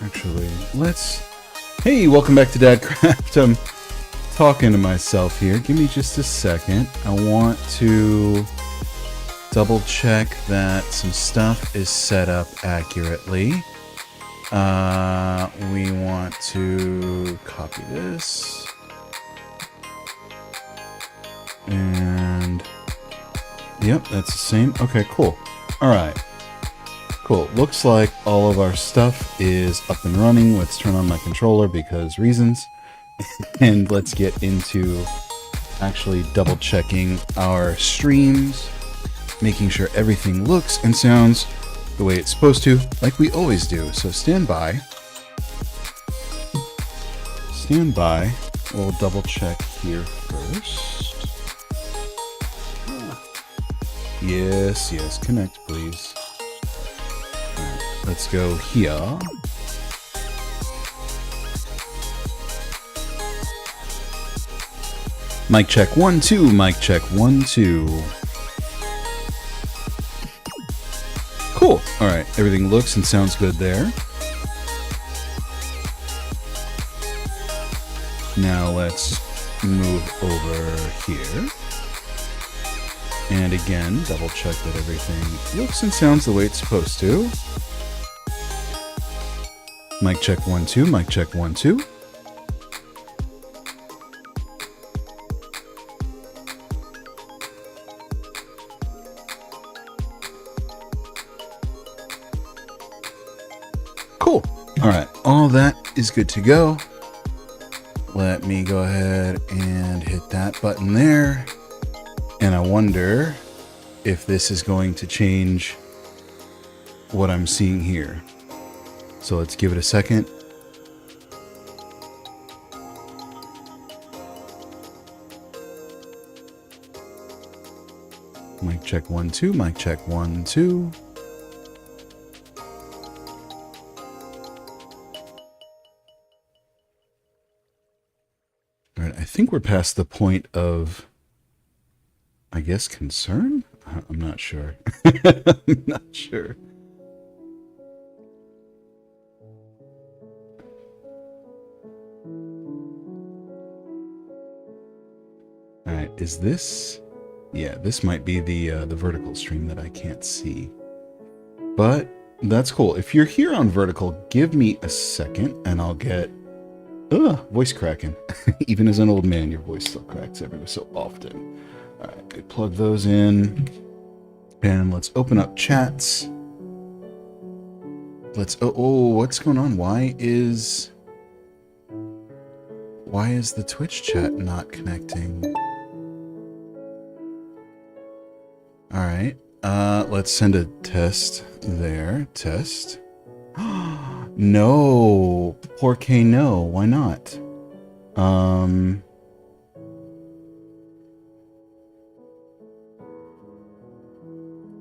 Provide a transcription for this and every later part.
Actually, let's... Hey, welcome back to Dadcraft. I'm talking to myself here. Give me just a second. I want to double check that some stuff is set up accurately. We want to copy this. And... Yep, that's the same. Okay, cool. Alright. Cool. Looks like all of our stuff is up and running. Let's turn on my controller because reasons. And let's get into actually double checking our streams, making sure everything looks and sounds the way it's supposed to, like we always do. So stand by. Stand by. We'll double check here first. Yes, yes, connect please. Let's go here. Mic check 1 2, mic check 1 2. Cool. All right, everything looks and sounds good there. Now let's move over here. And again, double check that everything looks and sounds the way it's supposed to. Mic check 1 2, mic check 1 2. Cool. All right, all that is good to go. Let me go ahead and hit that button there. And I wonder if this is going to change what I'm seeing here. So let's give it a second. Mic check 1 2, mic check 1 2. All right, I think we're past the point of, I guess, concern? I'm not sure. I'm not sure. All right, is this... Yeah, this might be the vertical stream that I can't see. But that's cool. If you're here on vertical, give me a second and I'll get... voice cracking. Even as an old man, your voice still cracks every so often. All right, we plug those in. And let's open up chats. Let's... Oh, what's going on? Why is the Twitch chat not connecting? All right, let's send a test there. Test. No, porque no. Why not?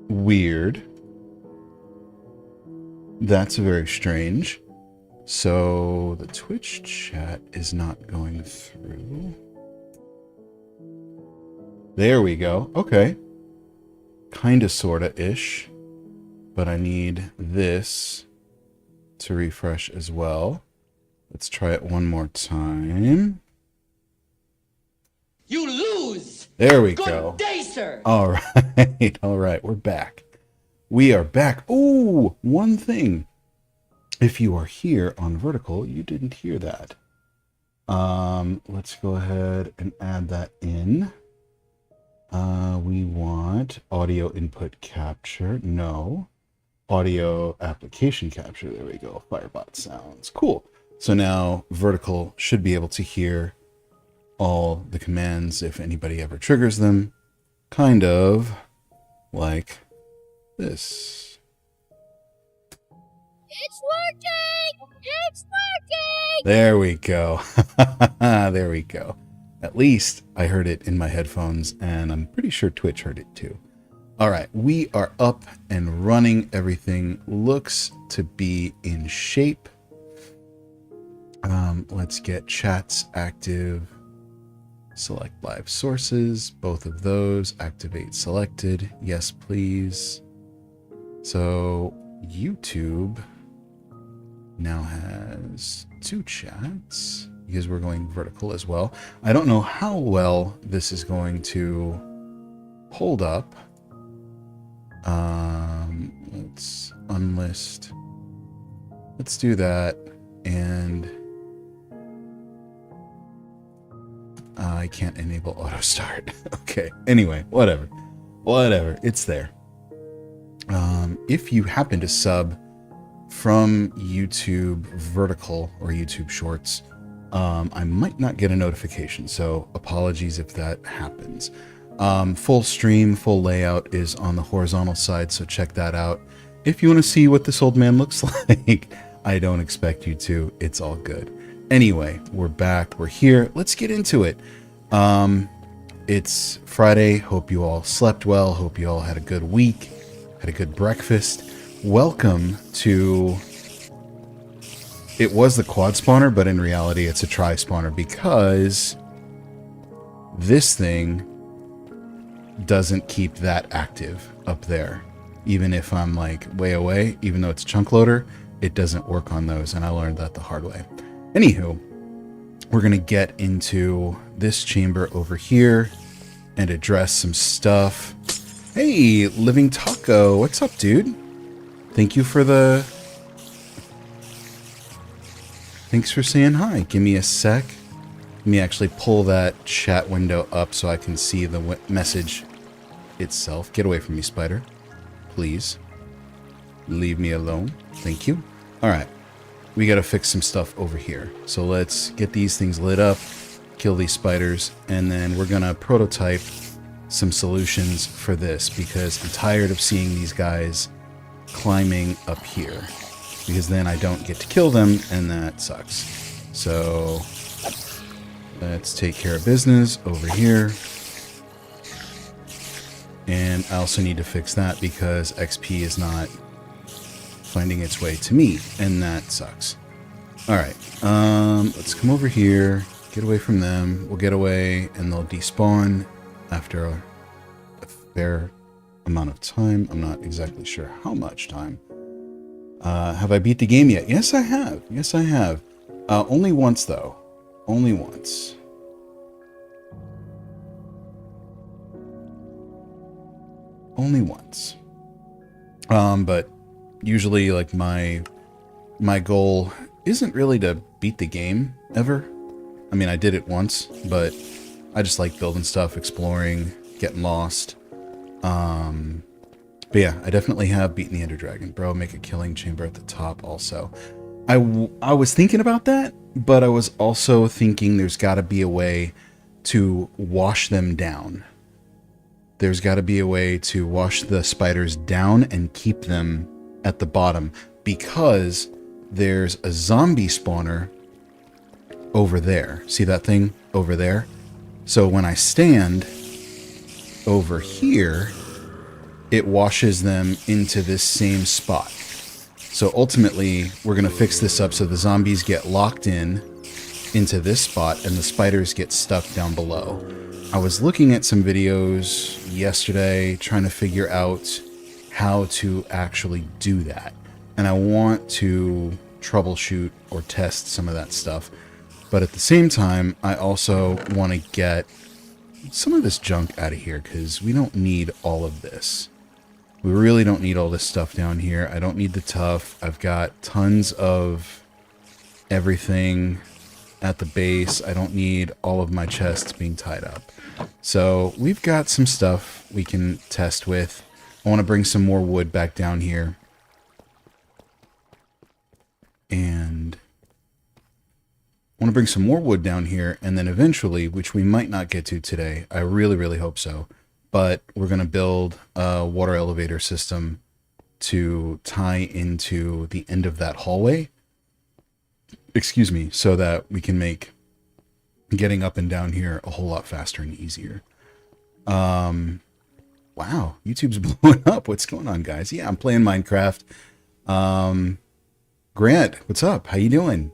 Weird. That's very strange. So the Twitch chat is not going through. There we go. Okay. Kinda, sorta-ish. But I need this to refresh as well. Let's try it one more time. You lose! There we Good go. day, sir! Alright, alright, we're back. We are back. Oh, one thing. If you are here on vertical, you didn't hear that. Let's go ahead and add that in. We want audio input capture. No. Audio application capture. There we go. Firebot sounds. Cool. So now vertical should be able to hear all the commands if anybody ever triggers them. Kind of like this. It's working! It's working! There we go. There we go. At least I heard it in my headphones, and I'm pretty sure Twitch heard it too. All right, we are up and running. Everything looks to be in shape. Let's get chats active. Select live sources. Both of those. Activate selected. Yes, please. So YouTube now has 2 chats because we're going vertical as well. I don't know how well this is going to hold up. Let's unlist. Let's do that. And I can't enable auto start. Okay. Anyway, whatever. It's there. If you happen to sub from YouTube Vertical or YouTube Shorts, I might not get a notification, so apologies if that happens. Full stream, full layout is on the horizontal side, so check that out. If you want to see what this old man looks like, I don't expect you to. It's all good. Anyway, we're back. We're here. Let's get into it. It's Friday. Hope you all slept well. Hope you all had a good week, had a good breakfast. Welcome to... It was the quad spawner, but in reality, it's a tri spawner because this thing doesn't keep that active up there. Even if I'm like way away, even though it's chunk loader, it doesn't work on those. And I learned that the hard way. Anywho, we're going to get into this chamber over here and address some stuff. Hey, Living Taco. What's up, dude? Thank you for the... Thanks for saying hi. Give me a sec. Let me actually pull that chat window up so I can see the message itself. Get away from me, spider. Please. Leave me alone. Thank you. All right. We got to fix some stuff over here. So let's get these things lit up, kill these spiders, and then we're going to prototype some solutions for this because I'm tired of seeing these guys climbing up here because then I don't get to kill them and that sucks. So let's take care of business over here. And I also need to fix that because XP is not finding its way to me, and that sucks. All right, let's come over here, get away from them. We'll get away, and they'll despawn after a fair amount of time. I'm not exactly sure how much time. Have I beat the game yet? Yes, I have. Yes, I have. Only once, though. Only once. Only once. But usually, like, my goal isn't really to beat the game, ever. I mean, I did it once, but I just like building stuff, exploring, getting lost. But yeah, I definitely have beaten the Ender Dragon. Bro, make a killing chamber at the top also. I was thinking about that, but I was also thinking there's got to be a way to wash them down. There's got to be a way to wash the spiders down and keep them at the bottom because there's a zombie spawner over there. See that thing over there? So when I stand over here, it washes them into this same spot. So ultimately, we're going to fix this up so the zombies get locked into this spot and the spiders get stuck down below. I was looking at some videos yesterday trying to figure out how to actually do that. And I want to troubleshoot or test some of that stuff. But at the same time, I also want to get some of this junk out of here because we don't need all of this. We really don't need all this stuff down here. I don't need the tough. I've got tons of everything at the base. I don't need all of my chests being tied up. So we've got some stuff we can test with. I want to bring some more wood back down here. And I want to bring some more wood down here. And then eventually, which we might not get to today, I really, really hope so. But we're going to build a water elevator system to tie into the end of that hallway. Excuse me, so that we can make getting up and down here a whole lot faster and easier. Wow, YouTube's blowing up. What's going on, guys? Yeah, I'm playing Minecraft. Grant, what's up? How you doing?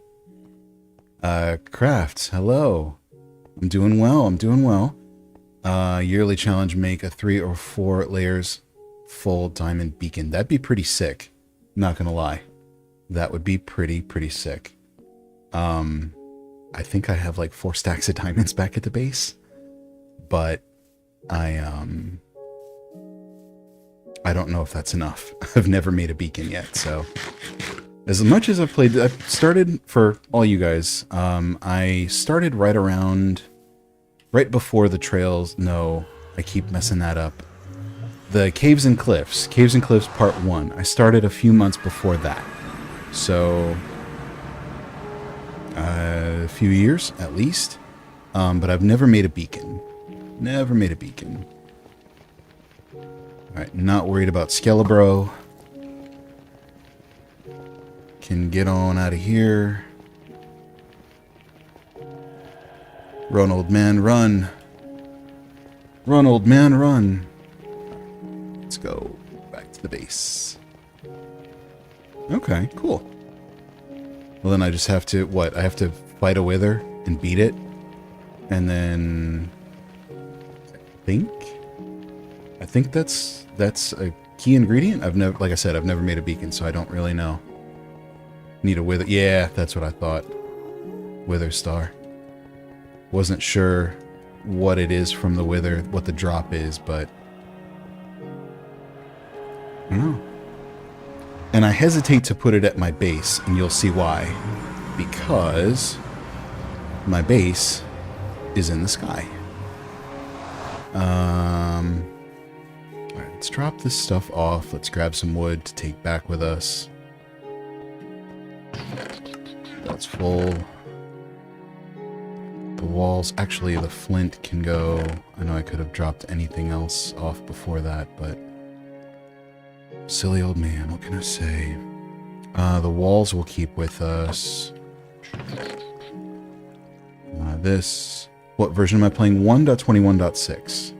Crafts, hello. I'm doing well. I'm doing well. Yearly challenge: make a 3 or 4 layers full diamond beacon. That'd be pretty sick. Not gonna lie. That would be pretty sick. I think I have like 4 stacks of diamonds back at the base, but I don't know if that's enough. I've never made a beacon yet, so as much as I've played, I've started, for all you guys, I started right before the trails. No, I keep messing that up. The Caves and Cliffs Part 1. I started a few months before that. So, a few years at least. But I've never made a beacon. Never made a beacon. Alright, not worried about Skelebro. Can get on out of here. Run, old man, run. Run, old man, run. Let's go back to the base. Okay, cool. Well, then I just have to, what? I have to fight a wither and beat it. And then I think that's a key ingredient. I've never, like I said, I've never made a beacon, so I don't really know. Need a wither. Yeah, that's what I thought. Wither star. Wasn't sure what it is from the wither, what the drop is, but I don't know. And I hesitate to put it at my base, and you'll see why. Because my base is in the sky. Alright, let's drop this stuff off. Let's grab some wood to take back with us. That's full. The walls, actually the flint can go. I know I could have dropped anything else off before that, but silly old man, what can I say? The walls will keep with us. This, what version am I playing? 1.21.6.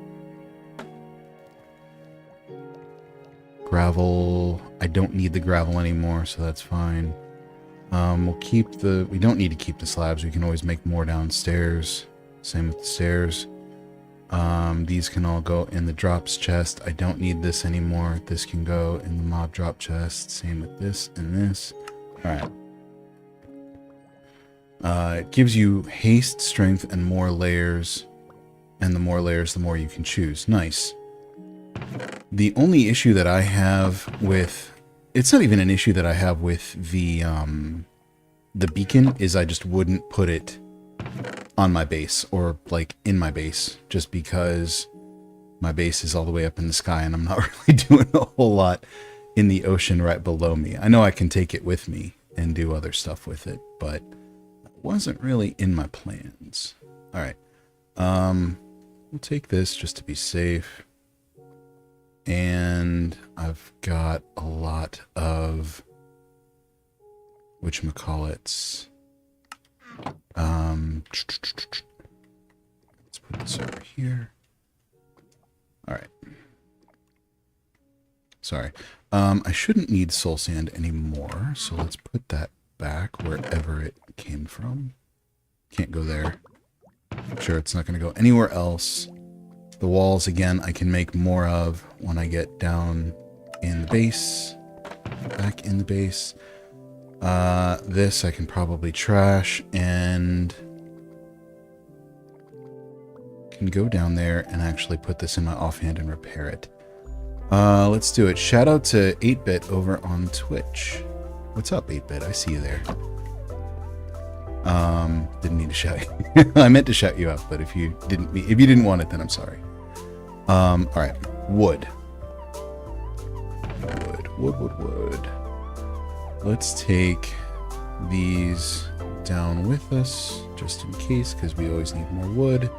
Gravel, I don't need the gravel anymore, so that's fine. We'll keep the, we don't need to keep the slabs, we can always make more downstairs. Same with the stairs. These can all go in the drops chest. I don't need this anymore. This can go in the mob drop chest. Same with this and this. Alright. It gives you haste, strength, and more layers. And the more layers, the more you can choose. Nice. The only issue that I have with... It's not even an issue that I have with the beacon, is I just wouldn't put it on my base, or like in my base, just because my base is all the way up in the sky and I'm not really doing a whole lot in the ocean right below me. I know I can take it with me and do other stuff with it, but it wasn't really in my plans. Alright, we'll take this just to be safe. And I've got a lot of whatchamacallits. Let's put this over here. Alright. Sorry. I shouldn't need soul sand anymore, so let's put that back wherever it came from. Can't go there. Sure, it's not going to go anywhere else. The walls, again, I can make more of when I get down in the base. Back in the base. This I can probably trash and can go down there and actually put this in my offhand and repair it. Let's do it. Shout out to 8-Bit over on Twitch. What's up, 8-Bit? I see you there. Didn't need to shout you. I meant to shout you out, but if you didn't want it, then I'm sorry. Alright. Wood. Wood. Let's take these down with us, just in case, because we always need more wood.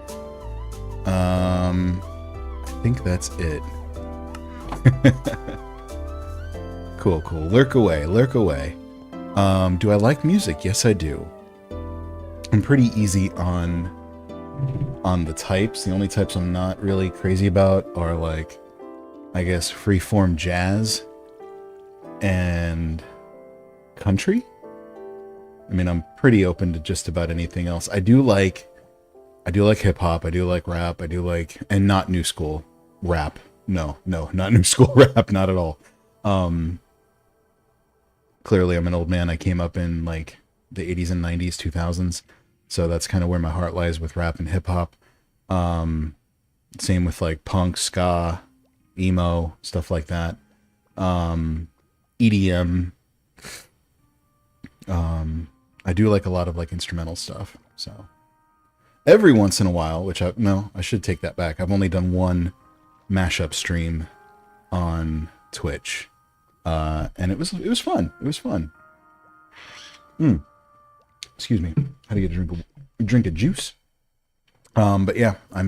I think that's it. Cool. Lurk away. Do I like music? Yes, I do. I'm pretty easy on the types. The only types I'm not really crazy about are, like, I guess, freeform jazz and country. I mean, I'm pretty open to just about anything else. I do like hip hop. I do like rap. I do like, and not new school rap. No, not new school rap. Not at all. clearly I'm an old man. I came up in like the 80s and 90s, 2000s. So that's kind of where my heart lies with rap and hip hop. Same with like punk, ska, emo, stuff like that. EDM. I do like a lot of like instrumental stuff. So every once in a while, I should take that back. I've only done one mashup stream on Twitch. And it was fun. It was fun. Excuse me. How to get a drink of juice. But yeah, I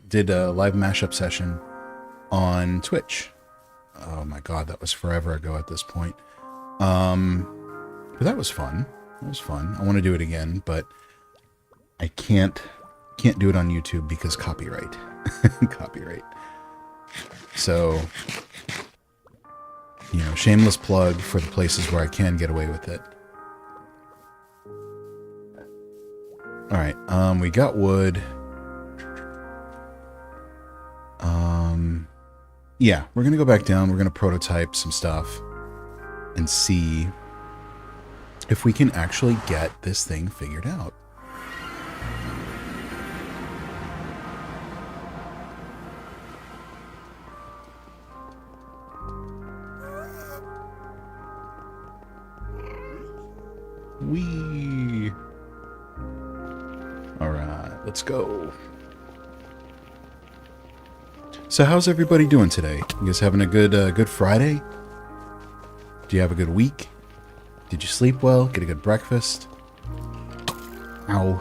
did a live mashup session on Twitch. Oh my god, that was forever ago at this point. But that was fun. It was fun. I want to do it again, but I can't do it on YouTube because copyright. Copyright. So, shameless plug for the places where I can get away with it. Alright, we got wood. Yeah, we're gonna go back down. We're gonna prototype some stuff and see if we can actually get this thing figured out. Whee! Alright, let's go. So how's everybody doing today? You guys having a good Friday? Do you have a good week? Did you sleep well? Get a good breakfast? Ow.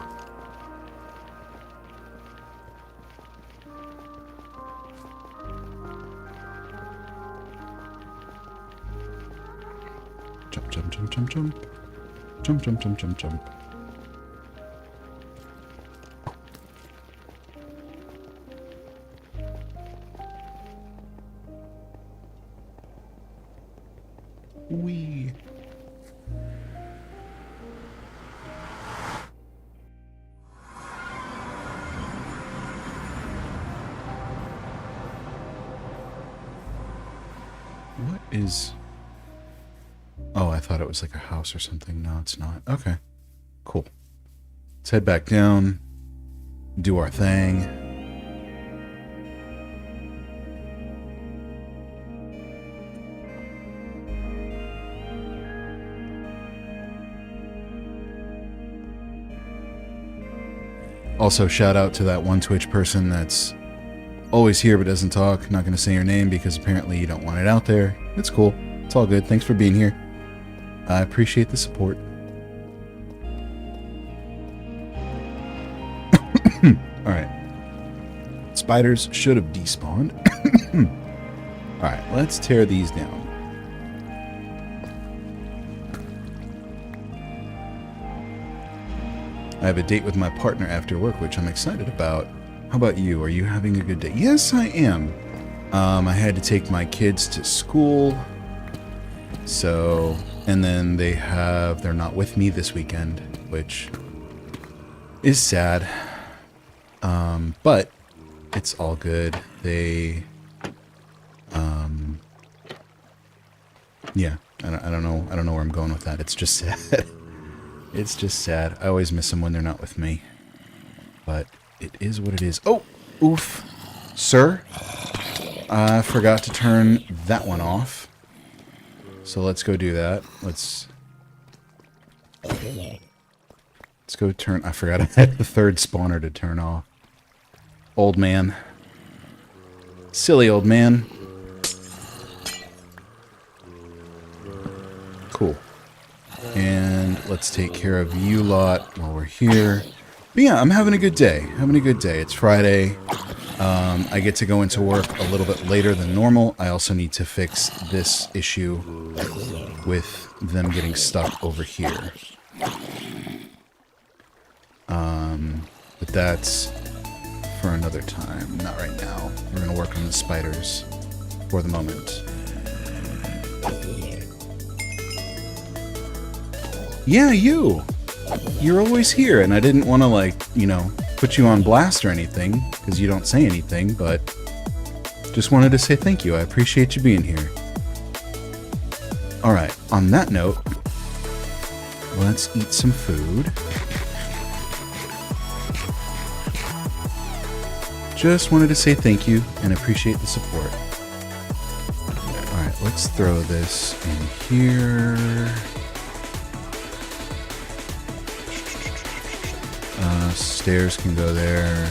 Jump, jump, jump, jump, jump. Jump, jump, jump, jump, jump. Wee. What is... Oh, I thought it was like a house or something. No, it's not. Okay. Cool. Let's head back down. Do our thing. Also, shout out to that one Twitch person that's always here but doesn't talk. Not going to say your name because apparently you don't want it out there. It's cool. It's all good. Thanks for being here. I appreciate the support. Alright. Spiders should have despawned. Alright, let's tear these down. I have a date with my partner after work, which I'm excited about. How about you? Are you having a good day? Yes, I am. I had to take my kids to school. So, and then they're not with me this weekend, which is sad. But it's all good. Yeah, I don't know where I'm going with that. It's just sad. It's just sad. I always miss them when they're not with me. But it is what it is. Oh, oof. Sir, I forgot to turn that one off. So let's go do that. Let's go turn... I forgot I had the third spawner to turn off. Old man. Silly old man. Cool. And let's take care of you lot while we're here. But yeah, I'm having a good day. Having a good day. It's Friday. I get to go into work a little bit later than normal. I also need to fix this issue with them getting stuck over here. But that's for another time. Not right now. We're going to work on the spiders for the moment. Yeah, you! You're always here, and I didn't want to, like, put you on blast or anything, because you don't say anything, but just wanted to say thank you. I appreciate you being here. All right, on that note, let's eat some food. Just wanted to say thank you and appreciate the support. All right, let's throw this in here. Stairs can go there.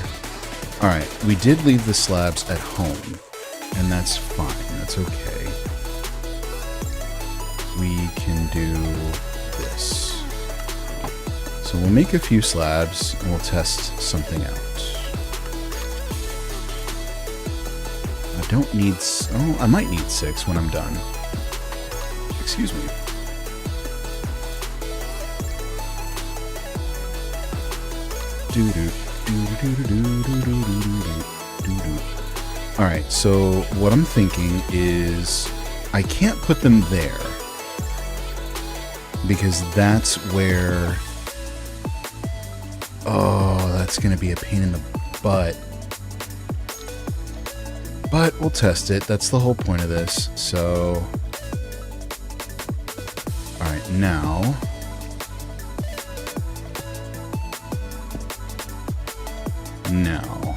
All right, we did leave the slabs at home, and that's fine. That's okay. We can do this. So we'll make a few slabs, and we'll test something out. I don't need... Oh, I might need 6 when I'm done. Excuse me. Alright, so what I'm thinking is I can't put them there because that's where... Oh, that's going to be a pain in the butt. But we'll test it. That's the whole point of this. So... Alright, now... Now,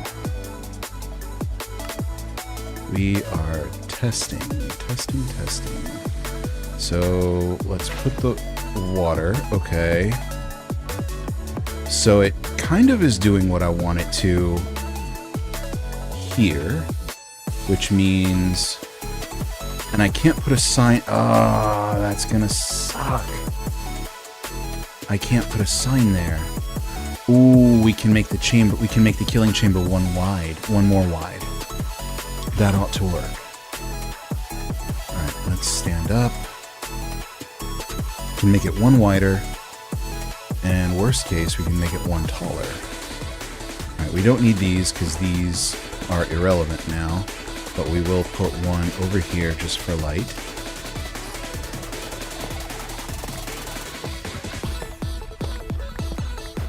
we are testing. So let's put the water. Okay. So it kind of is doing what I want it to here, which means, and I can't put a sign. Oh, that's gonna suck. I can't put a sign there. Ooh, we can make the chamber, we can make the killing chamber one more wide. That ought to work. Alright, let's stand up. We can make it one wider, and worst case, we can make it one taller. Alright, we don't need these because these are irrelevant now, but we will put one over here just for light.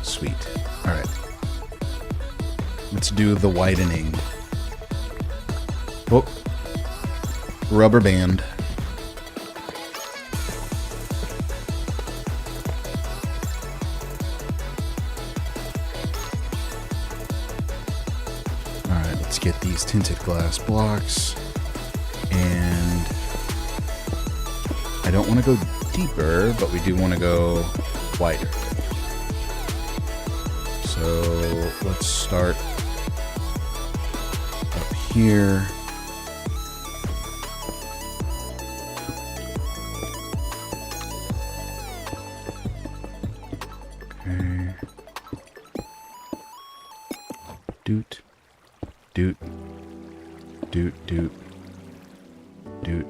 Sweet. Alright. Let's do the widening. Oh. Rubber band. Alright, let's get these tinted glass blocks. And I don't want to go deeper, but we do want to go wider. So let's start up here. Okay. Doot, doot, doot, doot, doot,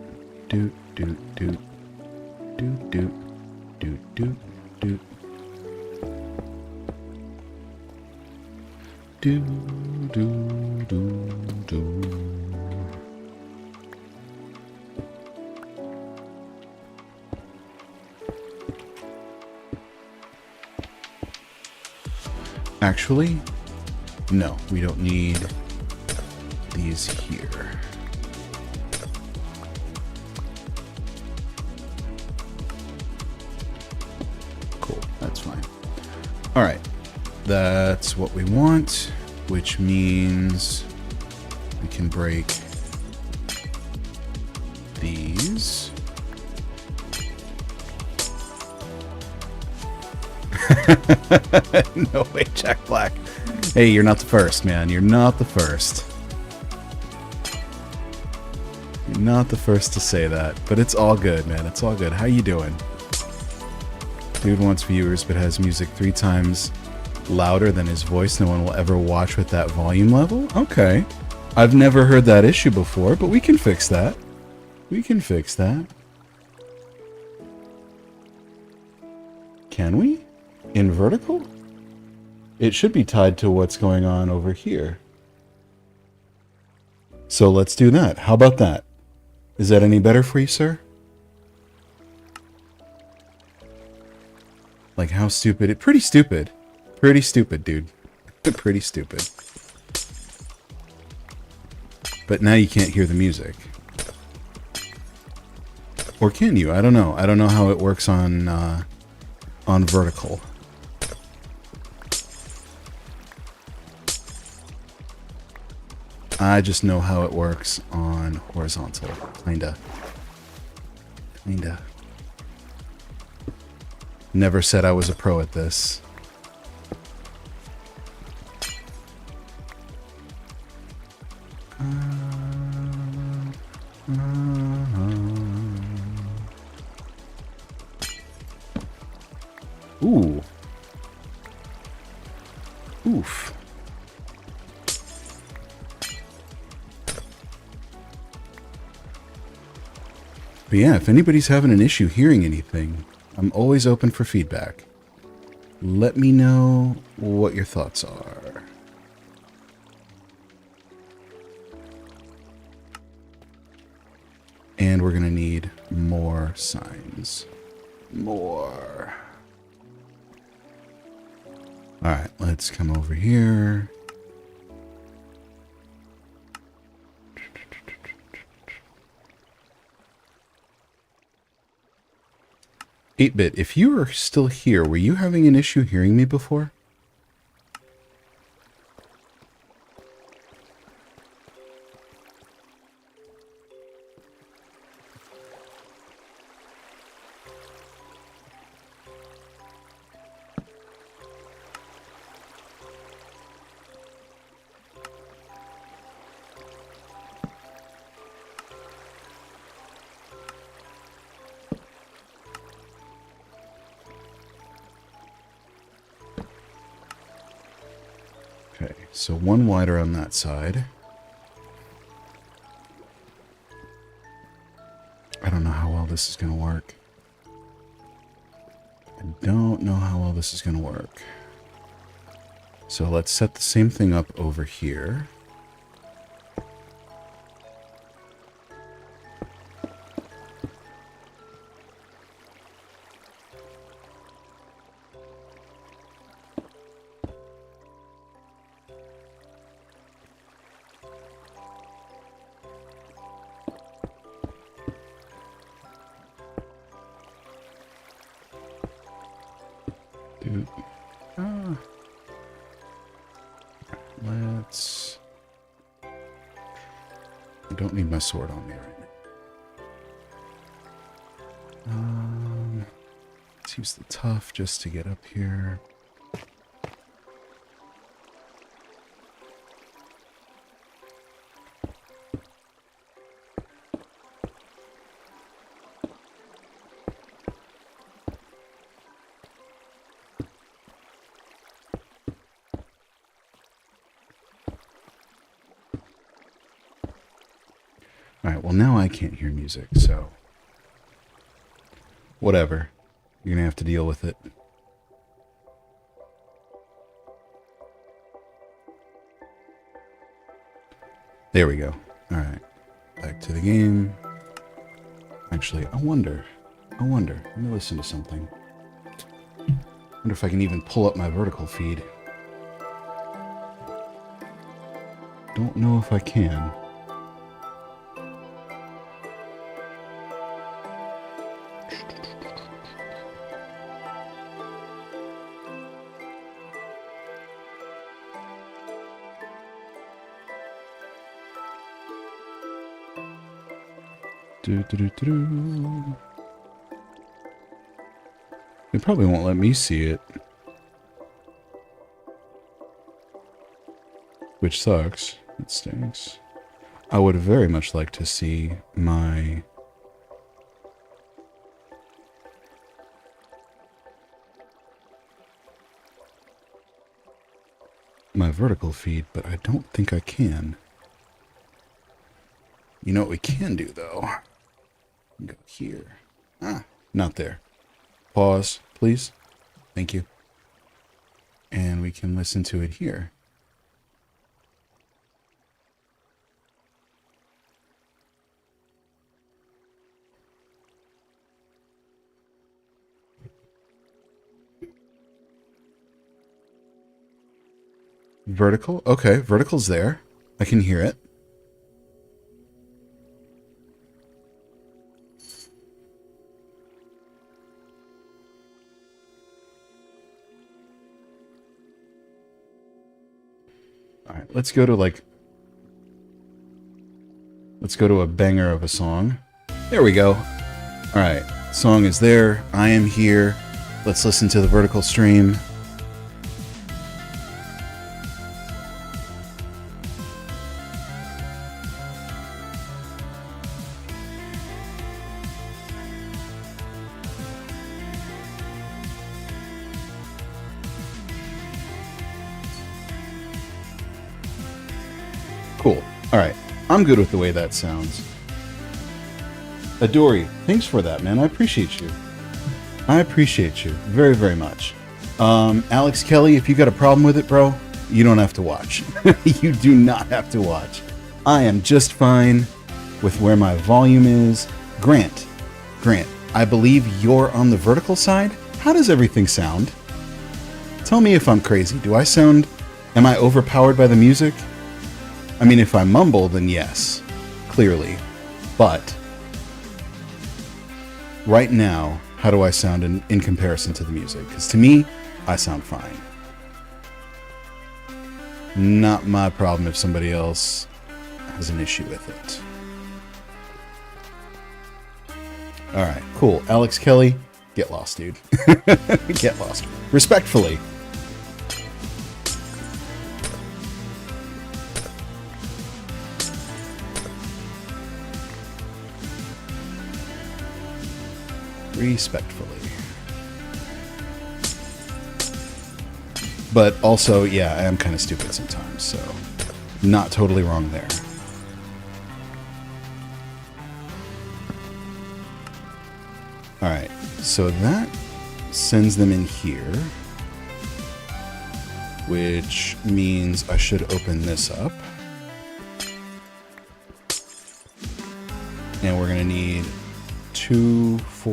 doot, doot, doot, doot, doot, doot, doot, doot. Do, do, do, do. Actually, no, we don't need these here. Cool, that's fine. All right. That's what we want, which means we can break these. No way, Jack Black. Hey, you're not the first, man. You're not the first. You're not the first to say that, but it's all good, man. It's all good. How you doing? Dude wants viewers, but has music 3 times louder than his voice. No one will ever watch with that volume level? Okay. I've never heard that issue before, but we can fix that. We can fix that. Can we? In vertical? It should be tied to what's going on over here. So let's do that. How about that? Is that any better for you, sir? Like, how stupid? Pretty stupid. Pretty stupid, dude. Pretty stupid. But now you can't hear the music. Or can you? I don't know. I don't know how it works on vertical. I just know how it works on horizontal. Kinda. Kinda. Never said I was a pro at this. Ooh. Oof. But yeah, if anybody's having an issue hearing anything, I'm always open for feedback. Let me know what your thoughts are. And we're going to need more signs. More. Alright, let's come over here. 8-bit, if you are still here, were you having an issue hearing me before? Okay, so one wider on that side. I don't know how well this is going to work. I don't know how well this is going to work. So let's set the same thing up over here. Let's... I don't need my sword on me right now. Let's use the tough just to get up here. Alright, well now I can't hear music, so... whatever. You're gonna have to deal with it. There we go. Alright. Back to the game. Actually, I wonder. Let me listen to something. I wonder if I can even pull up my vertical feed. Don't know if I can. It probably won't let me see it. Which sucks. It stinks. I would very much like to see my... my vertical feed, but I don't think I can. You know what we can do, though? Go here. Ah, not there. Pause, please. Thank you. And we can listen to it here. Vertical? Okay, vertical's there. I can hear it. All right, let's go to like... Let's go to a banger of a song. There we go. All right, song is there. I am here. Let's listen to the vertical stream. Cool. All right. I'm good with the way that sounds. Adori, thanks for that, man. I appreciate you. I appreciate you very, very much. Alex Kelly, if you got a problem with it, bro, you don't have to watch. You do not have to watch. I am just fine with where my volume is. Grant, I believe you're on the vertical side. How does everything sound? Tell me if I'm crazy. Do I sound... Am I overpowered by the music? I mean, if I mumble, then yes, clearly. But right now, how do I sound in comparison to the music? Because to me, I sound fine. Not my problem if somebody else has an issue with it. All right, cool. Alex Kelly, get lost, dude. Get lost. Respectfully. Respectfully. But also, yeah, I am kind of stupid sometimes, so not totally wrong there. Alright, so that sends them in here, which means I should open this up. And we're going to need 2, 4,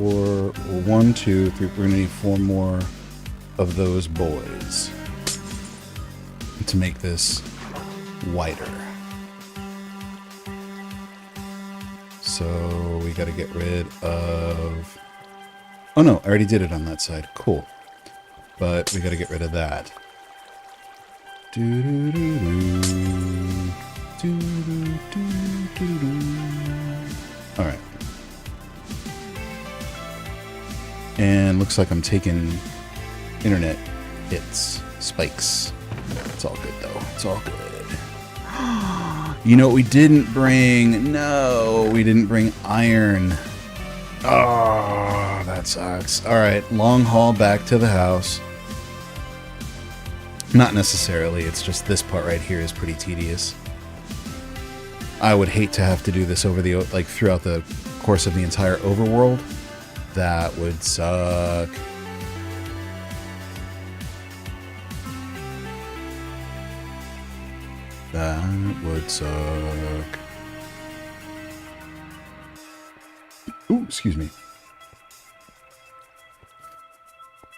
1, 2, 3. We're going to need 4 more of those boys to make this wider. So we got to get rid of... Oh no, I already did it on that side. Cool. But we got to get rid of that. Alright. And looks like I'm taking internet hits, spikes. It's all good though. It's all good. You know what we didn't bring? No, we didn't bring iron. Oh, that sucks. Alright, long haul back to the house. Not necessarily, it's just this part right here is pretty tedious. I would hate to have to do this over the, like, throughout the course of the entire overworld. That would suck. That would suck. Ooh, excuse me.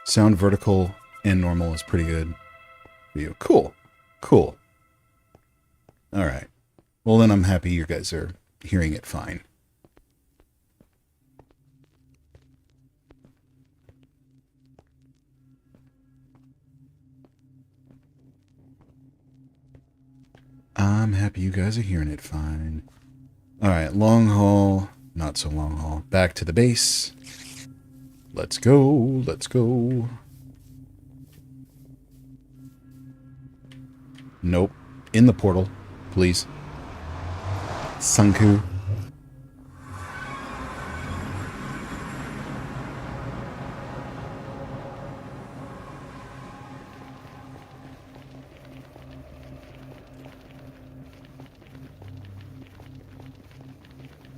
Sound vertical and normal is pretty good for you. Cool. Cool. All right. Well, then I'm happy you guys are hearing it fine. I'm happy you guys are hearing it fine. Alright, long haul. Not so long haul. Back to the base. Let's go. Let's go. Nope. In the portal. Please. Sanku.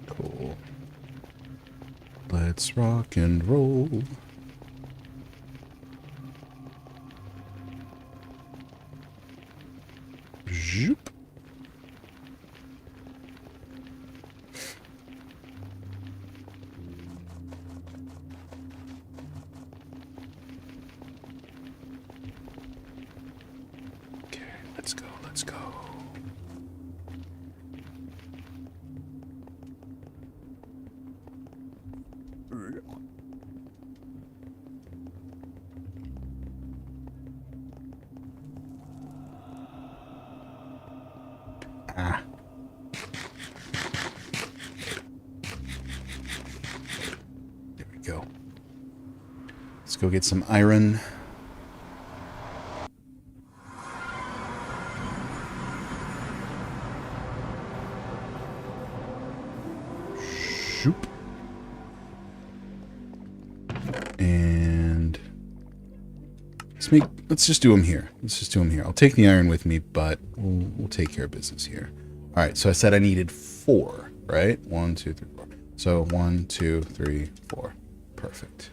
Cool. Let's rock and roll. Zoop. Okay, let's go, let's go. Ah. There we go. Let's go get some iron. Shoop. And let's just do them here. Let's just do them here. I'll take the iron with me, but we'll take care of business here. All right, so I said I needed 4, right? 1, 2, 3, 4. So 1, 2, 3, 4. Perfect.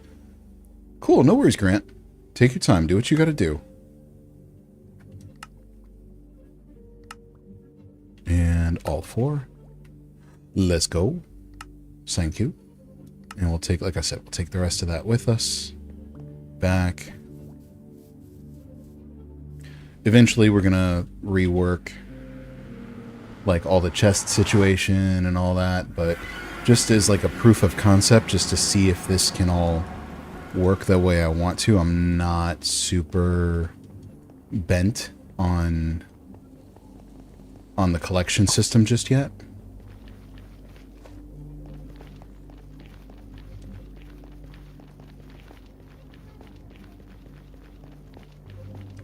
Cool, no worries, Grant. Take your time. Do what you got to do. And all 4. Let's go. Thank you. And we'll take, like I said, we'll take the rest of that with us. Back. Eventually, we're going to rework, like, all the chest situation and all that. But just as, like, a proof of concept, just to see if this can all work the way I want to. I'm not super bent on the collection system just yet.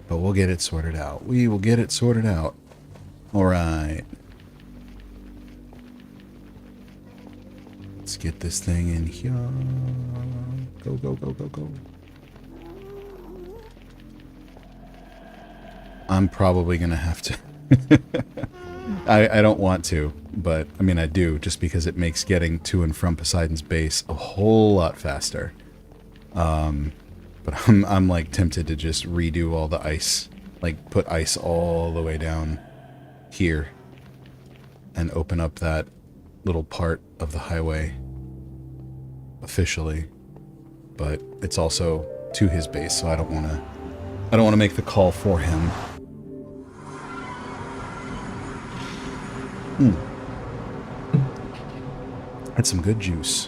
But we'll get it sorted out. We will get it sorted out. All right. Let's get this thing in here. Go, go, go, go, go. I'm probably going to have to. I don't want to, but I mean I do, just because it makes getting to and from Poseidon's base a whole lot faster. But I'm like tempted to just redo all the ice, like put ice all the way down here and open up that little part of the highway officially. But it's also to his base, so I don't want to make the call for him. That's some good juice.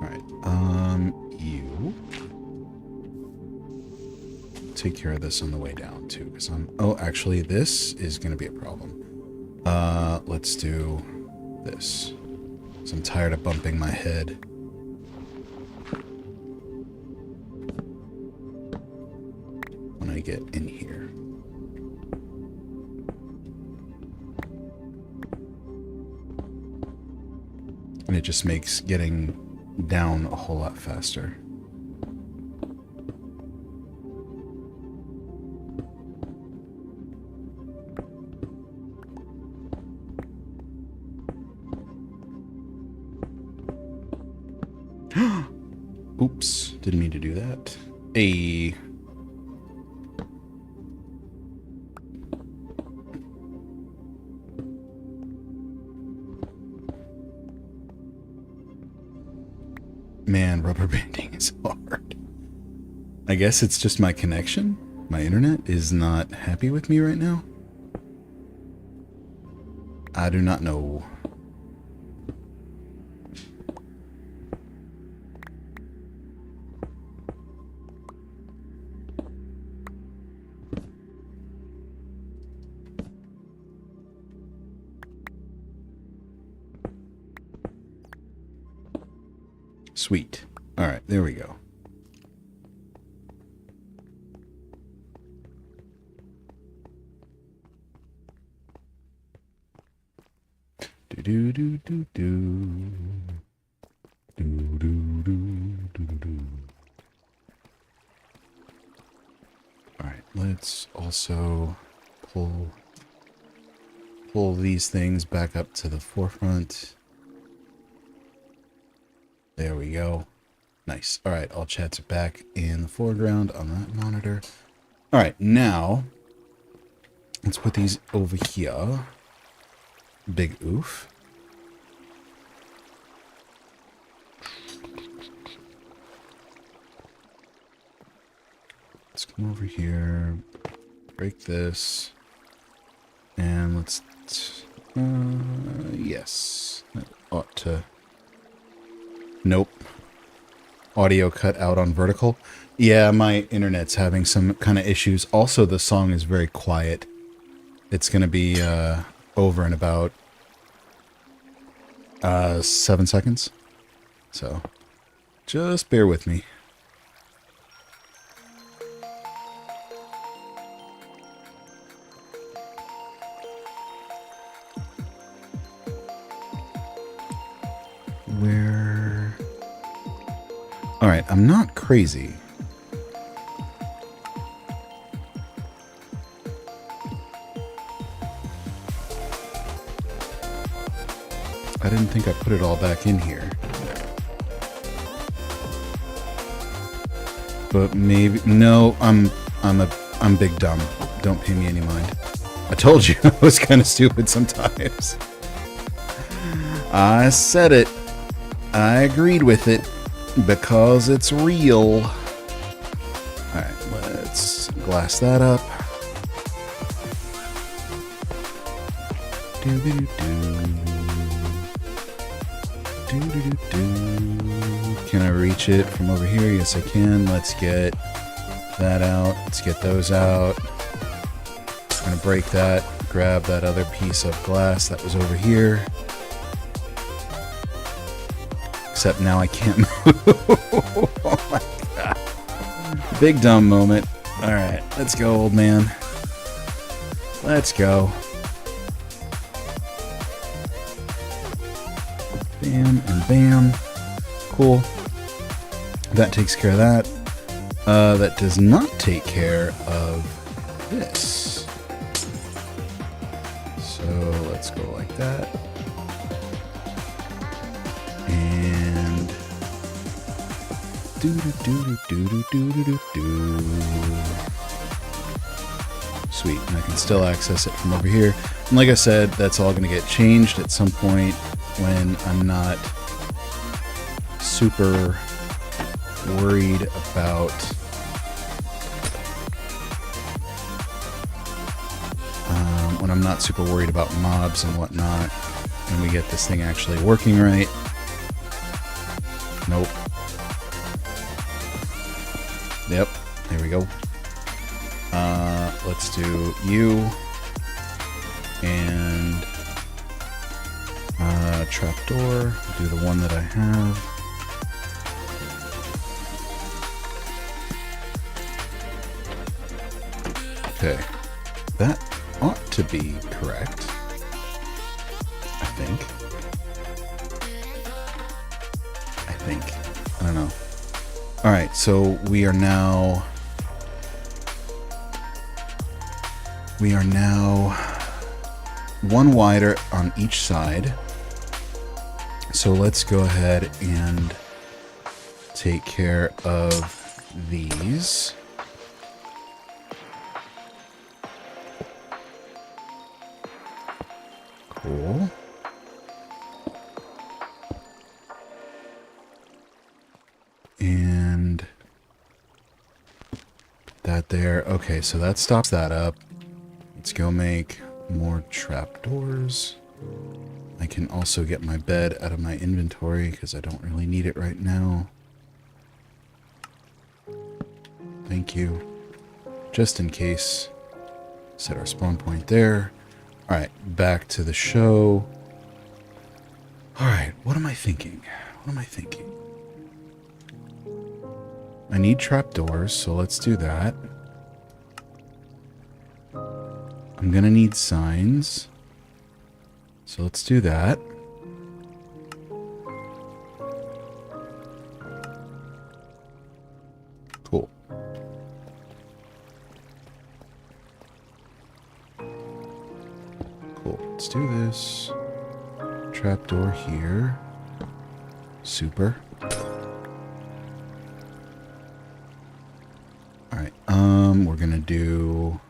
Alright, you take care of this on the way down too, because oh, actually this is gonna be a problem. Let's do this. So I'm tired of bumping my head. When I get in here. And it just makes getting down a whole lot faster. Oops, didn't mean to do that. Hey. Man, rubber banding is hard. I guess it's just my connection. My internet is not happy with me right now. I do not know. Sweet. All right, there we go. Do do do do do. Do do do do do. All right, let's also pull these things back up to the forefront. There we go. Nice. All right, all chats are back in the foreground on that monitor. All right, now let's put these over here. Big oof. Let's come over here, break this, and let's, yes, that ought to Nope. Audio cut out on vertical. Yeah, my internet's having some kind of issues. Also, the song is very quiet. It's going to be over in about 7 seconds. So, just bear with me. Where... Alright, I'm not crazy. I didn't think I put it all back in here. But maybe... No, I'm big dumb. Don't pay me any mind. I told you I was kind of stupid sometimes. I said it. I agreed with it. Because it's real. Alright, let's glass that up. Can I reach it from over here? Yes, I can. Let's get that out. Let's get those out. I'm going to break that. Grab that other piece of glass that was over here. Except now I can't move. Oh my god. Big dumb moment. Alright, let's go, old man. Let's go. Bam and bam. Cool. That takes care of that. That does not take care of this. So let's go like that. And sweet, and I can still access it from over here. And like I said, that's all going to get changed at some point when I'm not super worried about mobs and whatnot, and we get this thing actually working right. Nope. Yep, there we go. Let's do you and trapdoor. Do the one that I have. Okay, that ought to be correct. I think. I don't know. Alright, so we are now one wider on each side. So let's go ahead and take care of these. Cool. And that there. Okay, so that stops that up. Let's go make more trapdoors. I can also get my bed out of my inventory because I don't really need it right now. Thank you. Just in case. Set our spawn point there. Alright, back to the show. Alright, what am I thinking? I need trapdoors, so let's do that. I'm gonna need signs. So let's do that. Cool. Cool. Let's do this. Trapdoor here. Super. Alright, we're gonna do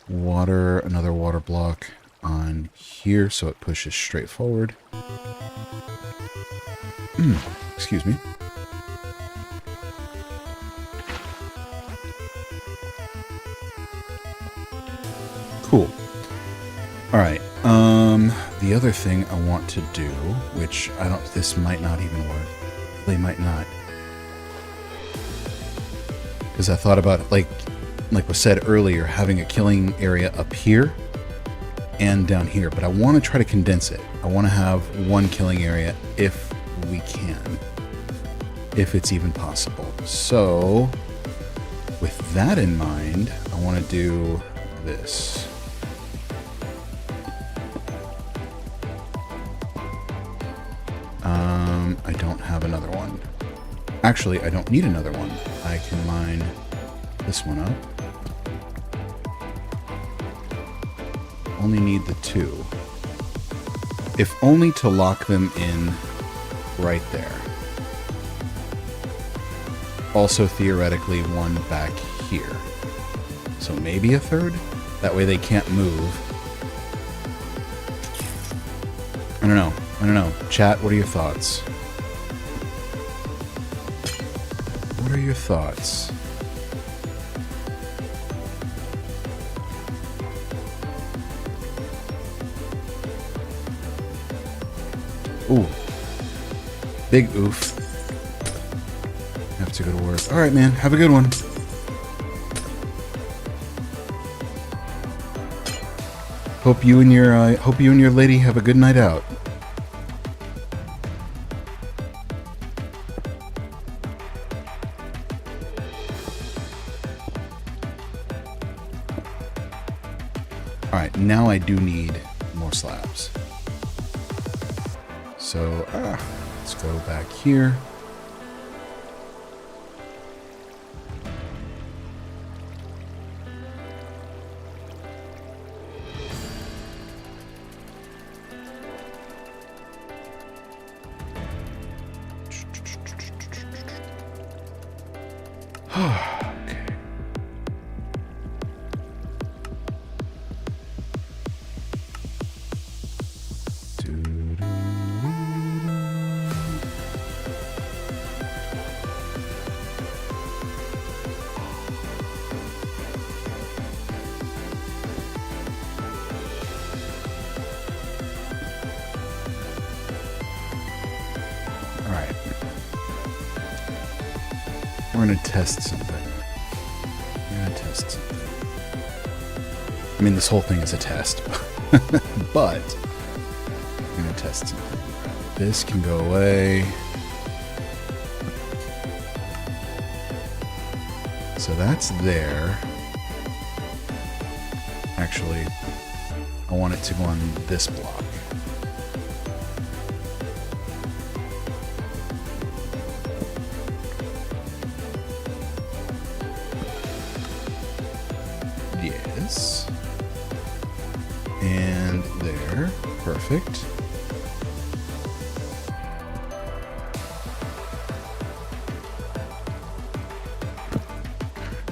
water, another water block on here so it pushes straight forward. Excuse me. Cool. Alright, the other thing I want to do, which I don't, this might not even work. They might not. Because I thought about it, like was said earlier, having a killing area up here and down here, but I want to try to condense it. I want to have one killing area if we can, if it's even possible. So with that in mind, I want to do this. I don't have another one. Actually, I don't need another one. I can mine this one up. Only need the 2. If only to lock them in right there. Also, theoretically, one back here. So maybe a 3rd? That way they can't move. I don't know. I don't know. Chat, what are your thoughts? What are your thoughts? Ooh. Big oof. Have to go to work. Alright, man. Have a good one. Hope you and your lady have a good night out. Alright, now I do need more slabs. So, let's go back here. Okay. Alright. We're going to test something. I mean, this whole thing is a test. But I'm going to test something. This can go away. So that's there. Actually, I want it to go on this block. Yes. And there. Perfect.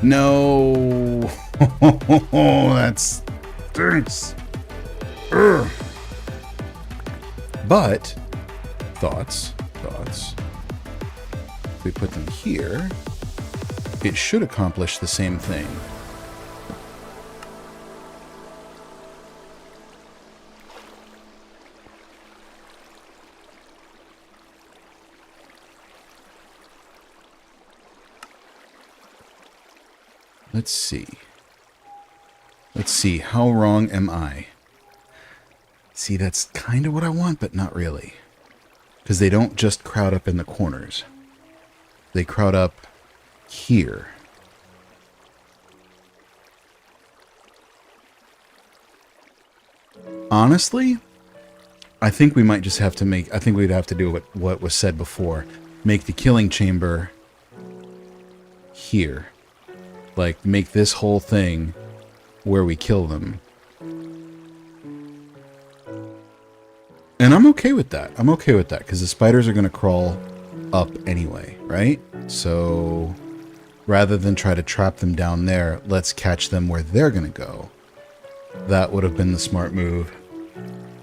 No. That's stinks. Ugh. But thoughts. If we put them here, it should accomplish the same thing. Let's see. Let's see. How wrong am I? See, that's kind of what I want, but not really. Because they don't just crowd up in the corners. They crowd up here. Honestly, I think we might just have to make... I think we'd have to do what was said before. Make the killing chamber here. Like, make this whole thing where we kill them. And I'm okay with that. I'm okay with that, because the spiders are going to crawl up anyway, right? So, rather than try to trap them down there, let's catch them where they're going to go. That would have been the smart move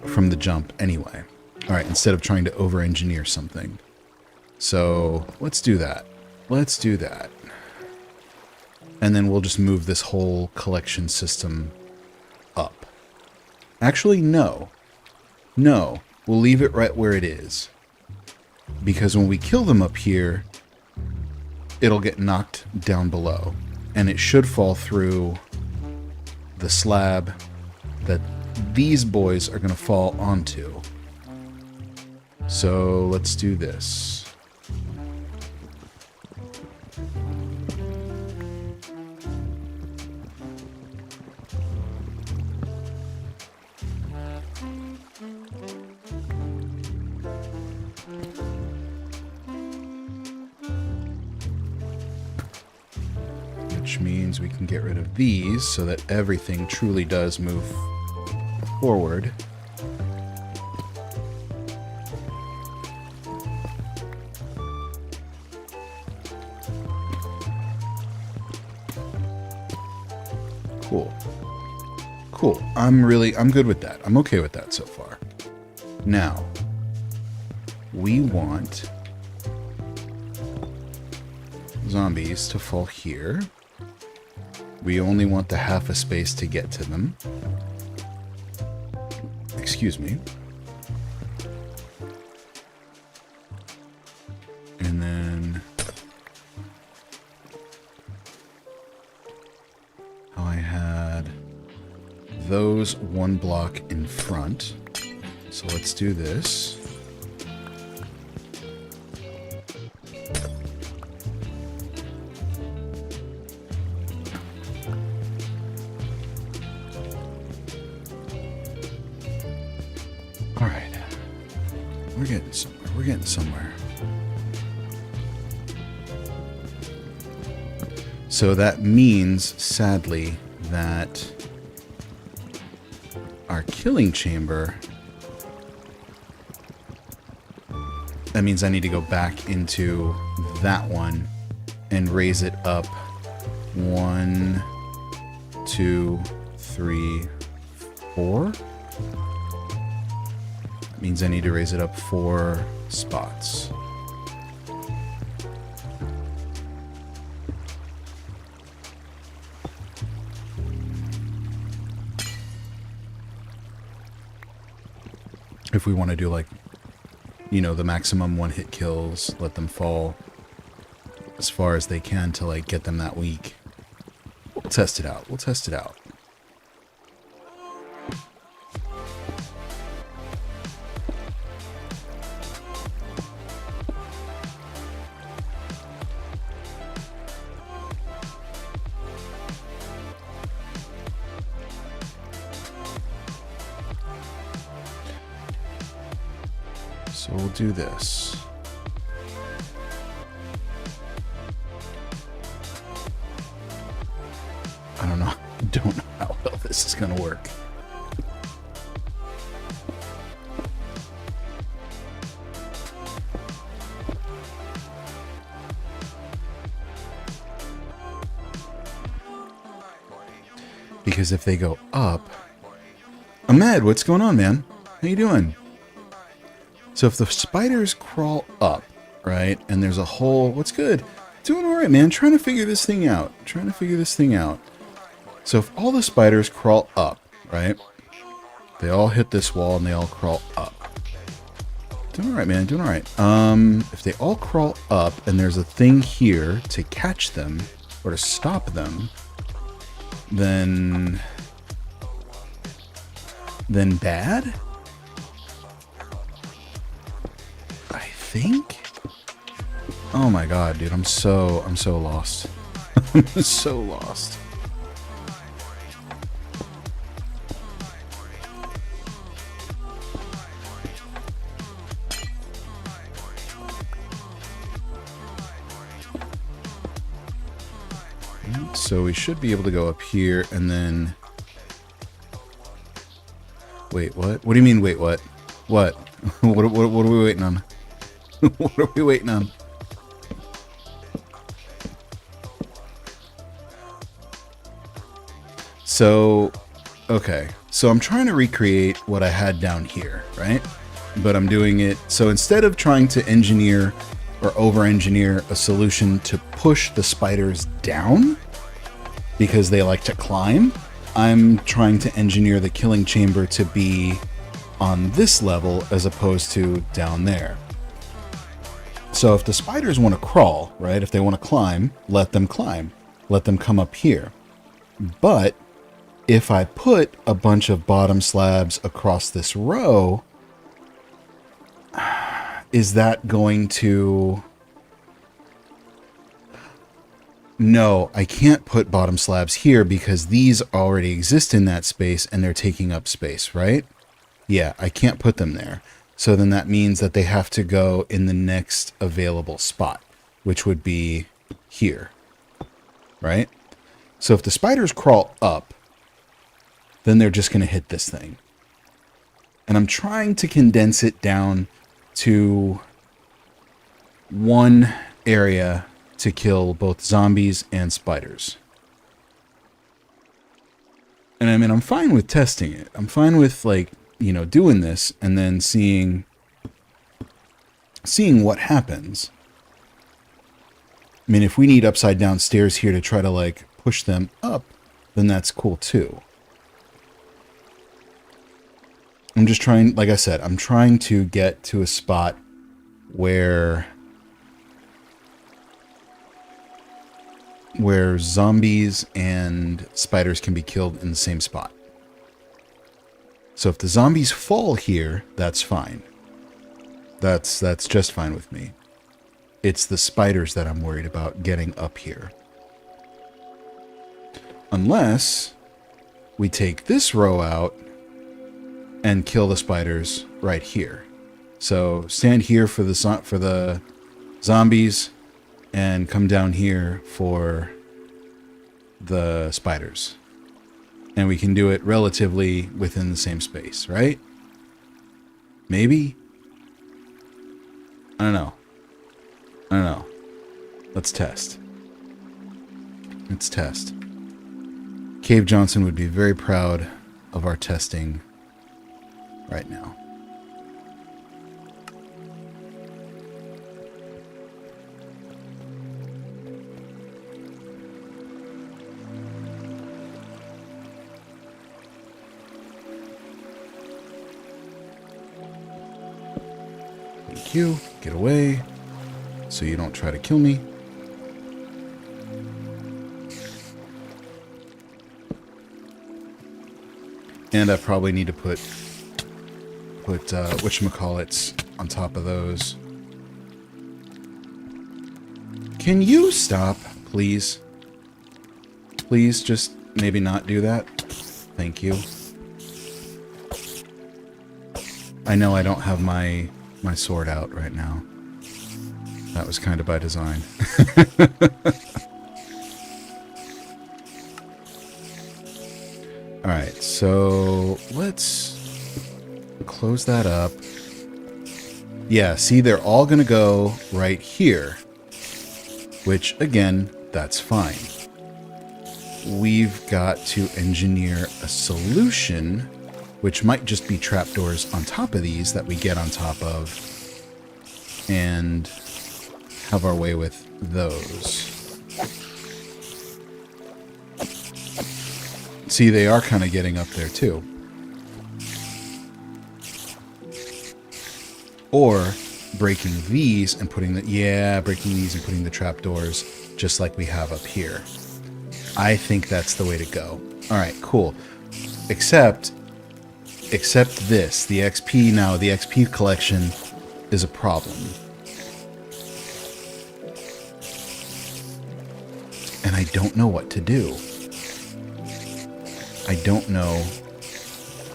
from the jump anyway. Alright, instead of trying to over-engineer something. So, let's do that. Let's do that. And then we'll just move this whole collection system up. Actually, no. No, we'll leave it right where it is. Because when we kill them up here, it'll get knocked down below. And it should fall through the slab that these boys are going to fall onto. So let's do this. Which means we can get rid of these so that everything truly does move forward. Cool. Cool. I'm good with that. I'm okay with that so far. Now, we want zombies to fall here. We only want the half a space to get to them. Excuse me. And then I had those one block in front. So let's do this. All right. We're getting somewhere. We're getting somewhere. So that means, sadly, that our killing chamber, that means I need to go back into that one and raise it up 1, 2, 3, 4. That means I need to raise it up 4 spots. If we want to do, like, you know, the maximum one-hit kills, let them fall as far as they can to, like, get them that weak. We'll test it out. We'll test it out. So we'll do this. I don't know. Don't know how well this is going to work. Because if they go up... Ahmed, what's going on, man? How you doing? So if the spiders crawl up, right, and there's a hole... What's good? Doing all right, man. Trying to figure this thing out. Trying to figure this thing out. So if all the spiders crawl up, right, they all hit this wall and they all crawl up. Doing all right, man. Doing all right. If they all crawl up and there's a thing here to catch them or to stop them, then bad? I think? Oh my god, dude, I'm so lost. I'm so lost. So we should be able to go up here and then... Wait, what? What do you mean, wait, what? What? What are we waiting on? What are we waiting on? So, okay. So I'm trying to recreate what I had down here, right? But I'm doing it... So instead of trying to engineer or over-engineer a solution to push the spiders down, because they like to climb, I'm trying to engineer the killing chamber to be on this level as opposed to down there. So if the spiders want to crawl, right, if they want to climb, let them climb. Let them come up here. But if I put a bunch of bottom slabs across this row, is that going to... No, I can't put bottom slabs here because these already exist in that space and they're taking up space, right? Yeah, I can't put them there. So then that means that they have to go in the next available spot, which would be here, right? So if the spiders crawl up, then they're just going to hit this thing. And I'm trying to condense it down to one area to kill both zombies and spiders. And I mean, I'm fine with testing it. I'm fine with, like, you know, doing this and then seeing what happens. I mean, if we need upside down stairs here to try to, like, push them up, then that's cool too. I'm just trying, like I said, I'm trying to get to a spot where zombies and spiders can be killed in the same spot. So if the zombies fall here, that's fine. That's just fine with me. It's the spiders that I'm worried about getting up here. Unless we take this row out and kill the spiders right here. So stand here for the zombies and come down here for the spiders. And we can do it relatively within the same space, right? Maybe? I don't know. Let's test. Cave Johnson would be very proud of our testing right now. Thank you. Get away so you don't try to kill me. And I probably need to put whatchamacallits on top of those. Can you stop, please? Please just maybe not do that. Thank you. I know I don't have my sword out right now. That was kind of by design. Alright, so let's close that up. Yeah, see, they're all going to go right here. Which, again, that's fine. We've got to engineer a solution, which might just be trapdoors on top of these that we get on top of, and have our way with those. See, they are kind of getting up there too. Or breaking these and putting the trapdoors just like we have up here. I think that's the way to go. All right, cool. Except this, the XP now, the XP collection is a problem. And I don't know what to do. I don't know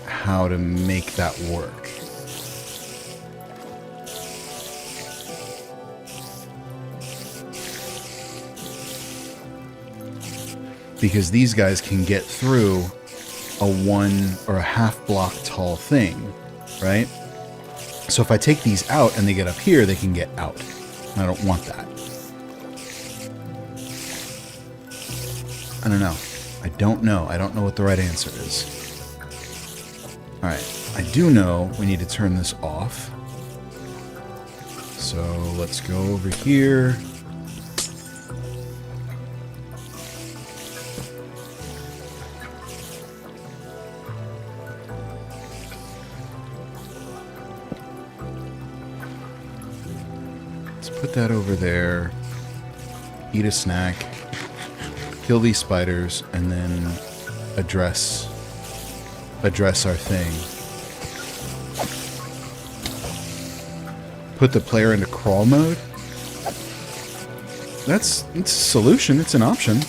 how to make that work. Because these guys can get through a 1 or a half block tall thing, right? So if I take these out and they get up here, they can get out. I don't want that. I don't know. I don't know what the right answer is. Alright, I do know we need to turn this off. So let's go over here. Let's put that over there. Eat a snack. Kill these spiders, and then address our thing. Put the player into crawl mode. It's a solution. It's an option.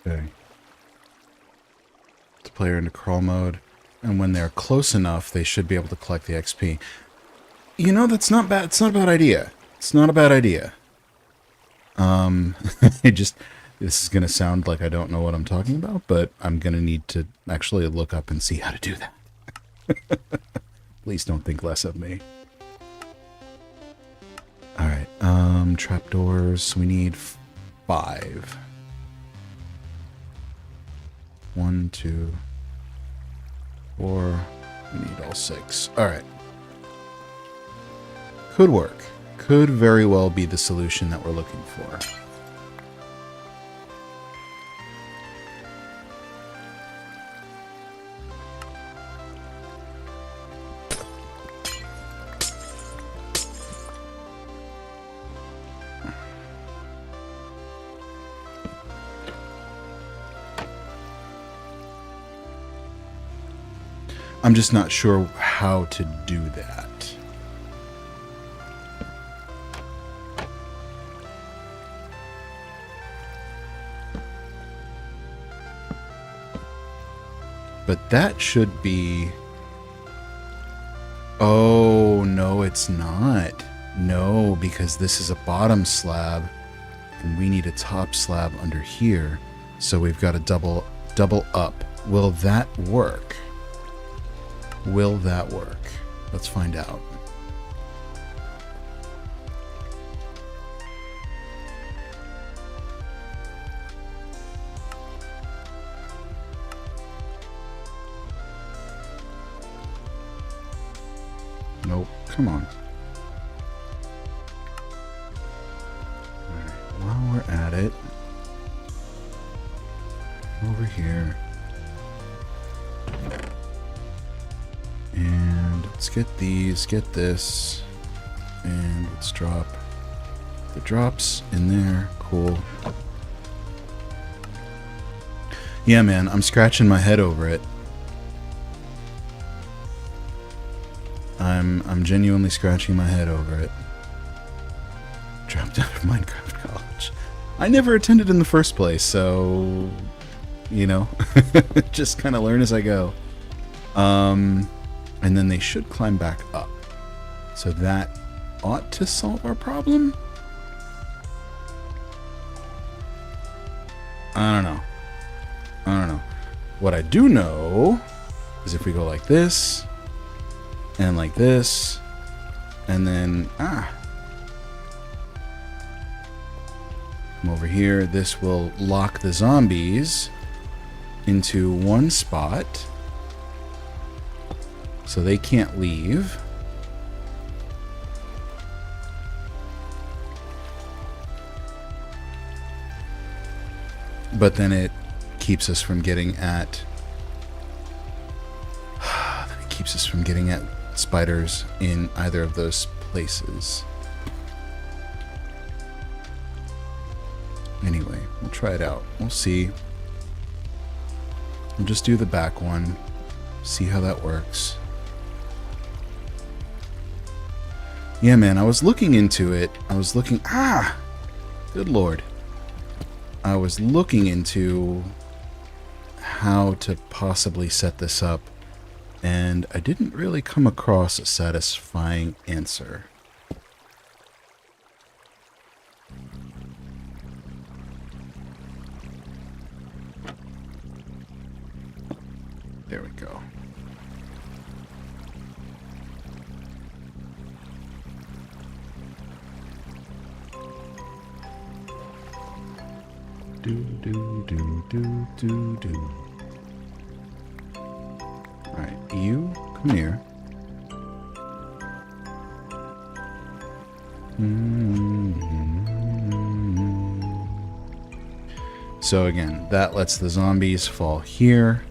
Okay. The player into crawl mode, and when they're close enough, they should be able to collect the XP. You know, that's not bad. It's not a bad idea. It's not a bad idea. This is going to sound like I don't know what I'm talking about, but I'm going to need to actually look up and see how to do that. Please don't think less of me. Alright, trapdoors. We need 5. 1, 2, 4. We need all 6. Alright. Could work. Could very well be the solution that we're looking for. I'm just not sure how to do that. But that should be... Oh, no, it's not. No, because this is a bottom slab, and we need a top slab under here. So we've got to double up. Will that work? Will that work? Let's find out. Nope. Come on. Alright, while we're at it, over here. And let's get these, get this, and let's drop the drops in there. Cool. Yeah, man, I'm scratching my head over it. I'm genuinely scratching my head over it. Dropped out of Minecraft College. I never attended in the first place, so you know, just kind of learn as I go. And then they should climb back up. So that ought to solve our problem. I don't know. What I do know is if we go like this, and like this, and then, come over here, this will lock the zombies into one spot, so they can't leave. But then it keeps us from getting at spiders in either of those places. Anyway, we'll try it out. We'll see. We'll just do the back one. See how that works. Yeah, man, I was looking into it. I was looking... Ah! Good lord. I was looking into how to possibly set this up, and I didn't really come across a satisfying answer. There we go. Do. Alright, you, come here. So again, that lets the zombies fall here.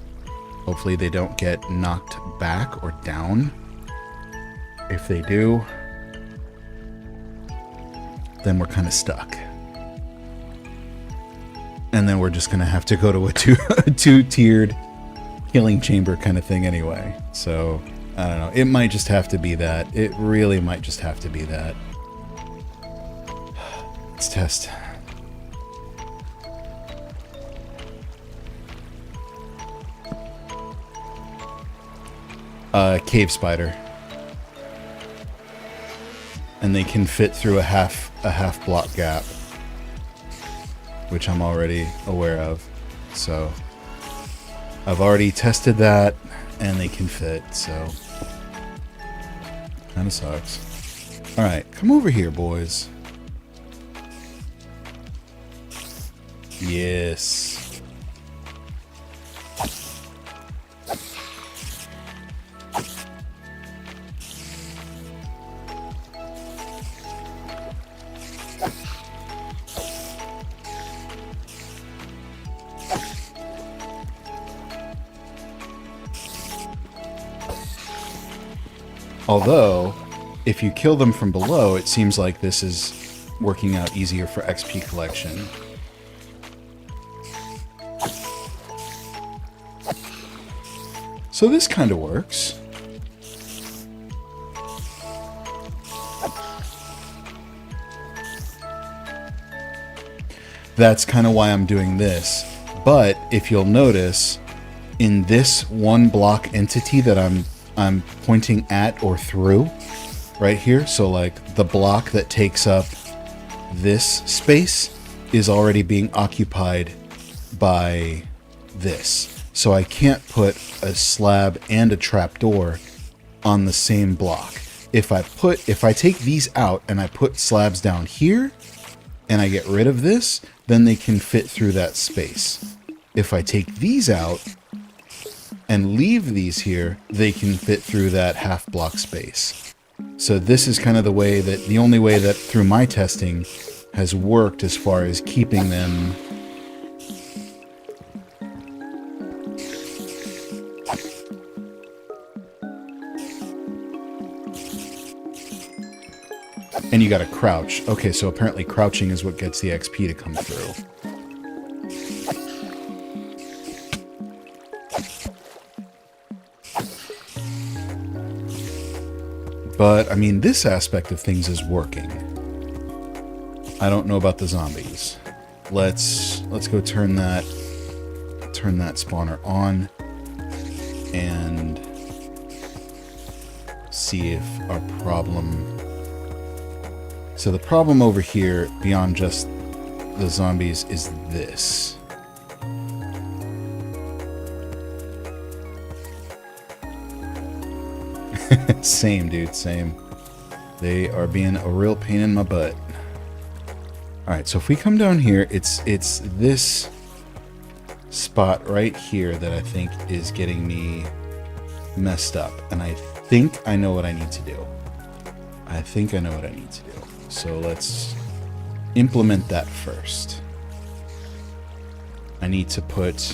Hopefully they don't get knocked back or down. If they do, then we're kind of stuck. And then we're just going to have to go to a two-tiered healing chamber kind of thing anyway. So, I don't know. It might just have to be that. It really might just have to be that. Let's test. Cave spider. And they can fit through a half block gap, which I'm already aware of. So I've already tested that, and they can fit, so kind of sucks. All right, come over here, boys. Yes. Although, if you kill them from below, it seems like this is working out easier for XP collection. So this kind of works. That's kind of why I'm doing this. But if you'll notice, in this one block entity that I'm pointing at or through right here, so like the block that takes up this space is already being occupied by this. So I can't put a slab and a trapdoor on the same block. If I take these out and I put slabs down here and I get rid of this, then they can fit through that space. If I take these out and leave these here, they can fit through that half block space. So this is kind of the only way that through my testing has worked as far as keeping them and you gotta crouch. Okay, so apparently crouching is what gets the XP to come through. But, I mean, this aspect of things is working. I don't know about the zombies. Let's go turn that spawner on and see if our problem... So the problem over here, beyond just the zombies, is this. Same, dude, same. They are being a real pain in my butt. Alright, so if we come down here, it's this spot right here that I think is getting me messed up. And I think I know what I need to do. So let's implement that first. I need to put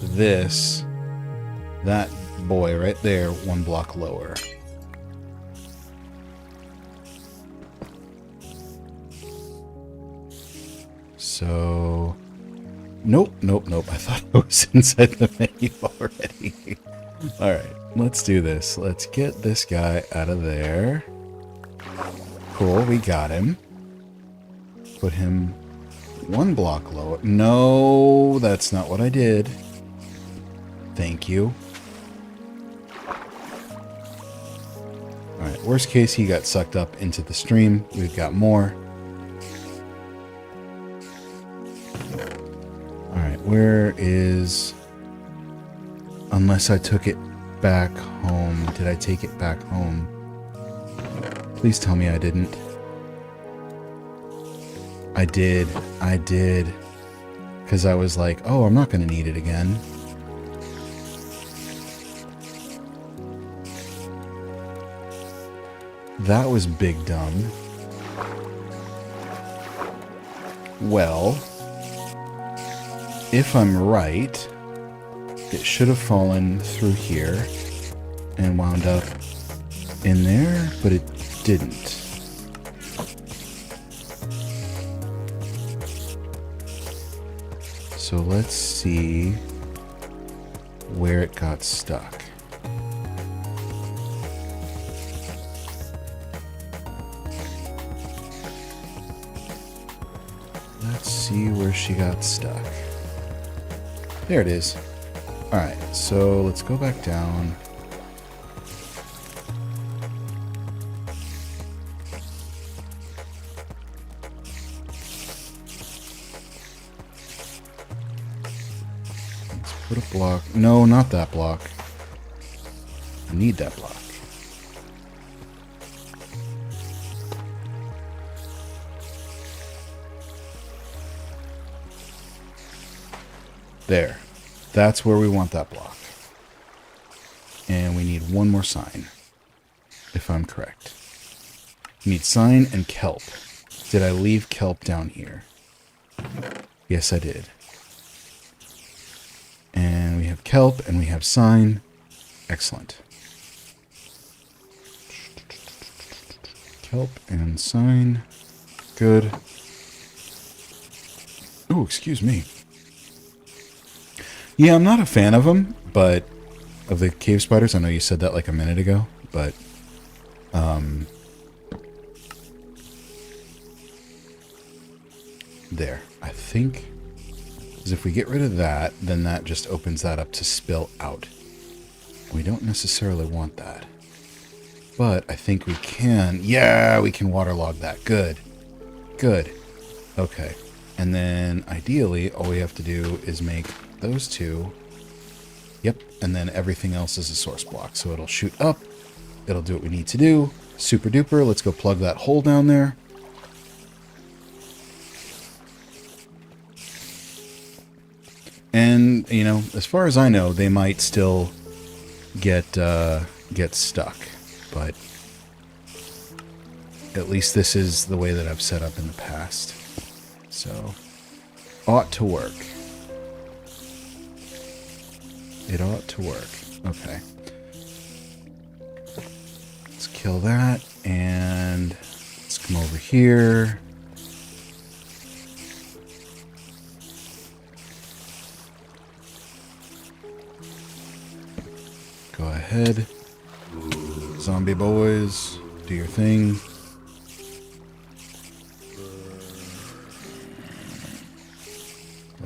this, that boy right there, one block lower. So Nope, nope, nope. I thought I was inside the menu already. Alright, let's do this. Let's get this guy out of there. Cool, we got him. Put him one block lower. No, that's not what I did. Thank you. Alright, worst case, he got sucked up into the stream. We've got more. Alright, where is... Unless I took it back home. Did I take it back home? Please tell me I didn't. I did. I did. Because I was like, oh, I'm not going to need it again. That was big dumb. Well, if I'm right, it should have fallen through here and wound up in there, but it didn't. So let's see where it got stuck. Let's see where she got stuck. There it is. Alright, so let's go back down. Let's put a block. No, not that block. I need that block. There. That's where we want that block. And we need one more sign, if I'm correct. We need sign and kelp. Did I leave kelp down here? Yes, I did. And we have kelp and we have sign. Excellent. Kelp and sign. Good. Oh, excuse me. Yeah, I'm not a fan of them, but of the cave spiders. I know you said that like a minute ago, but there. I think is if we get rid of that, then that just opens that up to spill out. We don't necessarily want that, but I think we can. Yeah, we can waterlog that. Good. Good. Okay. And then ideally, all we have to do is make those two. Yep. And then everything else is a source block. So it'll shoot up. It'll do what we need to do. Super duper. Let's go plug that hole down there. And, you know, as far as I know, they might still get stuck. But at least this is the way that I've set up in the past. So, ought to work. It ought to work. Okay. Let's kill that, and let's come over here. Go ahead. Zombie boys, do your thing.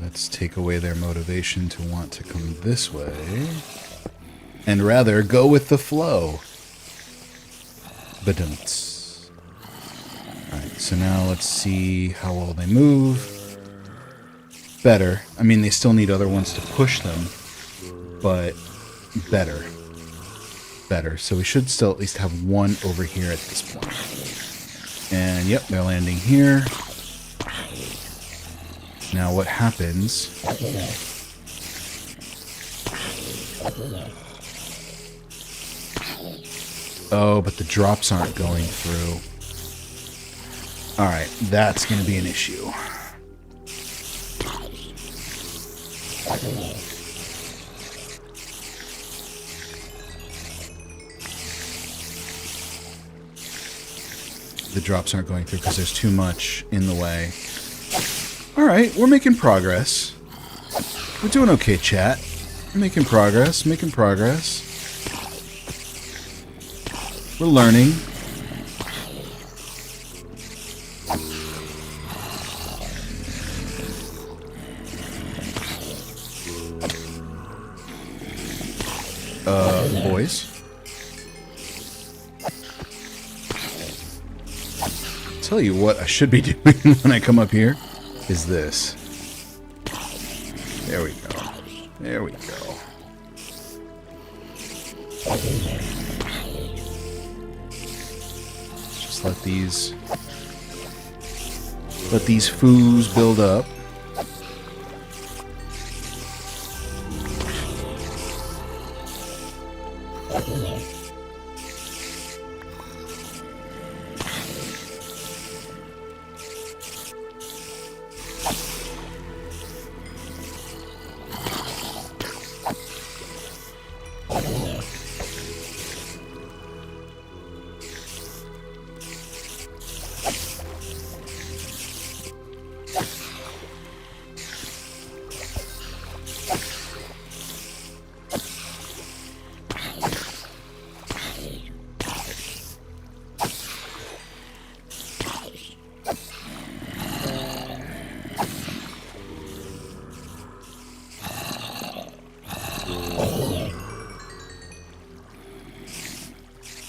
Let's take away their motivation to want to come this way. And rather go with the flow. Badunts. Alright, so now let's see how well they move. Better. I mean, they still need other ones to push them. But better. Better. So we should still at least have one over here at this point. And yep, they're landing here. Now what happens... Oh, but the drops aren't going through. Alright, that's going to be an issue. The drops aren't going through because there's too much in the way. Alright, we're making progress. We're doing okay, chat. Making progress, making progress. We're learning. Boys. Tell you what I should be doing when I come up here is this. There we go. There we go. Just let these foos build up.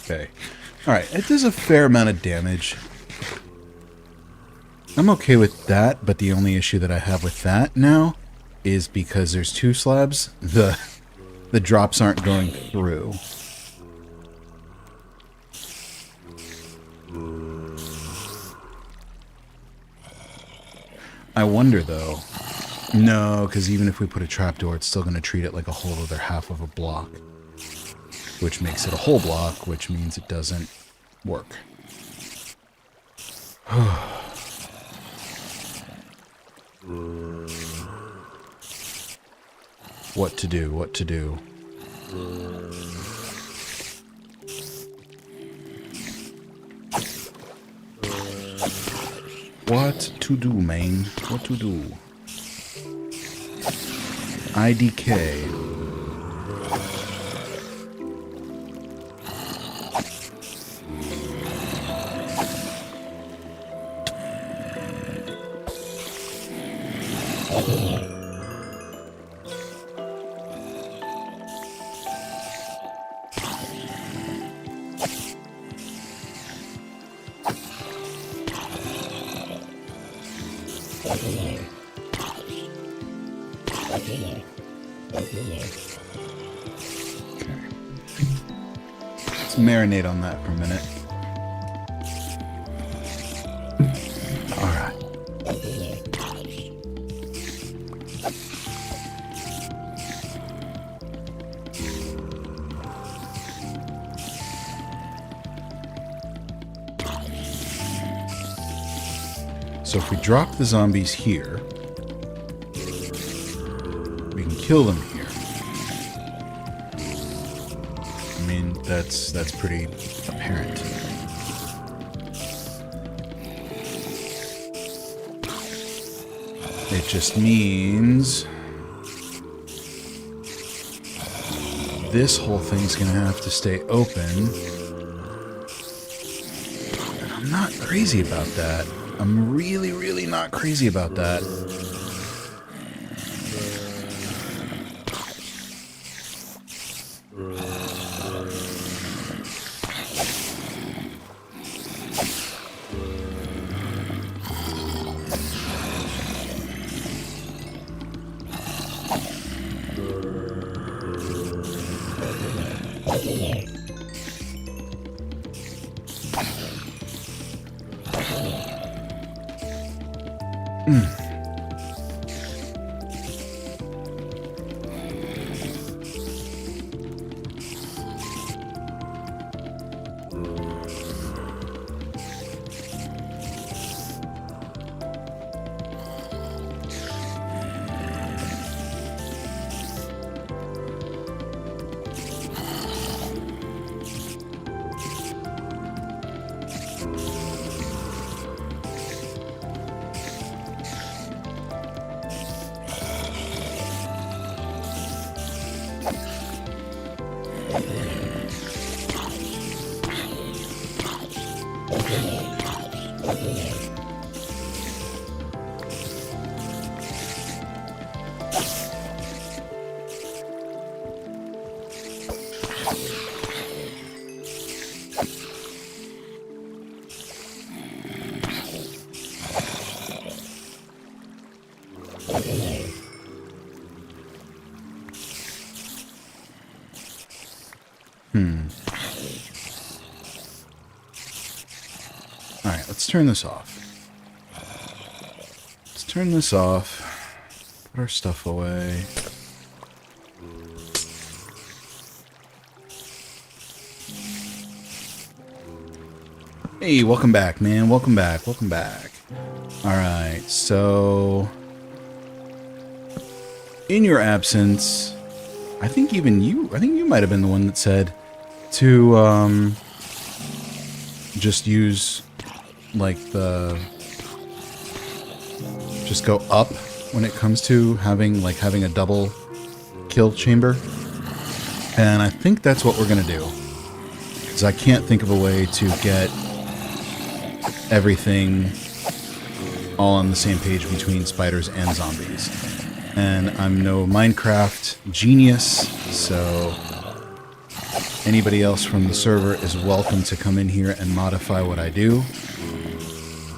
Okay. Alright, it does a fair amount of damage. I'm okay with that, but the only issue that I have with that now is because there's two slabs, the drops aren't going through. I wonder though. No, because even if we put a trapdoor, it's still going to treat it like a whole other half of a block. Which makes it a whole block, which means it doesn't work. What to do, what to do. What to do, man? What to do? IDK. Let's marinate on that for a minute. Alright. So if we drop the zombies here, we can kill them here. I mean, that's pretty apparent. It just means this whole thing's gonna have to stay open. And I'm not crazy about that. I'm really, really not crazy about that. Alright, let's turn this off. Let's turn this off. Put our stuff away. Hey, welcome back, man. Welcome back. Welcome back. Alright, so... in your absence, I think even you... I think you might have been the one that said to, just use... like the just go up when it comes to having a double kill chamber, and I think that's what we're gonna do, because I can't think of a way to get everything all on the same page between spiders and zombies, and I'm no Minecraft genius, so anybody else from the server is welcome to come in here and modify what I do.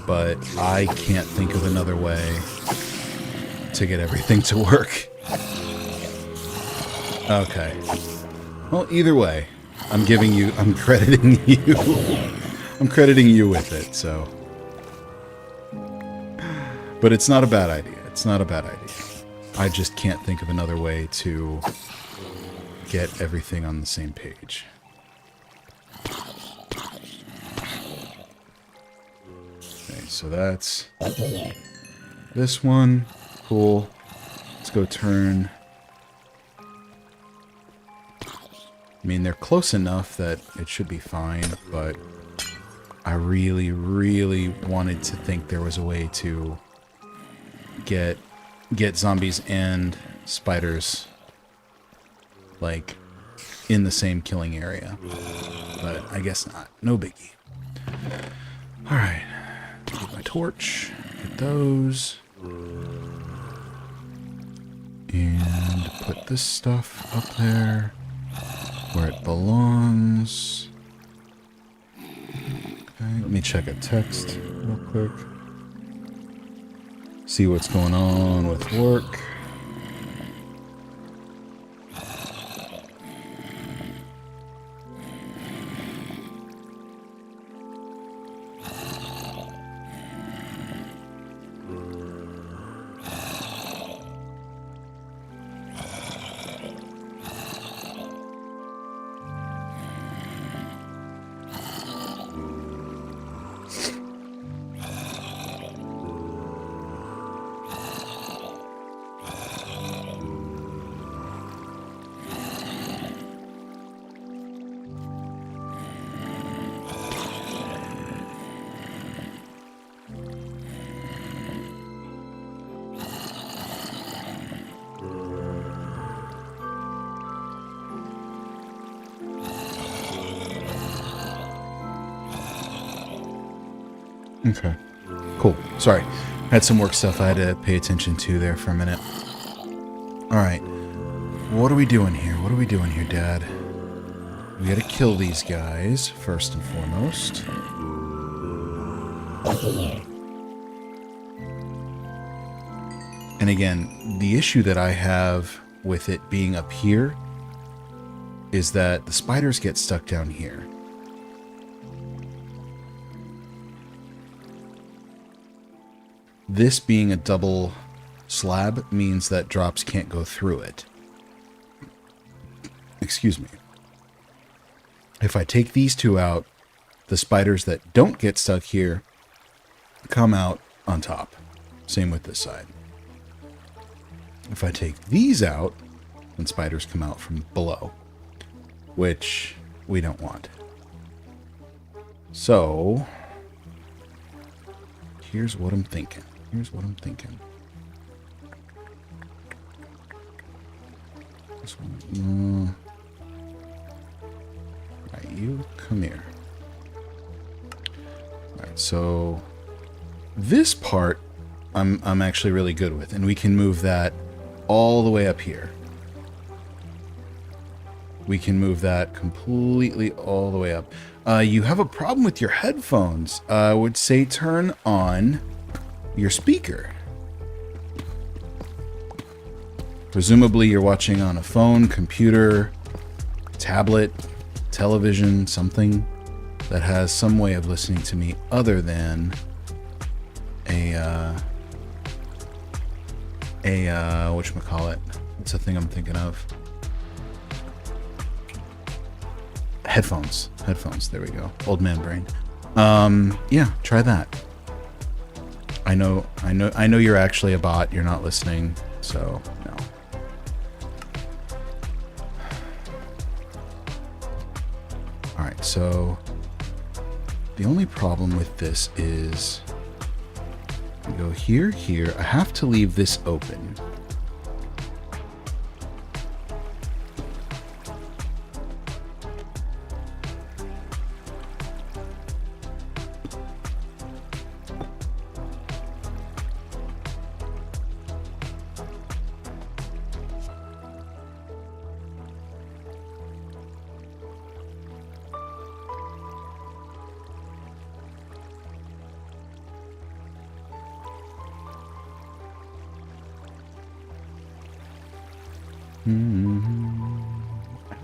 But I can't think of another way to get everything to work. Okay. Well, either way, I'm crediting you. I'm crediting you with it, so. But it's not a bad idea. It's not a bad idea. I just can't think of another way to get everything on the same page. So that's this one. Cool. Let's go turn. I mean, they're close enough that it should be fine, but I really, really wanted to think there was a way to get zombies and spiders, like, in the same killing area. But I guess not. No biggie. Alright. Get my torch, get those, and put this stuff up there where it belongs. Okay, let me check a text real quick. See what's going on with work. Okay. Cool. Sorry. Had some work stuff I had to pay attention to there for a minute. Alright. What are we doing here? What are we doing here, Dad? We gotta kill these guys, first and foremost. And again, the issue that I have with it being up here is that the spiders get stuck down here. This being a double slab means that drops can't go through it. Excuse me. If I take these two out, the spiders that don't get stuck here come out on top. Same with this side. If I take these out, then spiders come out from below, which we don't want. So, here's what I'm thinking. Here's what I'm thinking. This one. right, you come here. All right, so this part I'm actually really good with, and we can move that all the way up here. We can move that completely all the way up. You have a problem with your headphones. I would say turn on your speaker. Presumably you're watching on a phone, computer, tablet, television, something that has some way of listening to me other than whatchamacallit? What's the thing I'm thinking of? Headphones. Headphones, there we go. Old man brain. Yeah, try that. I know you're actually a bot, you're not listening, so no. Alright, so the only problem with this is you go here, here. I have to leave this open.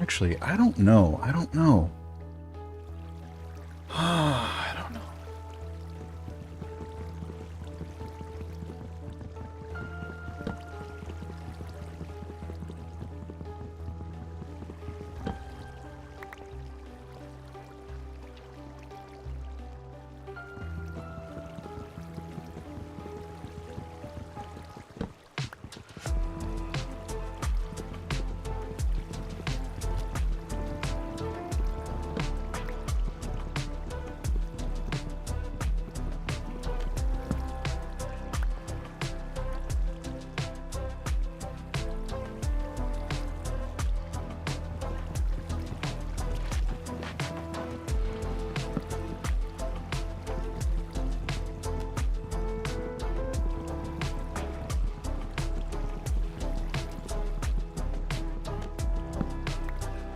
Actually, I don't know. I don't know. I don't know.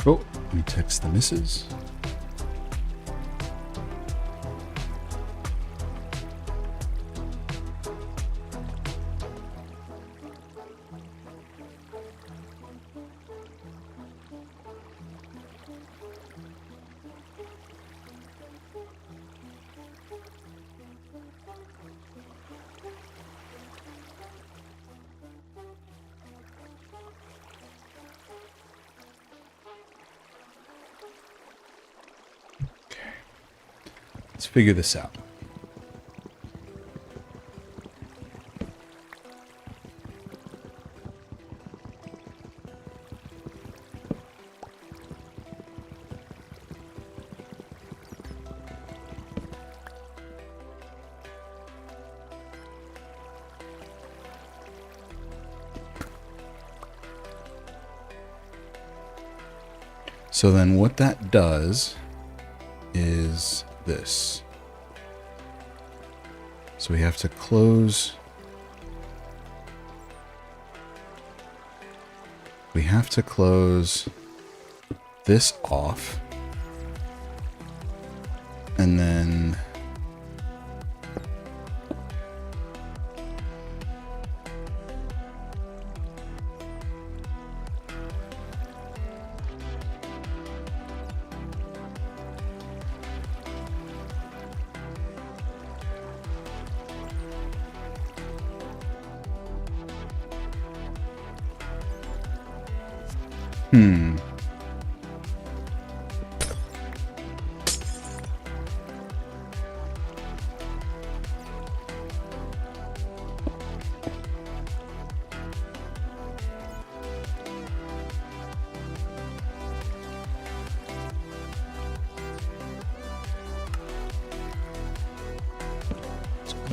Oh, let me text the missus. Let's figure this out. So then what that does is this. So we have to close. We have to close this off. And then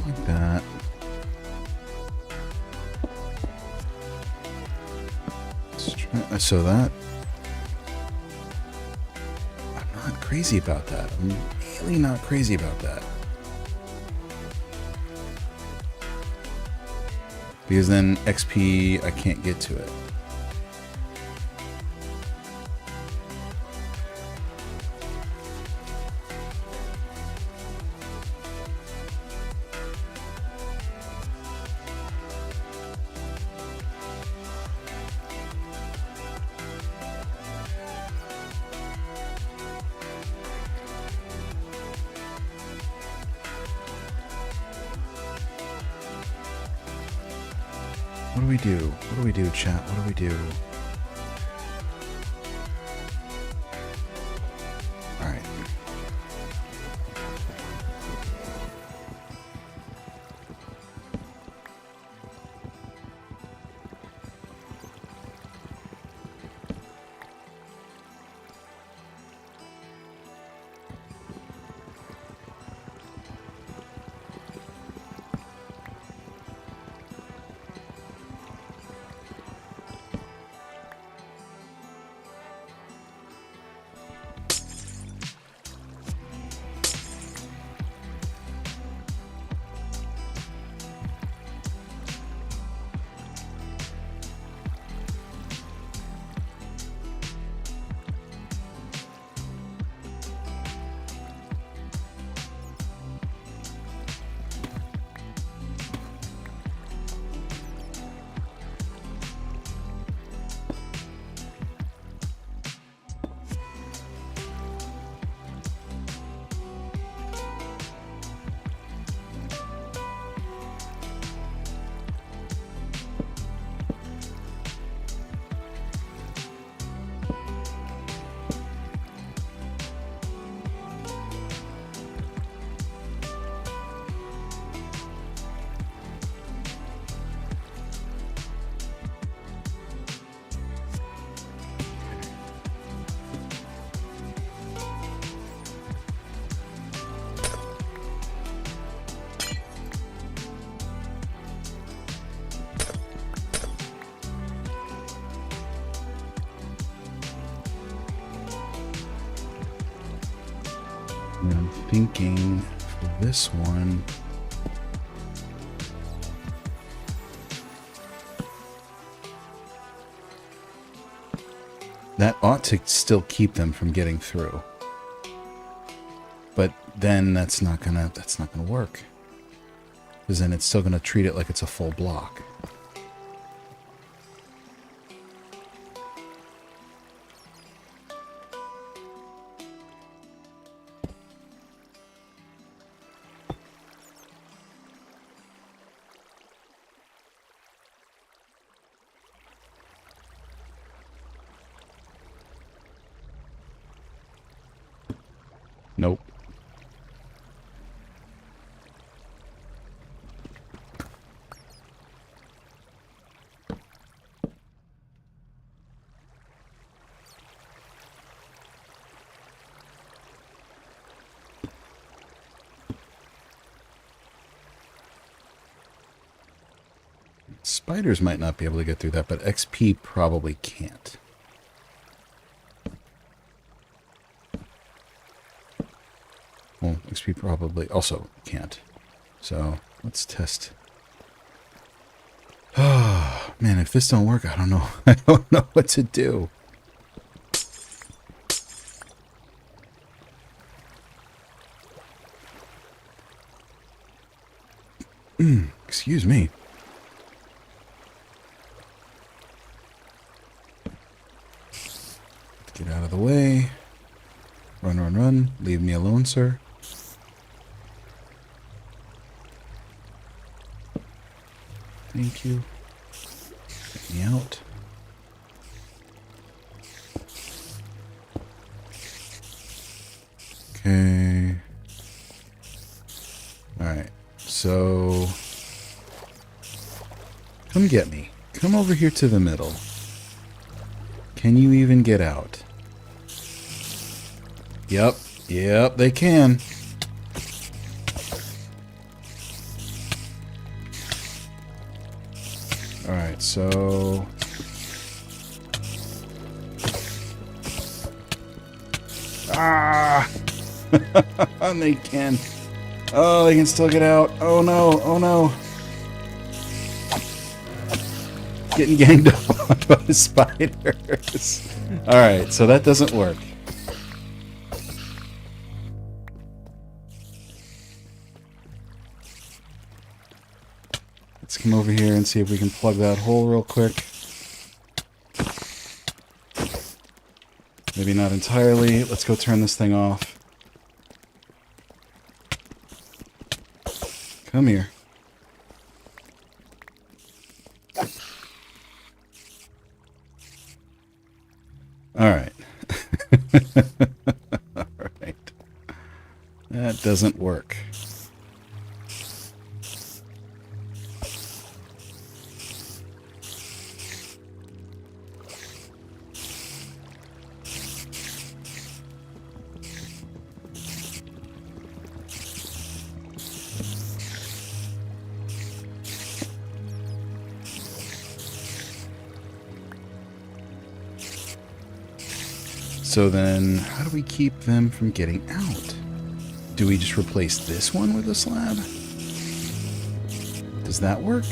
like that. Let's try, so that I'm not crazy about that. I'm really not crazy about that. Because then XP, I can't get to it. What do we do? What do we do, chat? What do we do? All right. And I'm thinking for this one, that ought to still keep them from getting through. But then that's not gonna work. Because then it's still gonna treat it like it's a full block. Nope. Spiders might not be able to get through that, but XP probably can't. Well, XP probably also can't. So, let's test. Oh, man, if this don't work, I don't know. I don't know what to do. Excuse me. Get out of the way. Run, run, run. Leave me alone, sir. Thank you. Get me out. Okay. Alright. So... come get me. Come over here to the middle. Can you even get out? Yep. Yep, they can. Alright, so... Ah! And they can. Oh, they can still get out. Oh no, oh no. Getting ganged up on by the spiders. Alright, so that doesn't work. Let's come over here and see if we can plug that hole real quick. Maybe not entirely. Let's go turn this thing off. Come here. Alright. Alright. That doesn't work. So then, how do we keep them from getting out? Do we just replace this one with a slab? Does that work?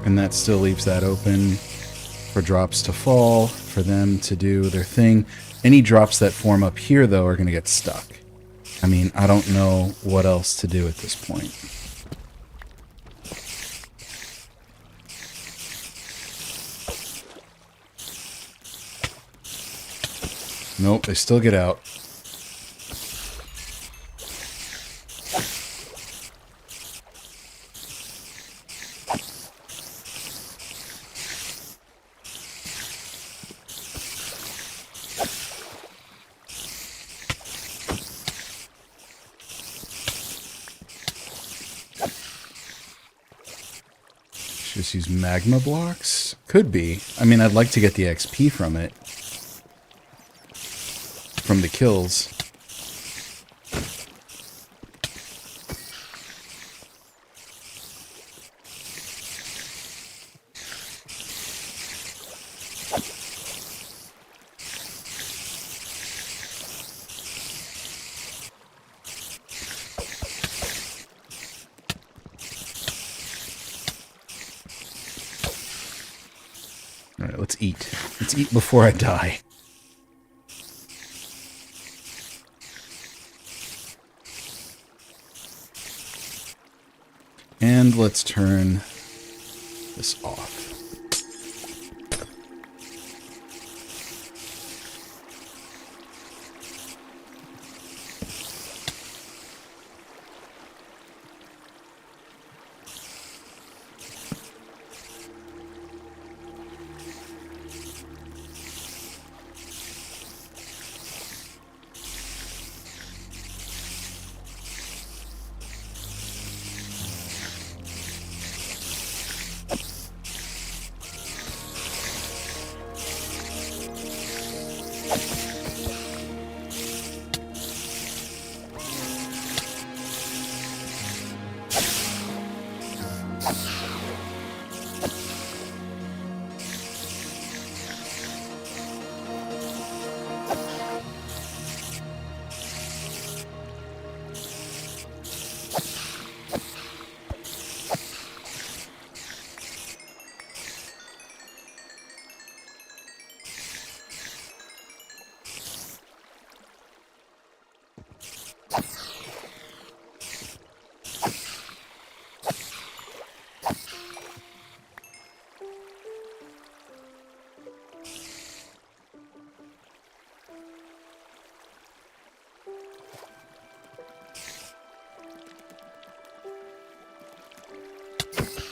And that still leaves that open for drops to fall, for them to do their thing. Any drops that form up here, though, are going to get stuck. I mean, I don't know what else to do at this point. Nope, they still get out. Just use magma blocks? Could be. I mean, I'd like to get the XP from it. From the kills. Alright, let's eat. Let's eat before I die. And let's turn this off.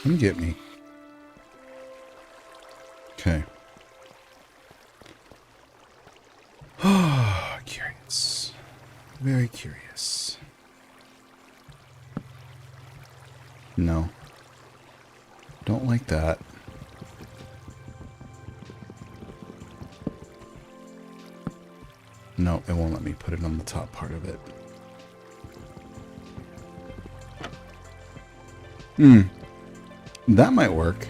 Come get me. Okay. Oh, curious. Very curious. No. Don't like that. No, it won't let me put it on the top part of it. That might work.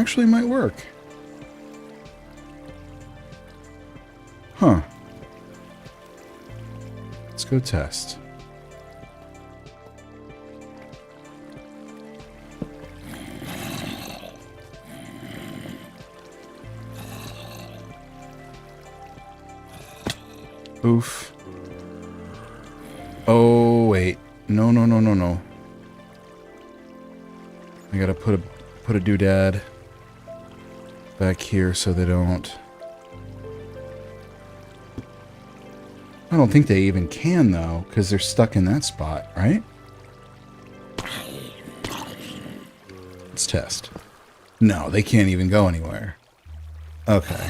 actually might work. Huh. Let's go test. Oof. Oh, wait. No, no, no, no, no. I gotta put a doodad back here so they don't... I don't think they even can, though, because they're stuck in that spot, right? Let's test. No, they can't even go anywhere. Okay.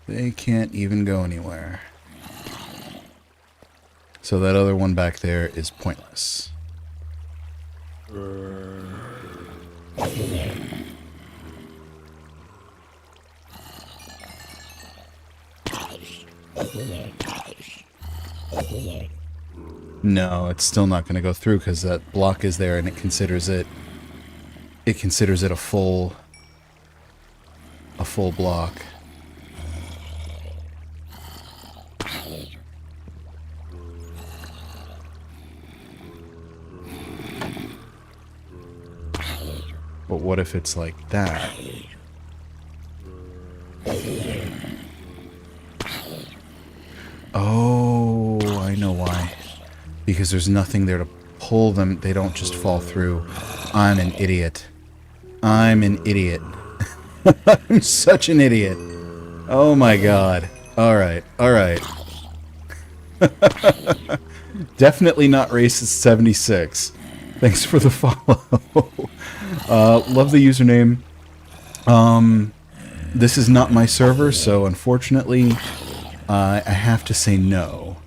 They can't even go anywhere. So that other one back there is pointless. No, it's still not going to go through because that block is there and it considers it a full block. But what if it's like that? Oh, I know why. Because there's nothing there to pull them. They don't just fall through. I'm an idiot. I'm an idiot. I'm such an idiot. Oh my god. Alright, alright. Definitely not racist 76. Thanks for the follow. Love the username. This is not my server, so unfortunately, I have to say no.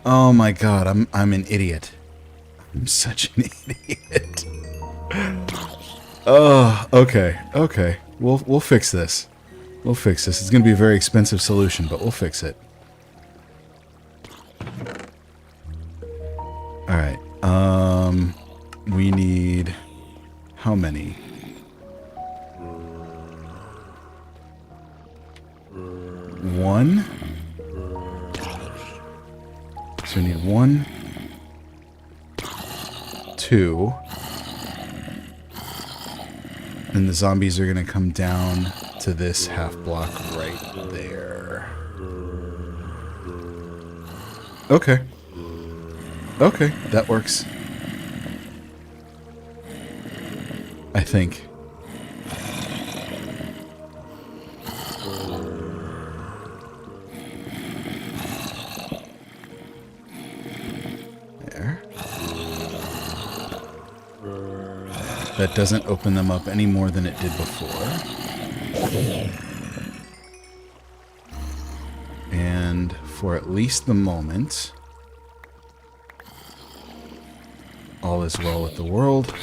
Oh my god, I'm an idiot. I'm such an idiot. Oh, okay, okay. We'll fix this. We'll fix this. It's gonna be a very expensive solution, but we'll fix it. Alright, we need... how many? One? So we need 1, 2, and the zombies are gonna come down to this half block right there. Okay. Okay, that works. I think. There. That doesn't open them up any more than it did before. And for at least the moment, all is well with the world.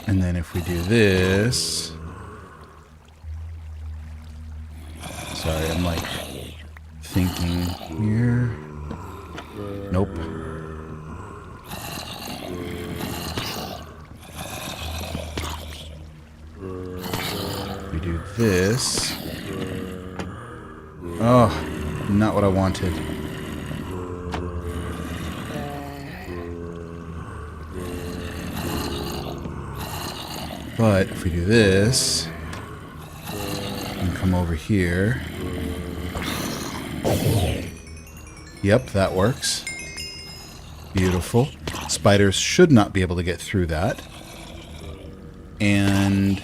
And then if we do this... Sorry, I'm like thinking here. Nope. We do this. Oh, not what I wanted. But if we do this, and come over here. Yep, that works. Beautiful. Spiders should not be able to get through that. And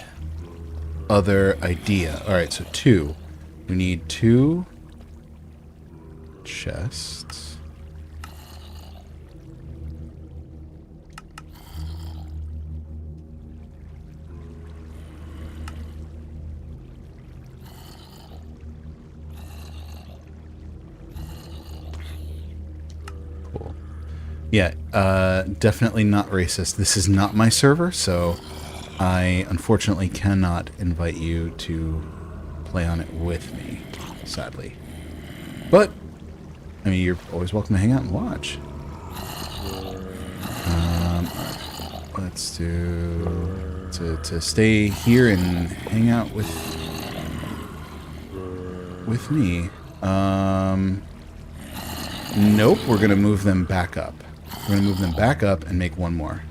other idea. Alright, so 2. We need 2 chests. Yeah, definitely not racist. This is not my server, so I unfortunately cannot invite you to play on it with me, sadly. But, I mean, you're always welcome to hang out and watch. Let's do... To stay here and hang out with me. Nope, we're going to move them back up. We're going to move them back up and make one more.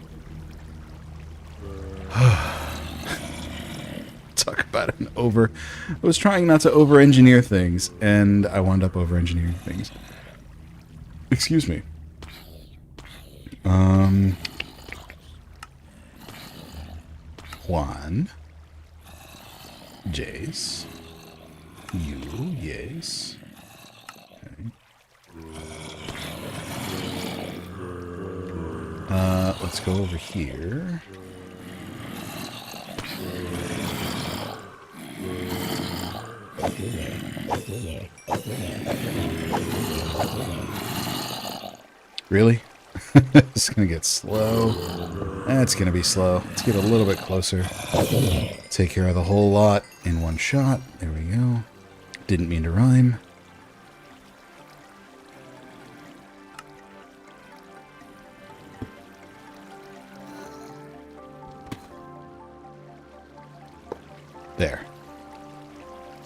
Talk about an over... I was trying not to over-engineer things, and I wound up over-engineering things. Excuse me. Juan. Jace. You, yes. Okay. Let's go over here. Really? It's gonna get slow. It's gonna be slow. Let's get a little bit closer. Take care of the whole lot in one shot. There we go. Didn't mean to rhyme. There.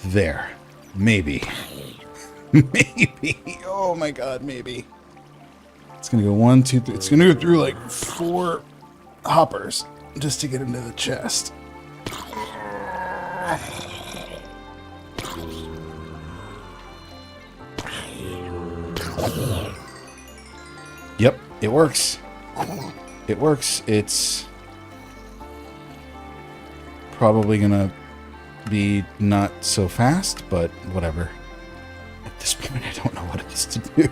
There. Maybe. Maybe. Oh my god, maybe. It's gonna go 1, 2, 3. It's gonna go through like 4 hoppers just to get into the chest. Yep, it works. It works. It's probably gonna be not so fast, but whatever. At this point, I don't know what it is to do.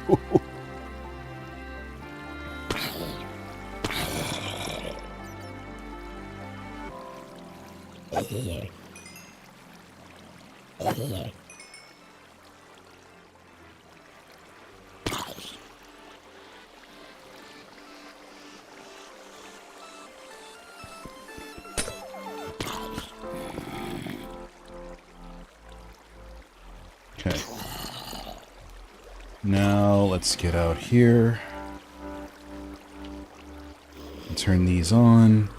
Okay. Now let's get out here and turn these on.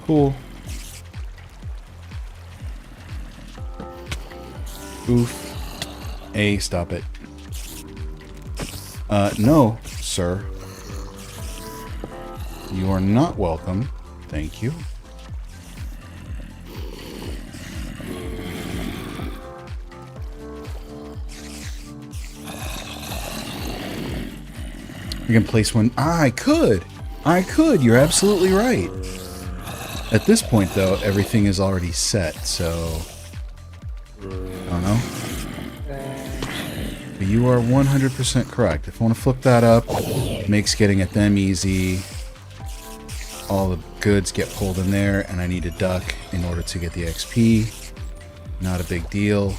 Cool. Oof. A, stop it. No, sir. You are not welcome. Thank you. You can place one. Ah, I could. I could. You're absolutely right. At this point, though, everything is already set, so... I don't know. But you are 100% correct. If I want to flip that up, it makes getting at them easy. All the goods get pulled in there, and I need to duck in order to get the XP. Not a big deal.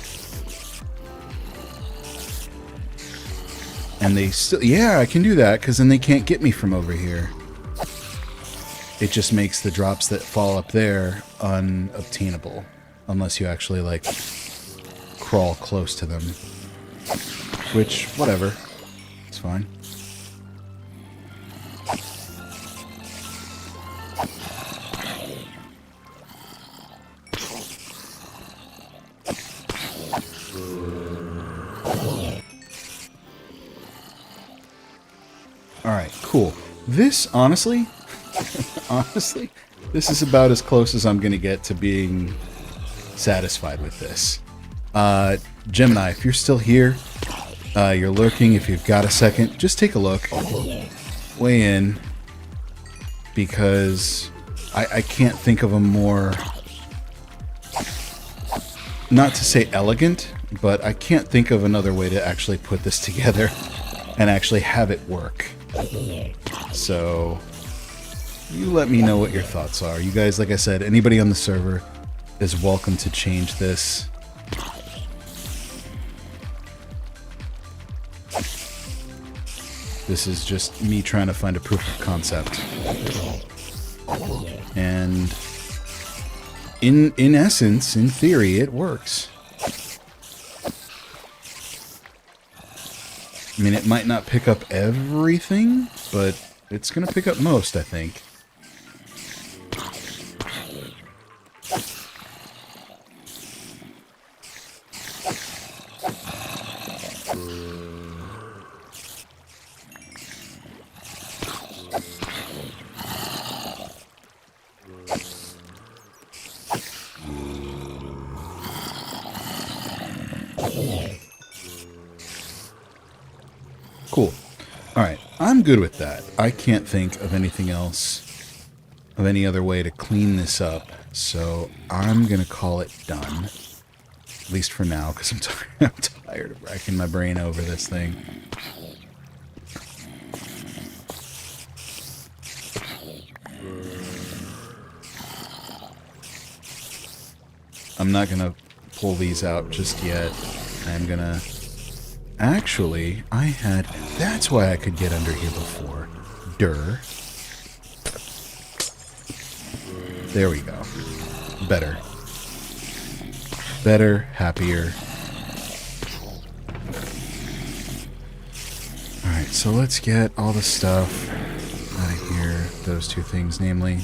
And they still... Yeah, I can do that, because then they can't get me from over here. It just makes the drops that fall up there unobtainable. Unless you actually, like, crawl close to them. Which, whatever. It's fine. Alright, cool. This, honestly... honestly, this is about as close as I'm going to get to being satisfied with this. Gemini, if you're still here, you're lurking, if you've got a second, just take a look. Weigh in. Because I can't think of a more... Not to say elegant, but I can't think of another way to actually put this together and actually have it work. So... you let me know what your thoughts are. You guys, like I said, anybody on the server is welcome to change this This is just me trying to find a proof of concept. And in essence, in theory, it works. I mean, it might not pick up everything, but it's going to pick up most, I think. Cool. Alright, I'm good with that. I can't think of anything else, of any other way to clean this up, so I'm gonna call it done. At least for now, because I'm tired of racking my brain over this thing. I'm not gonna pull these out just yet. I'm gonna... Actually, that's why I could get under here before. Durr. There we go. Better. Better, happier. Alright, so let's get all the stuff out of here. Those two things, namely.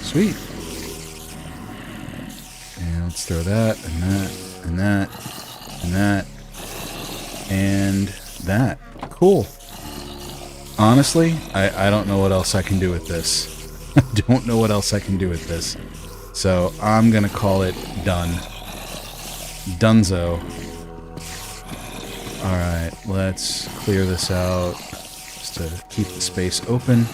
Sweet. And let's throw that, and that, and that. And that. And that. Cool. Honestly, I don't know what else I can do with this. I don't know what else I can do with this. So I'm gonna call it done. Dunzo. Alright, let's clear this out. Just to keep the space open.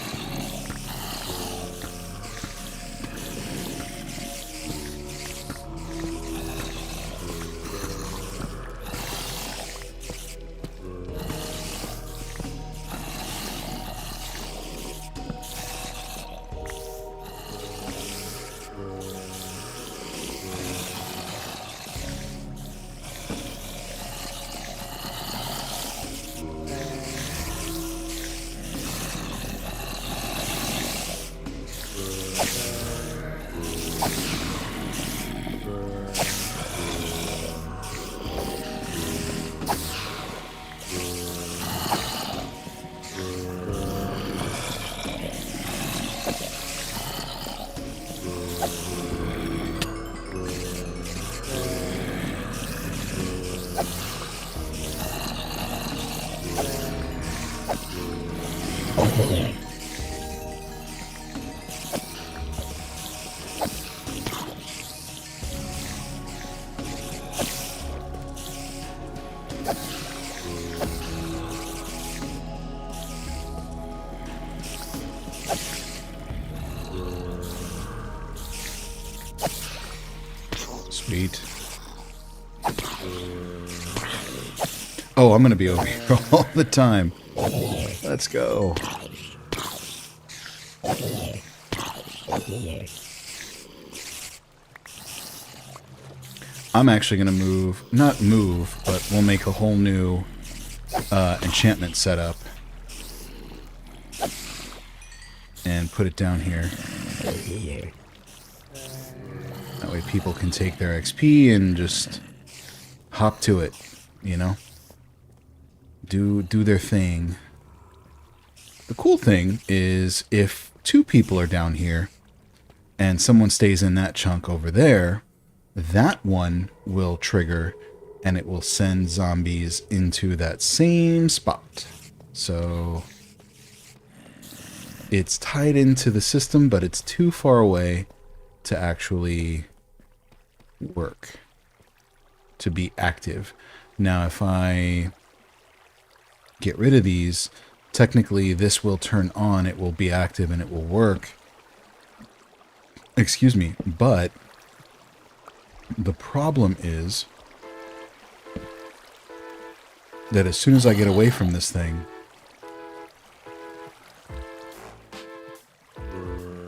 Sweet. Oh, I'm gonna be over here all the time. Let's go. I'm actually gonna move, not move, but we'll make a whole new enchantment setup. And put it down here. That way people can take their XP and just hop to it, you know? Do their thing. The cool thing is if two people are down here and someone stays in that chunk over there, that one will trigger and it will send zombies into that same spot. So it's tied into the system, but it's too far away to actually work, to be active. Now, if I get rid of these, technically this will turn on, it will be active, and it will work. Excuse me, but the problem is that as soon as I get away from this thing,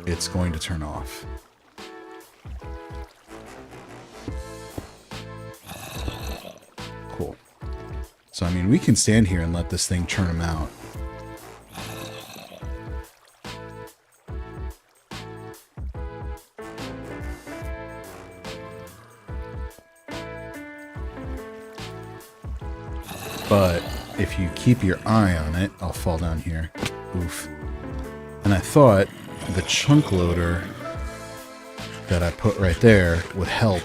it's going to turn off. Cool. So, I mean, we can stand here and let this thing churn them out. But if you keep your eye on it, I'll fall down here. Oof. And I thought the chunk loader that I put right there would help,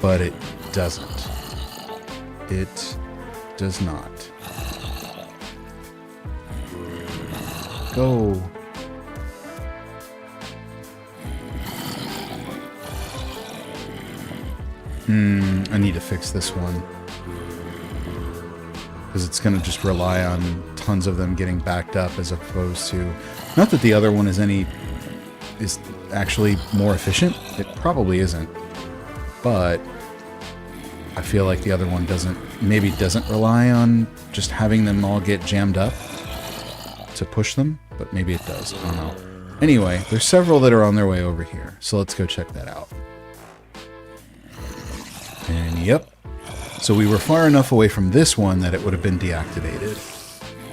but it doesn't. It does not. Go. I need to fix this one. Because it's going to just rely on tons of them getting backed up as opposed to... Not that the other one is actually more efficient. It probably isn't. But I feel like the other one doesn't rely on just having them all get jammed up to push them. But maybe it does. I don't know. Anyway, there's several that are on their way over here. So let's go check that out. And yep. So we were far enough away from this one that it would have been deactivated.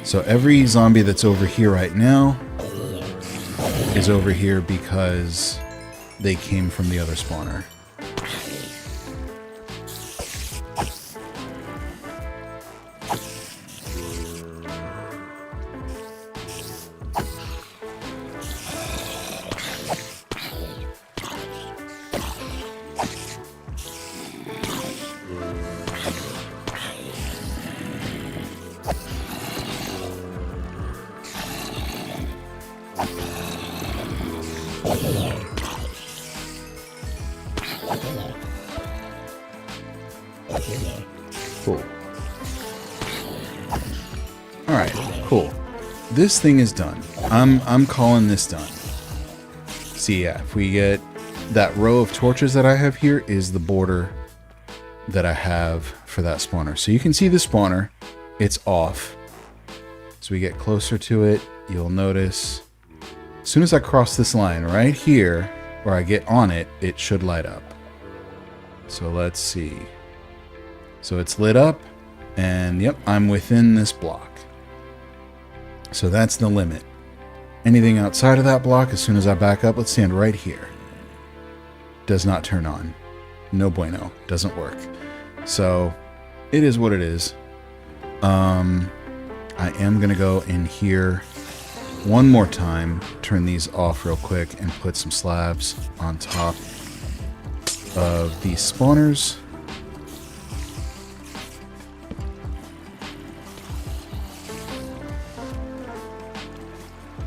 So every zombie that's over here right now is over here because they came from the other spawner. Cool. Alright, cool. This thing is done. I'm calling this done. See, yeah, if we get that row of torches that I have here is the border that I have for that spawner. So you can see the spawner, it's off. As we get closer to it, you'll notice as soon as I cross this line right here, or I get on it, it should light up. So let's see. So it's lit up, and yep, I'm within this block. So that's the limit. Anything outside of that block, as soon as I back up, let's stand right here. Does not turn on. No bueno. Doesn't work. So it is what it is. I am going to go in here one more time, turn these off real quick, and put some slabs on top of these spawners.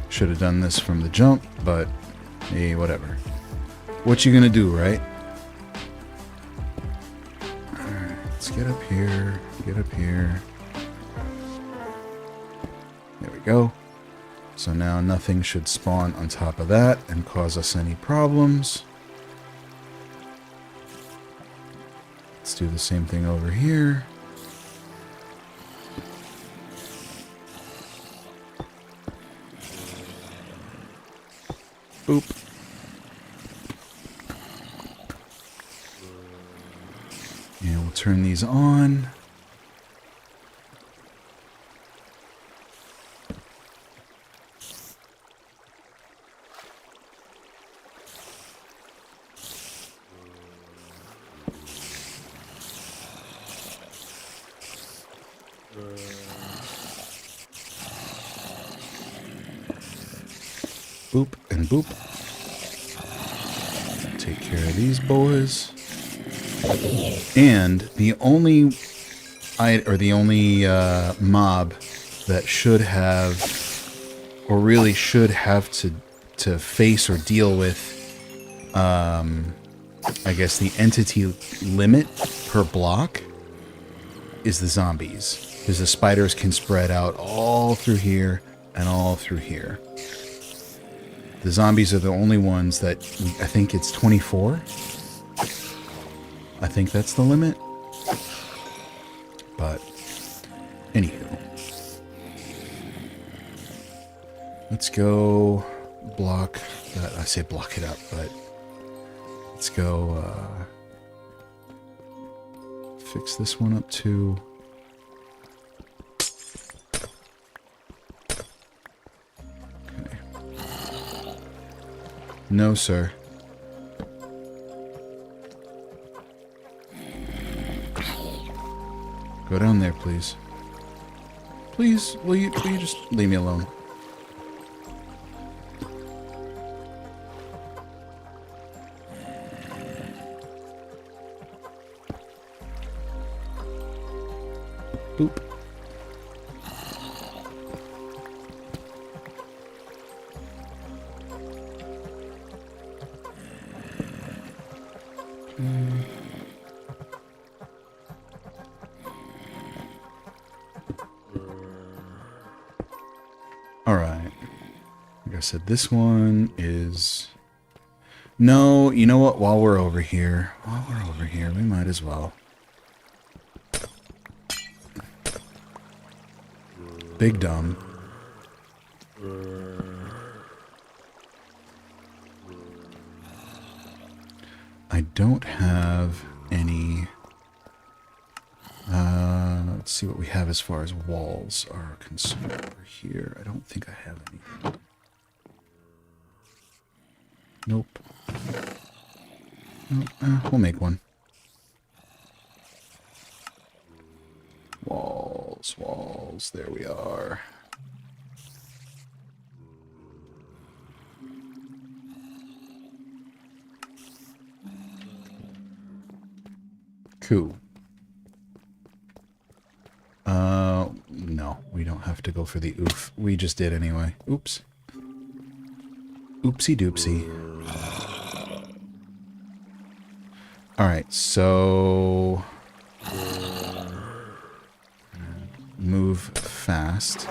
Should have done this from the jump, but hey, whatever. What you gonna do, right? Alright, let's get up here, get up here. There we go. So now nothing should spawn on top of that and cause us any problems. Let's do the same thing over here. Boop. And we'll turn these on. Boop and boop. Take care of these boys. And the only mob that should have, or really should have to face or deal with, I guess the entity limit per block is the zombies. Because the spiders can spread out all through here and all through here. The zombies are the only ones that, I think it's 24. I think that's the limit. But, anywho. Let's go block that. I say block it up, but let's go fix this one up too. No, sir. Go down there, please. Please, will you just leave me alone? Boop. All right. Like I said, this one is... No, you know what? While we're over here, we might as well. Big dumb. I don't have any... let's see what we have as far as walls are concerned over here. I don't think I have anything. Nope. We'll make one. Walls, walls. There we are. Cool. No, we don't have to go for the oof. We just did anyway. Oops. Oopsie doopsie. Alright, so... move fast.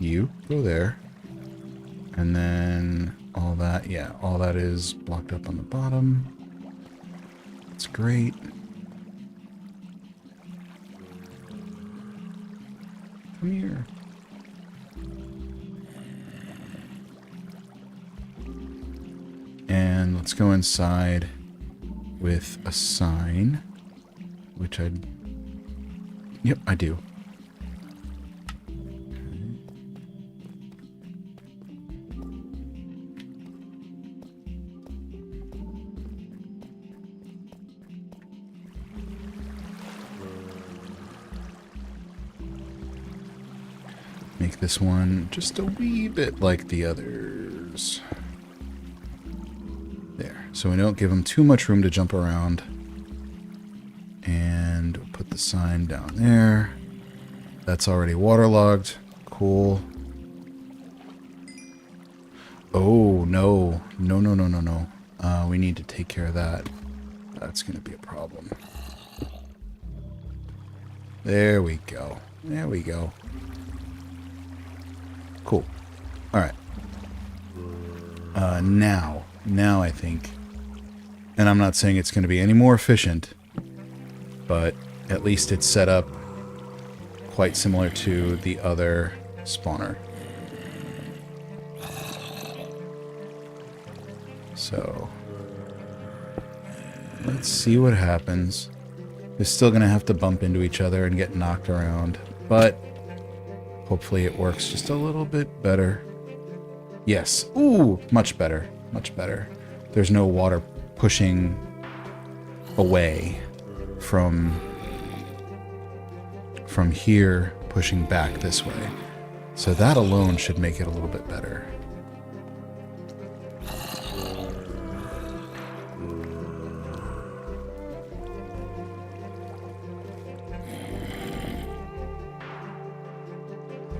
You go there. And then all that, yeah, all that is blocked up on the bottom. That's great. Come here. And let's go inside with a sign, which I... Yep, I do. Make this one just a wee bit like the others. There. So we don't give them too much room to jump around. And we'll put the sign down there. That's already waterlogged. Cool. Oh, no. No, no, no, no, no. We need to take care of that. That's going to be a problem. There we go. There we go. Cool. All right. Now I think, and I'm not saying it's going to be any more efficient, but at least it's set up quite similar to the other spawner. So let's see what happens. They're still going to have to bump into each other and get knocked around, but hopefully it works just a little bit better. Yes. Ooh, much better. Much better. There's no water pushing away from here, pushing back this way. So that alone should make it a little bit better.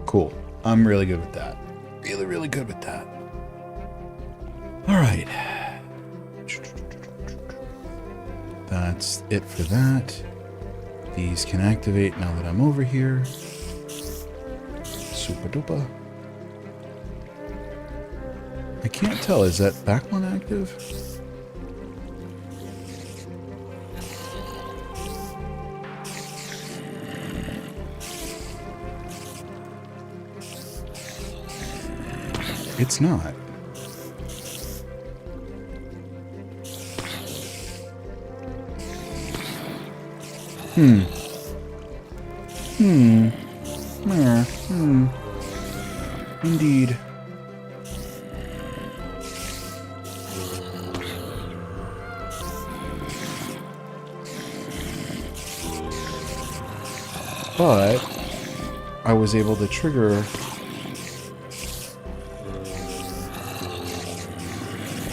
Cool. I'm really good with that. Really, really good with that. All right. That's it for that. These can activate now that I'm over here. Super duper. I can't tell. Is that back one active? It's not. Indeed. But I was able to trigger.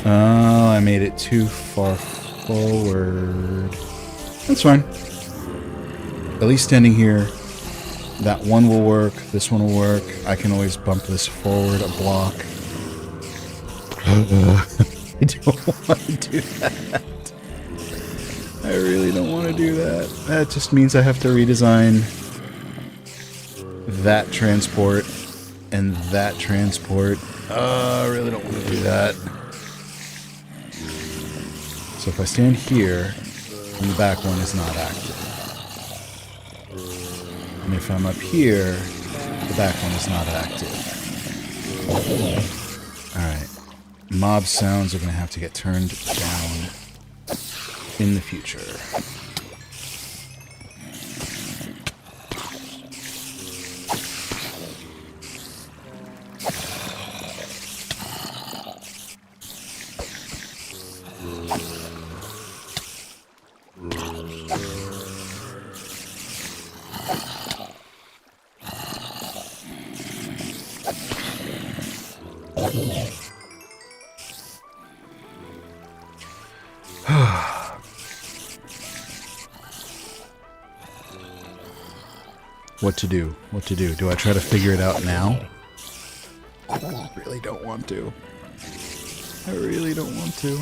Oh, I made it too far forward. That's fine. At least standing here, that one will work, this one will work. I can always bump this forward a block. I don't want to do that. I really don't want to do that. That just means I have to redesign that transport and that transport. I really don't want to do that. So if I stand here, and the back one is not active. And if I'm up here, the back one is not active. Alright. Mob sounds are going to have to get turned down in the future. What to do? What to do? Do I try to figure it out now? I really don't want to. I really don't want to.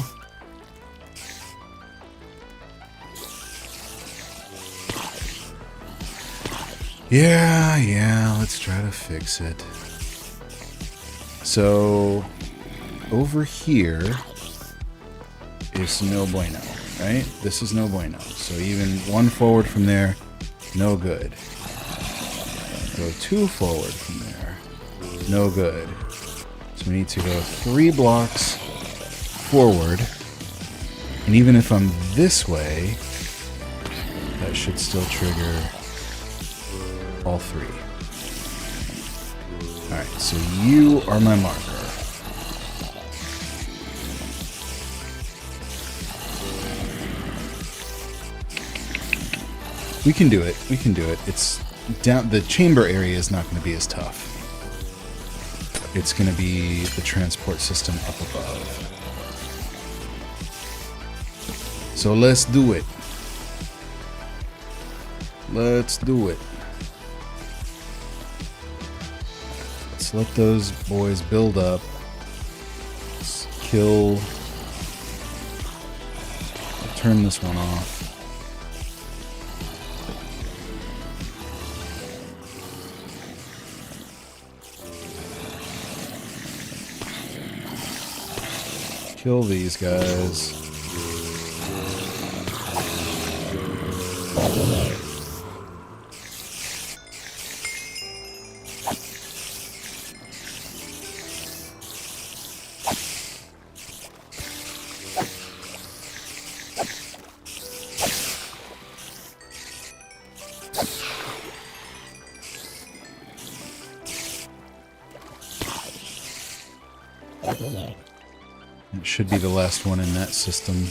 Yeah, let's try to fix it. So, over here is no bueno, right? This is no bueno. So even one forward from there, no good. Go two forward from there, no good. So we need to go 3 blocks forward. And even if I'm this way, that should still trigger all 3. Alright, so you are my marker. We can do it. We can do it. It's down. The chamber area is not going to be as tough. It's going to be the transport system up above. So let's do it. Let's do it. Let's let those boys build up. Let's kill. I'll turn this one off. Kill these guys. It should be the last one in that system.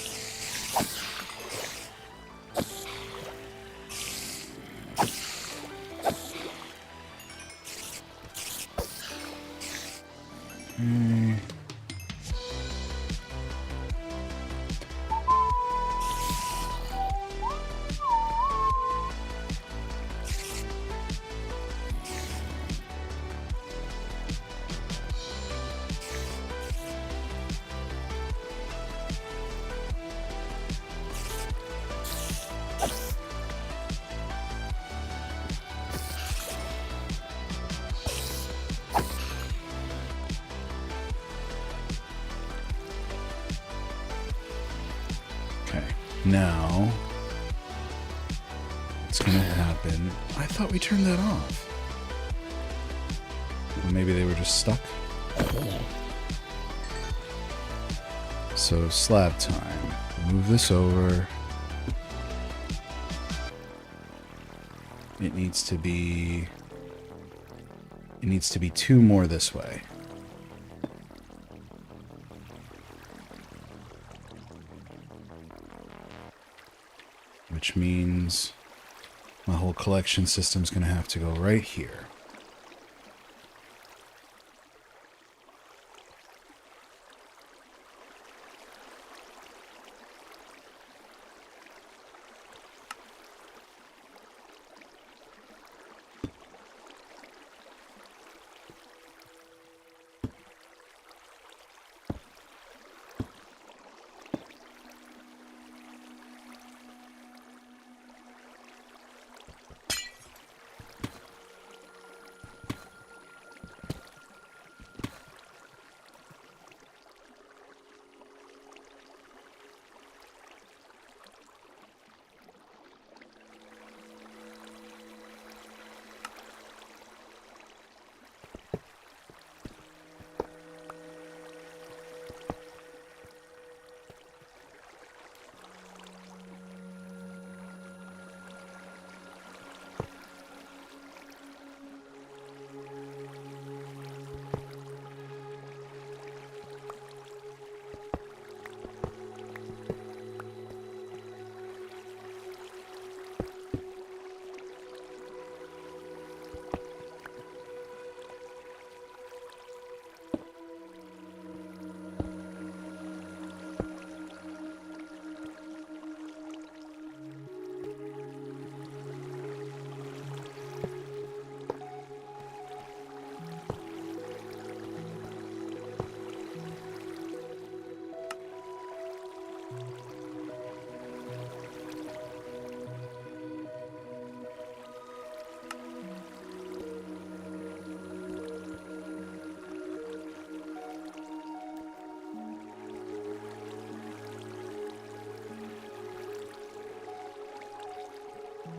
Now, what's going to happen? I thought we turned that off. Well, maybe they were just stuck. So slab time. Move this over. It needs to be 2 more this way. Which means my whole collection system's going to have to go right here.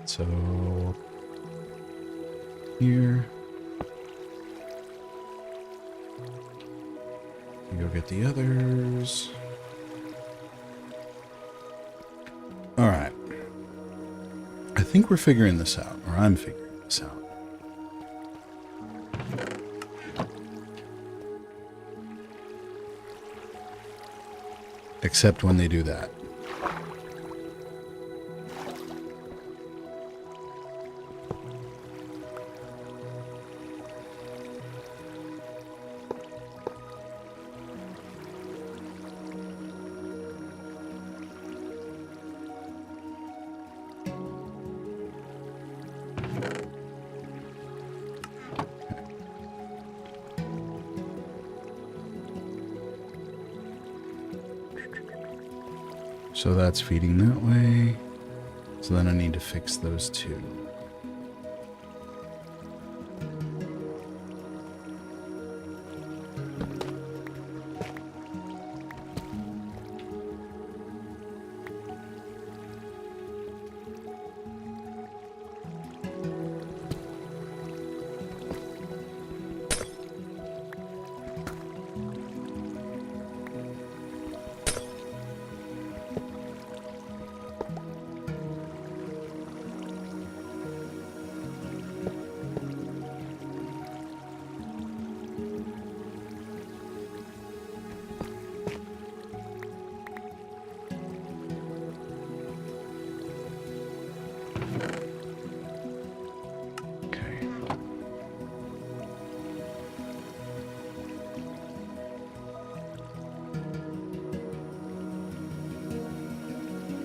So here, you go get the others. All right. I think we're figuring this out, or I'm figuring this out. Except when they do that. So that's feeding that way. So then I need to fix those two.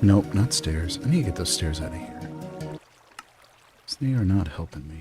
Nope, not stairs. I need to get those stairs out of here. So they are not helping me.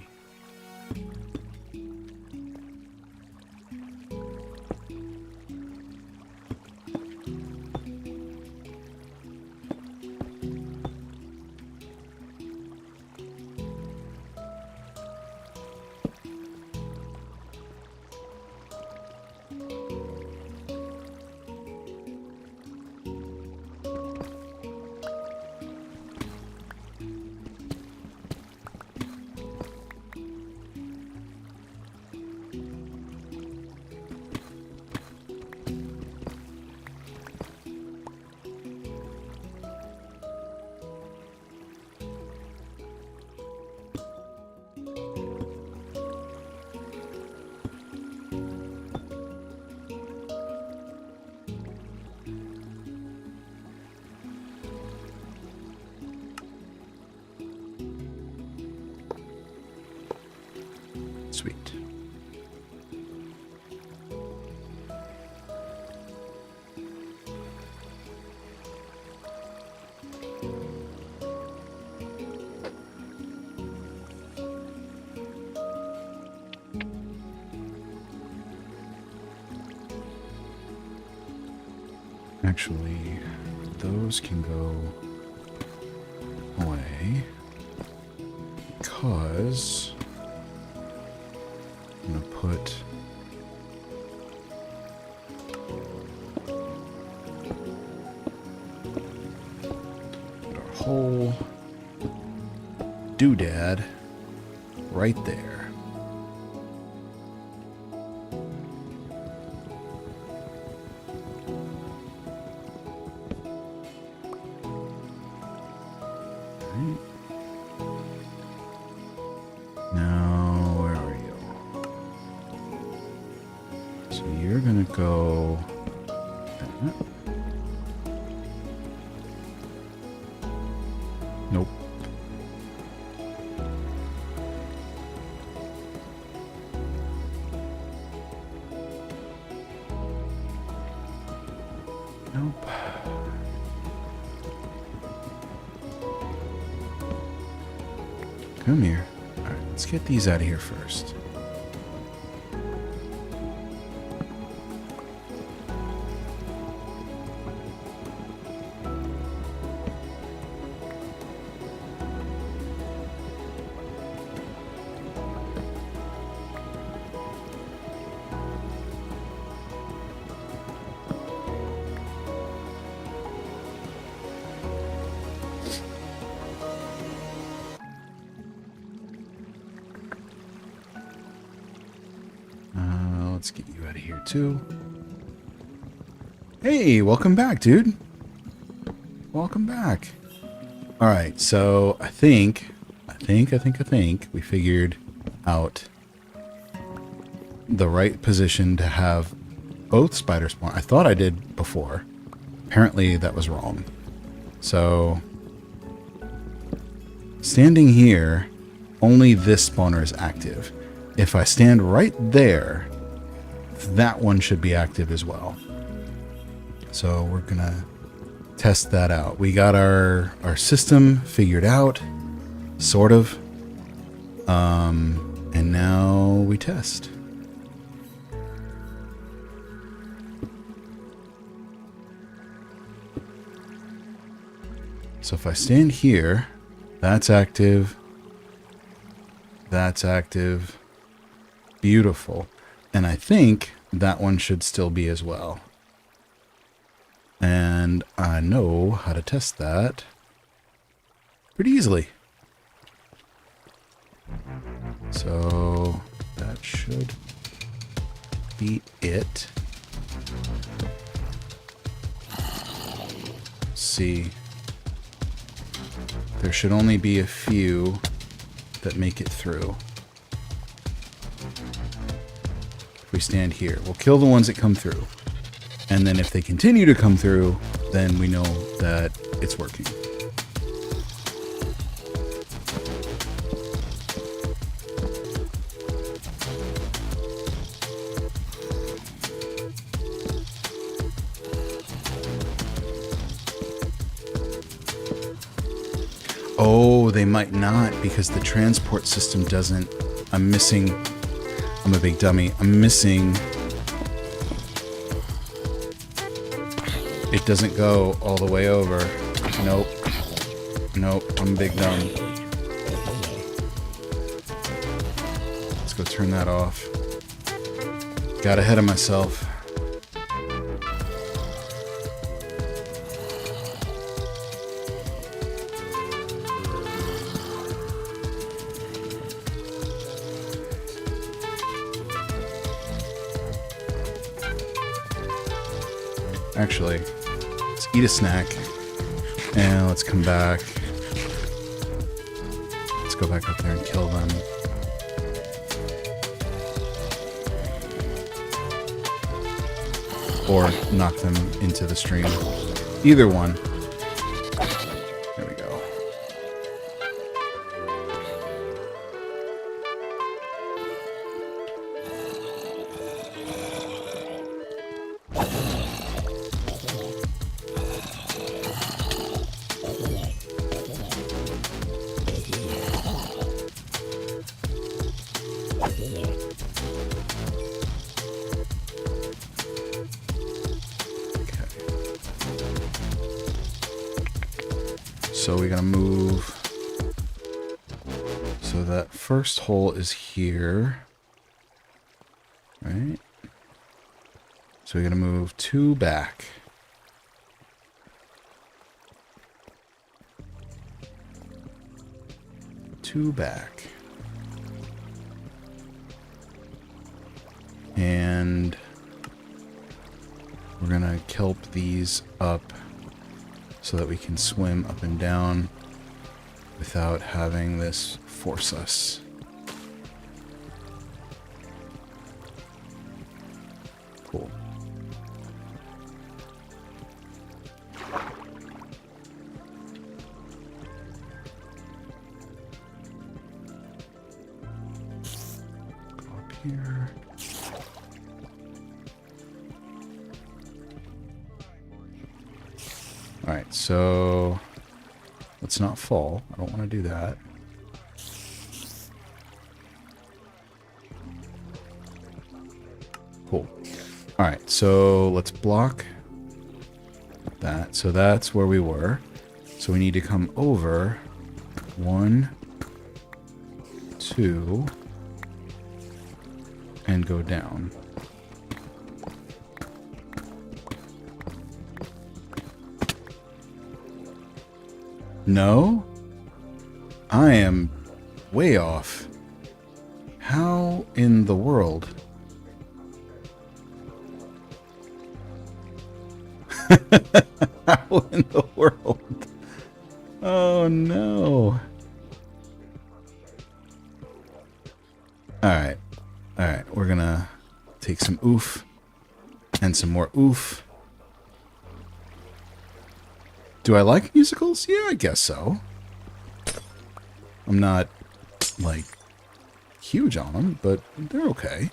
Sweet. Actually, those can go away because I'm going to put our whole doodad right there. Now, where are you? So you're gonna go. Nope. Nope. Come here. Alright, let's get these out of here first. Let's get you out of here too. Hey, welcome back, dude. Welcome back. All right, so I think we figured out the right position to have both spiders spawn. I thought I did before. Apparently that was wrong. So standing here, only this spawner is active. If I stand right there, that one should be active as well. So we're gonna test that out. We got our system figured out, sort of. And now we test. So if I stand here, that's active. That's active. Beautiful. And I think that one should still be as well. And I know how to test that pretty easily. So that should be it. Let's see. There should only be a few that make it through. If we stand here, we'll kill the ones that come through. And then if they continue to come through, then we know that it's working. Oh, they might not because the transport system doesn't. I'm missing. I'm a big dummy. I'm missing. It doesn't go all the way over. Nope. Nope. I'm a big dumb. Let's go turn that off. Got ahead of myself. Actually, let's eat a snack and let's come back. Let's go back up there and kill them. Or knock them into the stream. Either one. There we go. So we gotta move. So that first hole is here. Right? So we gotta move 2 back. Two back. And we're gonna kelp these up so that we can swim up and down without having this force us. Cool. Go up here. Alright, so let's not fall. I don't want to do that. Cool. Alright, so let's block that. So that's where we were. So we need to come over 1, 2, and go down. No? I am way off. How in the world? How in the world? Oh no. Alright. Alright, we're gonna take some oof and some more oof. Do I like musicals? Yeah, I guess so. I'm not, like, huge on them, but they're okay.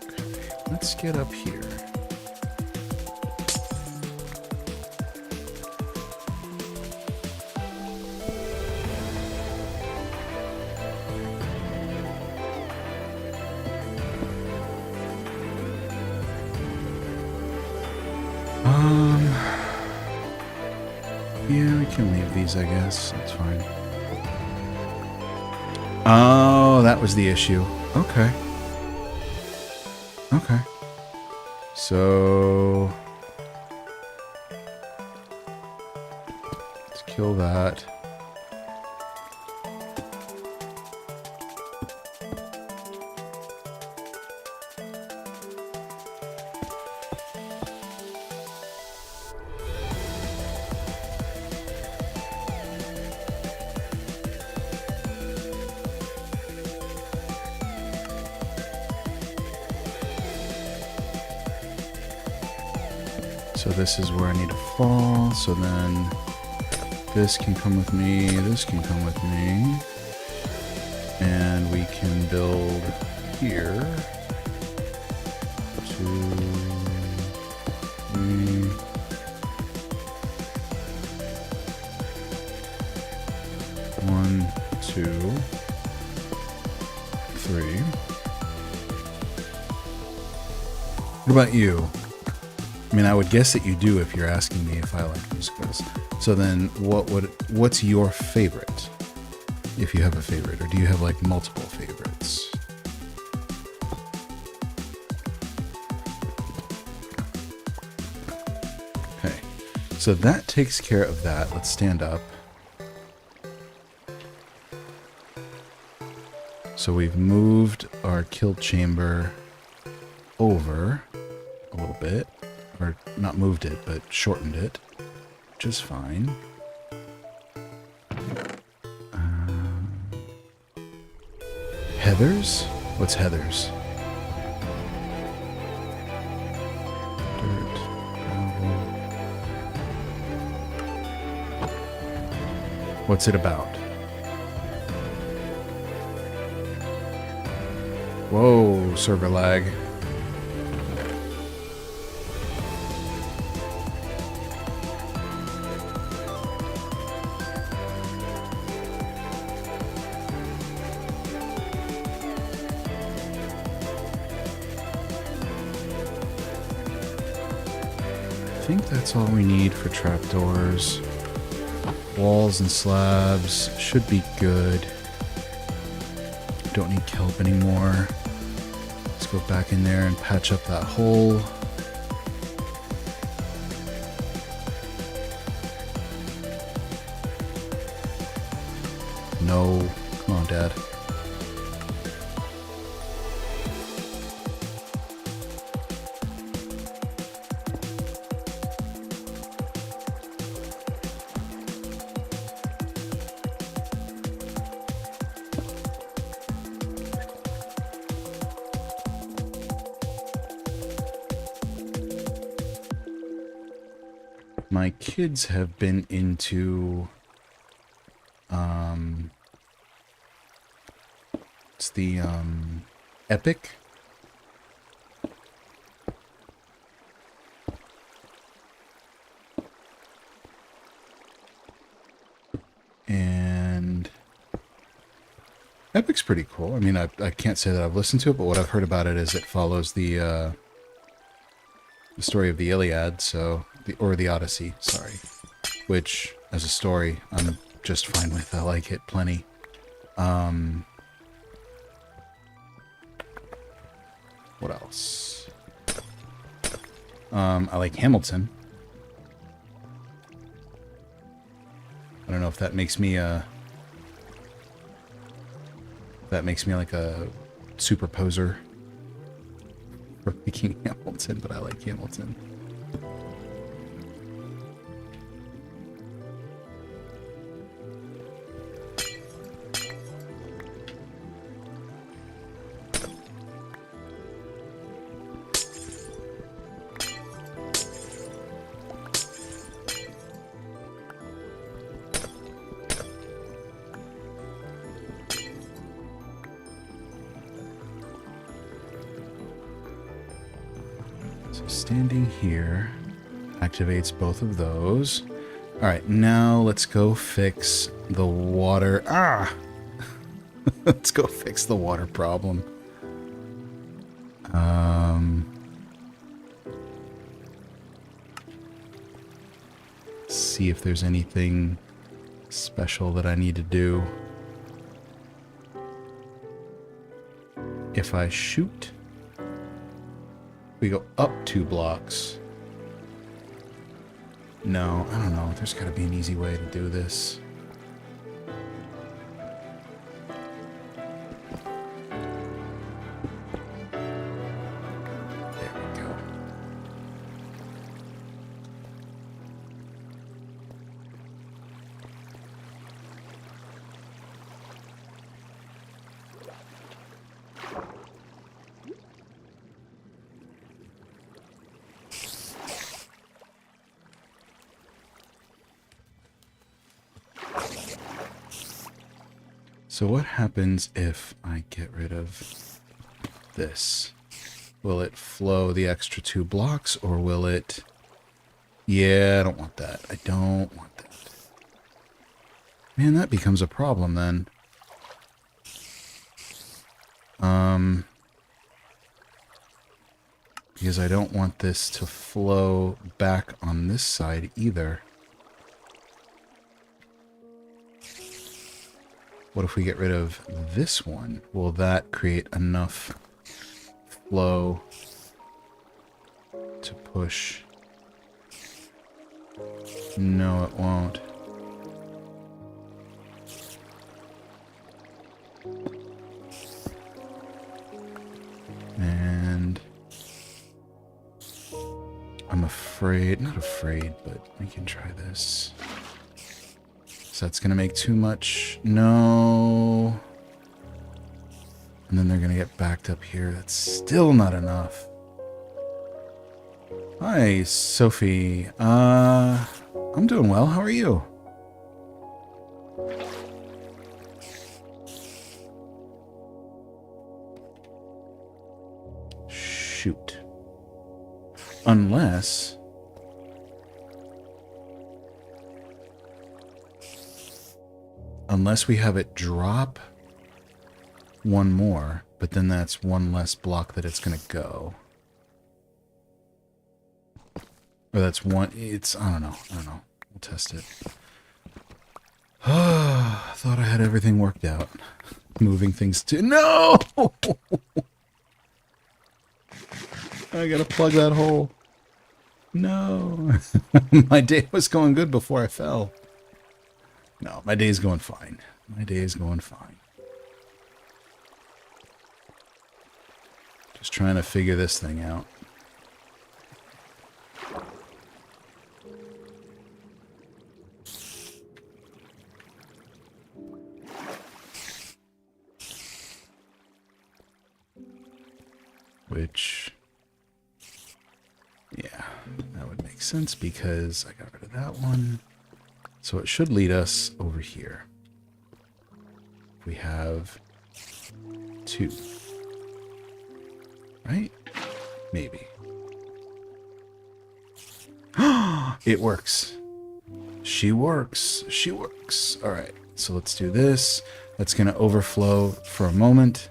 Okay, let's get up here. Yeah, we can leave these, I guess. That's fine. Oh, that was the issue. Okay. Okay. So let's kill that. So this is where I need to fall. So then this can come with me. This can come with me. And we can build here. 2, 3. One, 2, 3. What about you? I mean, I would guess that you do if you're asking me if I like musicals. So then what's your favorite? If you have a favorite, or do you have like multiple favorites? Okay. So that takes care of that. Let's stand up. So we've moved our kill chamber over a little bit. Or not moved it, but shortened it, which is fine. Heathers? What's Heathers? Dirt, gravel. What's it about? Whoa, server lag. think that's all we need for trapdoors. Walls and slabs should be good. Don't need kelp anymore. Let's go back in there and patch up that hole. No. Come on, Dad. My kids have been into, it's the, Epic. And Epic's pretty cool. I mean, I can't say that I've listened to it, but what I've heard about it is it follows the story of the Iliad, so or the Odyssey, sorry. Which, as a story, I'm just fine with. I like it plenty. What else? I like Hamilton. I don't know if that makes me like a super poser for liking Hamilton, but I like Hamilton. Standing here activates both of those. Alright, now let's go fix the water. Ah! Let's go fix the water problem. See if there's anything special that I need to do. If I shoot, we go up 2 blocks. No, I don't know. There's got to be an easy way to do this. There we go. So what happens if I get rid of this? Will it flow the extra 2 blocks, or will it... Yeah, I don't want that. I don't want that. Man, that becomes a problem then. Because I don't want this to flow back on this side either. What if we get rid of this one? Will that create enough flow to push? No, it won't. And I'm afraid, not afraid, but we can try this. So that's going to make too much. No. And then they're going to get backed up here. That's still not enough. Hi, Sophie. I'm doing well. How are you? Shoot. Unless... Unless we have it drop one more, but then that's one less block that it's going to go. Or that's one. It's, I don't know. We'll test it. I thought I had everything worked out. Moving things to... No! I gotta plug that hole. No. My day was going good before I fell. No, my day's going fine. My day is going fine. Just trying to figure this thing out. Which, yeah, that would make sense because I got rid of that one. So it should lead us over here. We have 2. Right? Maybe. It works. She works. She works. All right. So let's do this. That's going to overflow for a moment.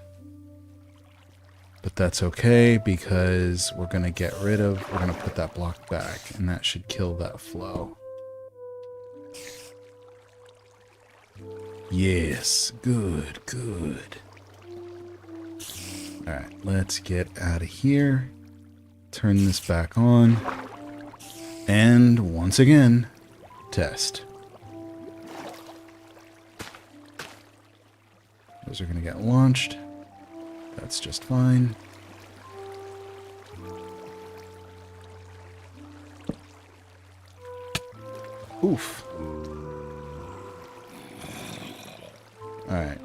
But that's okay because we're going to get rid of... We're going to put that block back. And that should kill that flow. Yes. Good. Good. All right. Let's get out of here. Turn this back on. And once again, test. Those are going to get launched. That's just fine. Oof. Alright.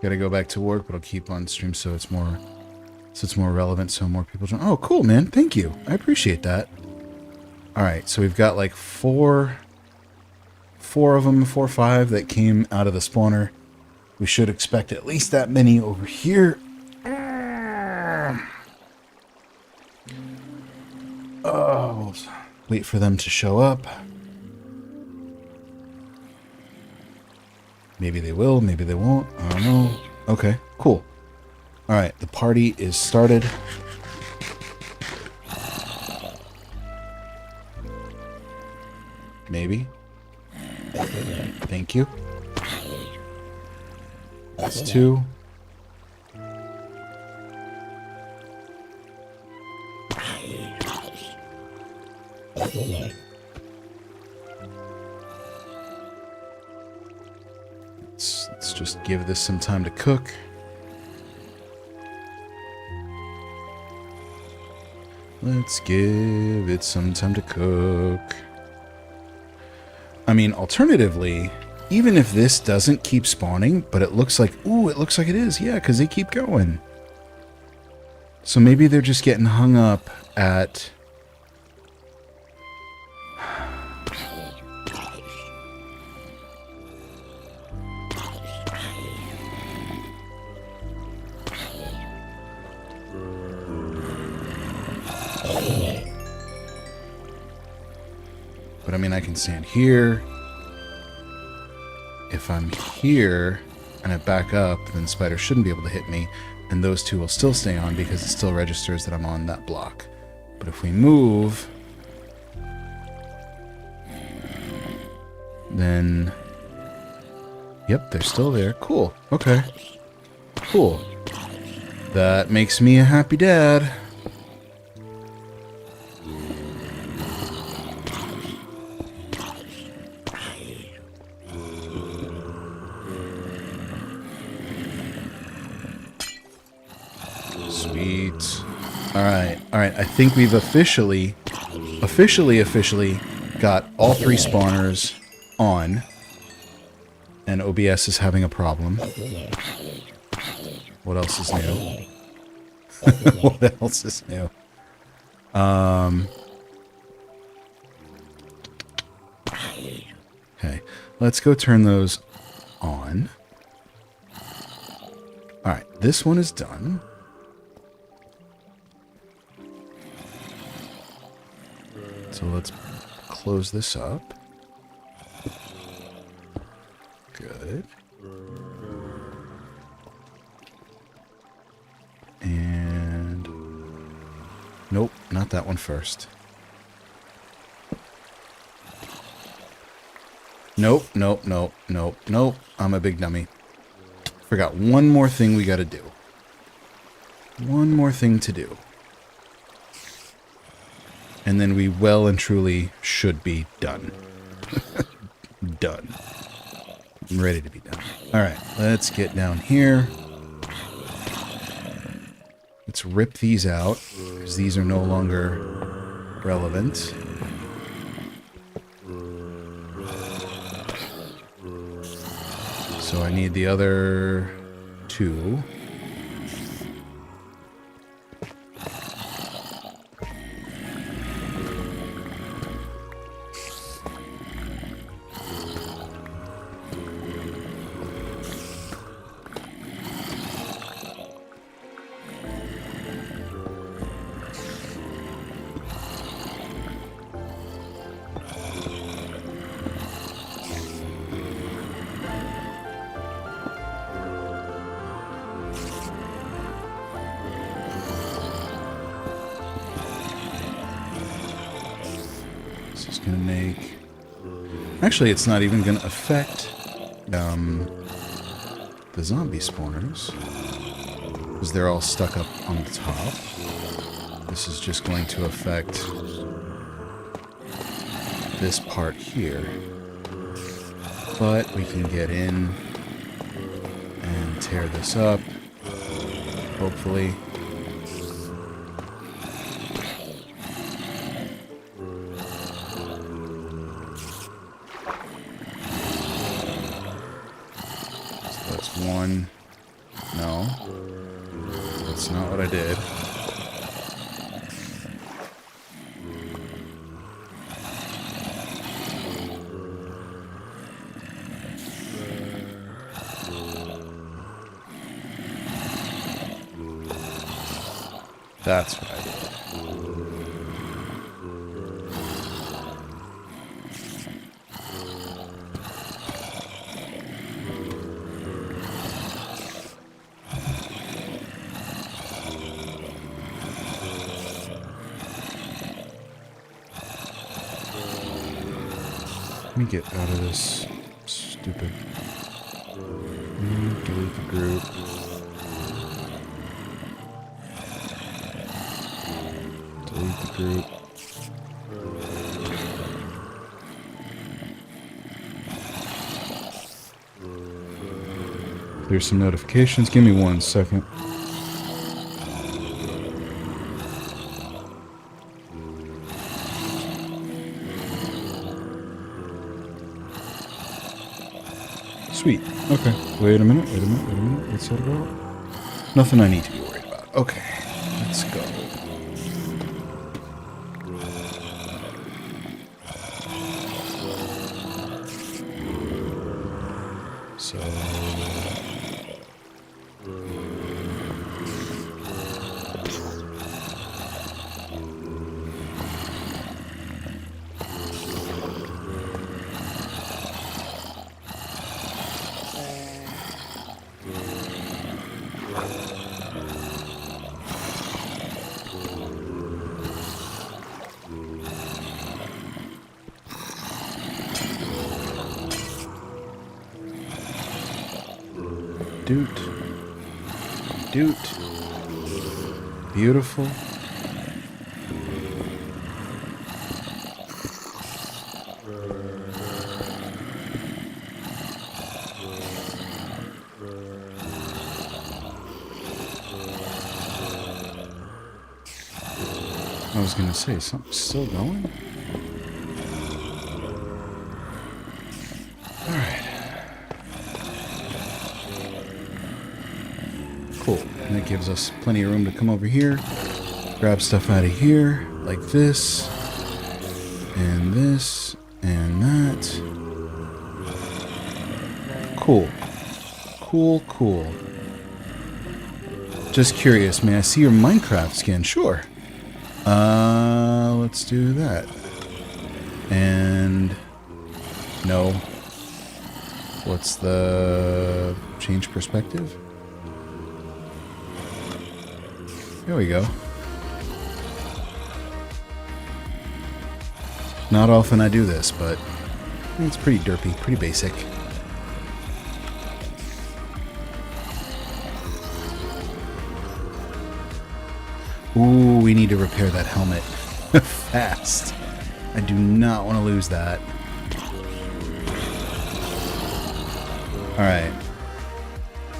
Gotta go back to work, but I'll keep on stream so it's more relevant, so more people join. Oh, cool, man. Thank you. I appreciate that. Alright, so we've got like four of them, 4 or 5 that came out of the spawner. We should expect at least that many over here. Oh, wait for them to show up. Maybe they will, maybe they won't. I don't know. Okay, cool. All right, the party is started. Maybe. Thank you. That's 2. Let's just give this some time to cook. Let's give it some time to cook. I mean, alternatively, even if this doesn't keep spawning, but it looks like, ooh, it looks like it is. Yeah, because they keep going. So maybe they're just getting hung up at... But I mean, I can stand here. If I'm here and I back up, then the spider shouldn't be able to hit me. And those 2 will still stay on because it still registers that I'm on that block. But if we move, then... Yep, they're still there. Cool. Okay. Cool. That makes me a happy dad. Sweet. Alright, I think we've officially got all 3 spawners on. And OBS is having a problem. What else is new? What else is new? Okay, let's go turn those on. Alright, this one is done. So let's close this up. Good. And... Nope, not that one first. Nope, nope, nope, nope, nope. I'm a big dummy. Forgot one more thing we gotta do. One more thing to do. And then we well and truly should be done. Done. I'm ready to be done. Alright, let's get down here. Let's rip these out, because these are no longer relevant. So I need the other two. Gonna make... Actually, it's not even gonna affect the zombie spawners, because they're all stuck up on the top. This is just going to affect this part here. But we can get in and tear this up, hopefully. One. No. That's not what I did. That's what I did. Let me get out of this stupid... delete the group. Delete the group. There's some notifications. Give me 1 second. Sweet. Okay. Wait a minute. What's that about? Nothing I need to be worried about. Okay. Let's go. So... Doot. Beautiful. I was gonna say, something's still going? Cool. And that gives us plenty of room to come over here, grab stuff out of here, like this, and that. Cool. Cool. Just curious, may I see your Minecraft skin? Sure. Let's do that. And... no. What's the... change perspective? There we go. Not often I do this, but It's pretty derpy, pretty basic. Ooh, we need to repair that helmet fast. I do not want to lose that. Alright.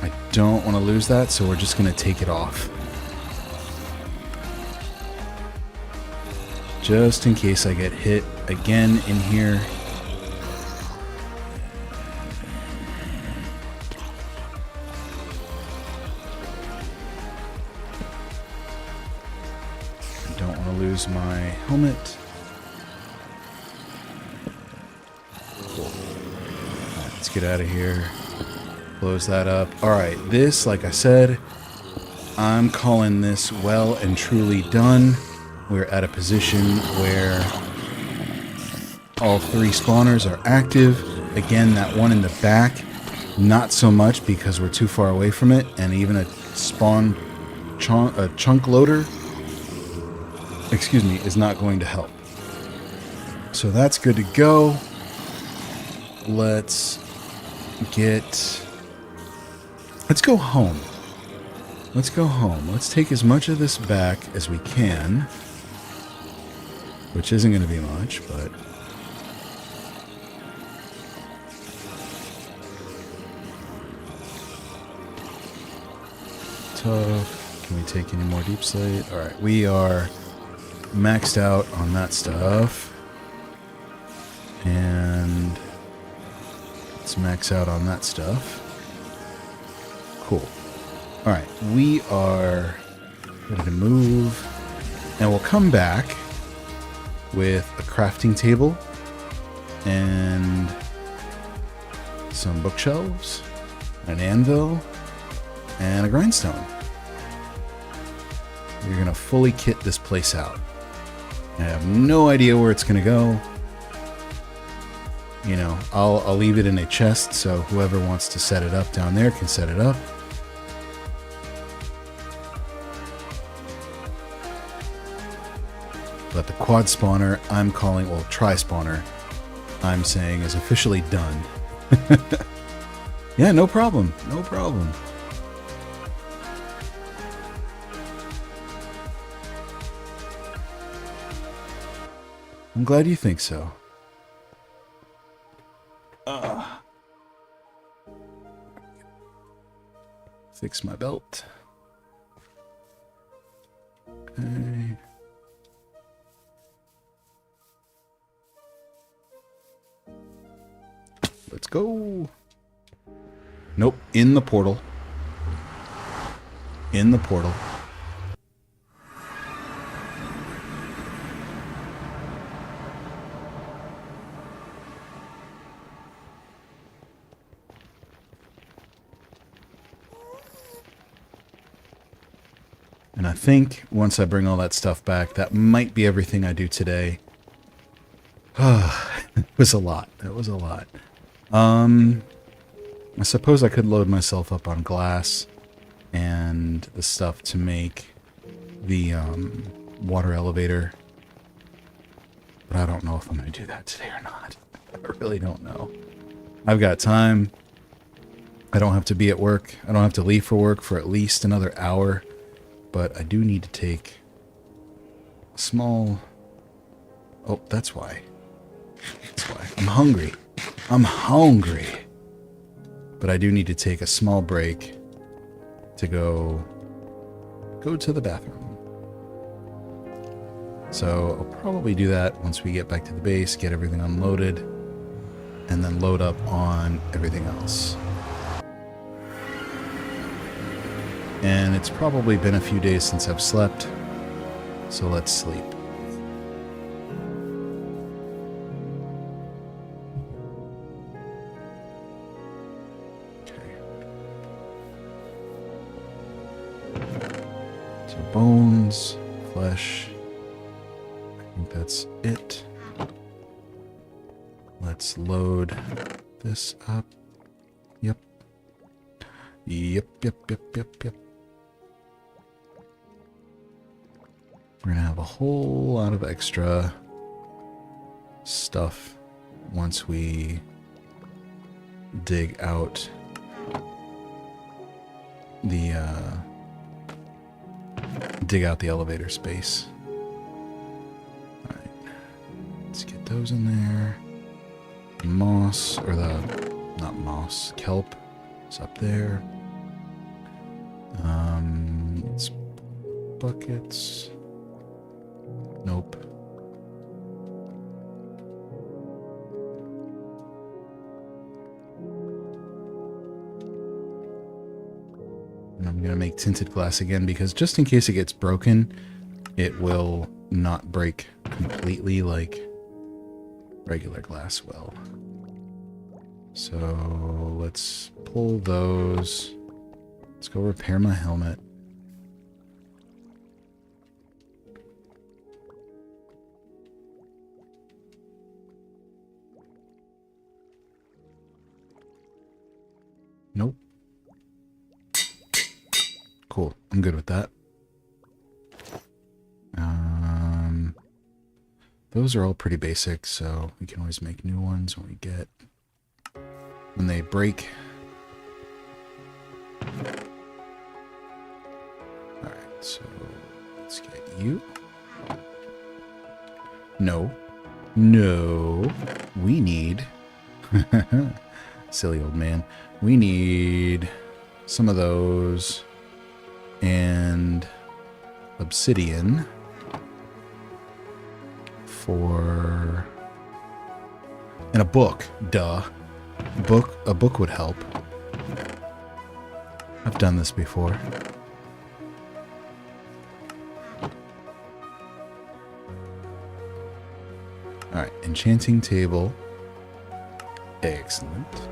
I don't want to lose that, so we're just going to take it off. Just in case I get hit again in here. I don't want to lose my helmet. Cool. Right, let's get out of here. Close that up. Alright, this, like I said, I'm calling this well and truly done. We're at a position where all 3 spawners are active. Again, that one in the back, not so much because we're too far away from it, and even a chunk loader, excuse me, is not going to help. So that's good to go. Let's go home. Let's go home. Let's take as much of this back as we can, which isn't going to be much, but tough. Can we take any more deep slate? All right, we are maxed out on that stuff, and let's max out on that stuff. Cool. All right, we are ready to move, and we'll come back with a crafting table and some bookshelves, an anvil, and a grindstone. We're going to fully kit this place out. I have no idea where it's going to go. You know, I'll leave it in a chest, so whoever wants to set it up down there can set it up. But the quad spawner I'm calling, well, tri-spawner, I'm saying is officially done. Yeah, no problem. No problem. I'm glad you think so. Fix my belt. Okay. Let's go. Nope, in the portal. In the portal. And I think once I bring all that stuff back, that might be everything I do today. It was a lot. It was a lot. I suppose I could load myself up on glass and the stuff to make the water elevator. But I don't know if I'm going to do that today or not. I really don't know. I've got time. I don't have to be at work. I don't have to leave for work for at least another hour. But I do need to take a small... Oh, that's why. That's why. I'm hungry. I'm hungry. But I do need to take a small break to go to the bathroom. So I'll probably do that once we get back to the base, get everything unloaded, and then load up on everything else. And it's probably been a few days since I've slept, so let's sleep. Okay. So bones, flesh, I think that's it. Let's load this up. Yep. Yep. We're going to have a whole lot of extra stuff once we dig out the elevator space. All right, let's get those in there. Moss, or not moss, kelp is up there. Let's buckets. Nope. And I'm gonna make tinted glass again because just in case it gets broken, it will not break completely like regular glass will. So let's pull those. Let's go repair my helmet. Nope. Cool. I'm good with that. Those are all pretty basic, so we can always make new ones when they break. Alright, so let's get you. No. No. We need... Silly old man. We need some of those and obsidian for... and a book. Duh. A book would help. I've done this before. Alright, enchanting table. Excellent.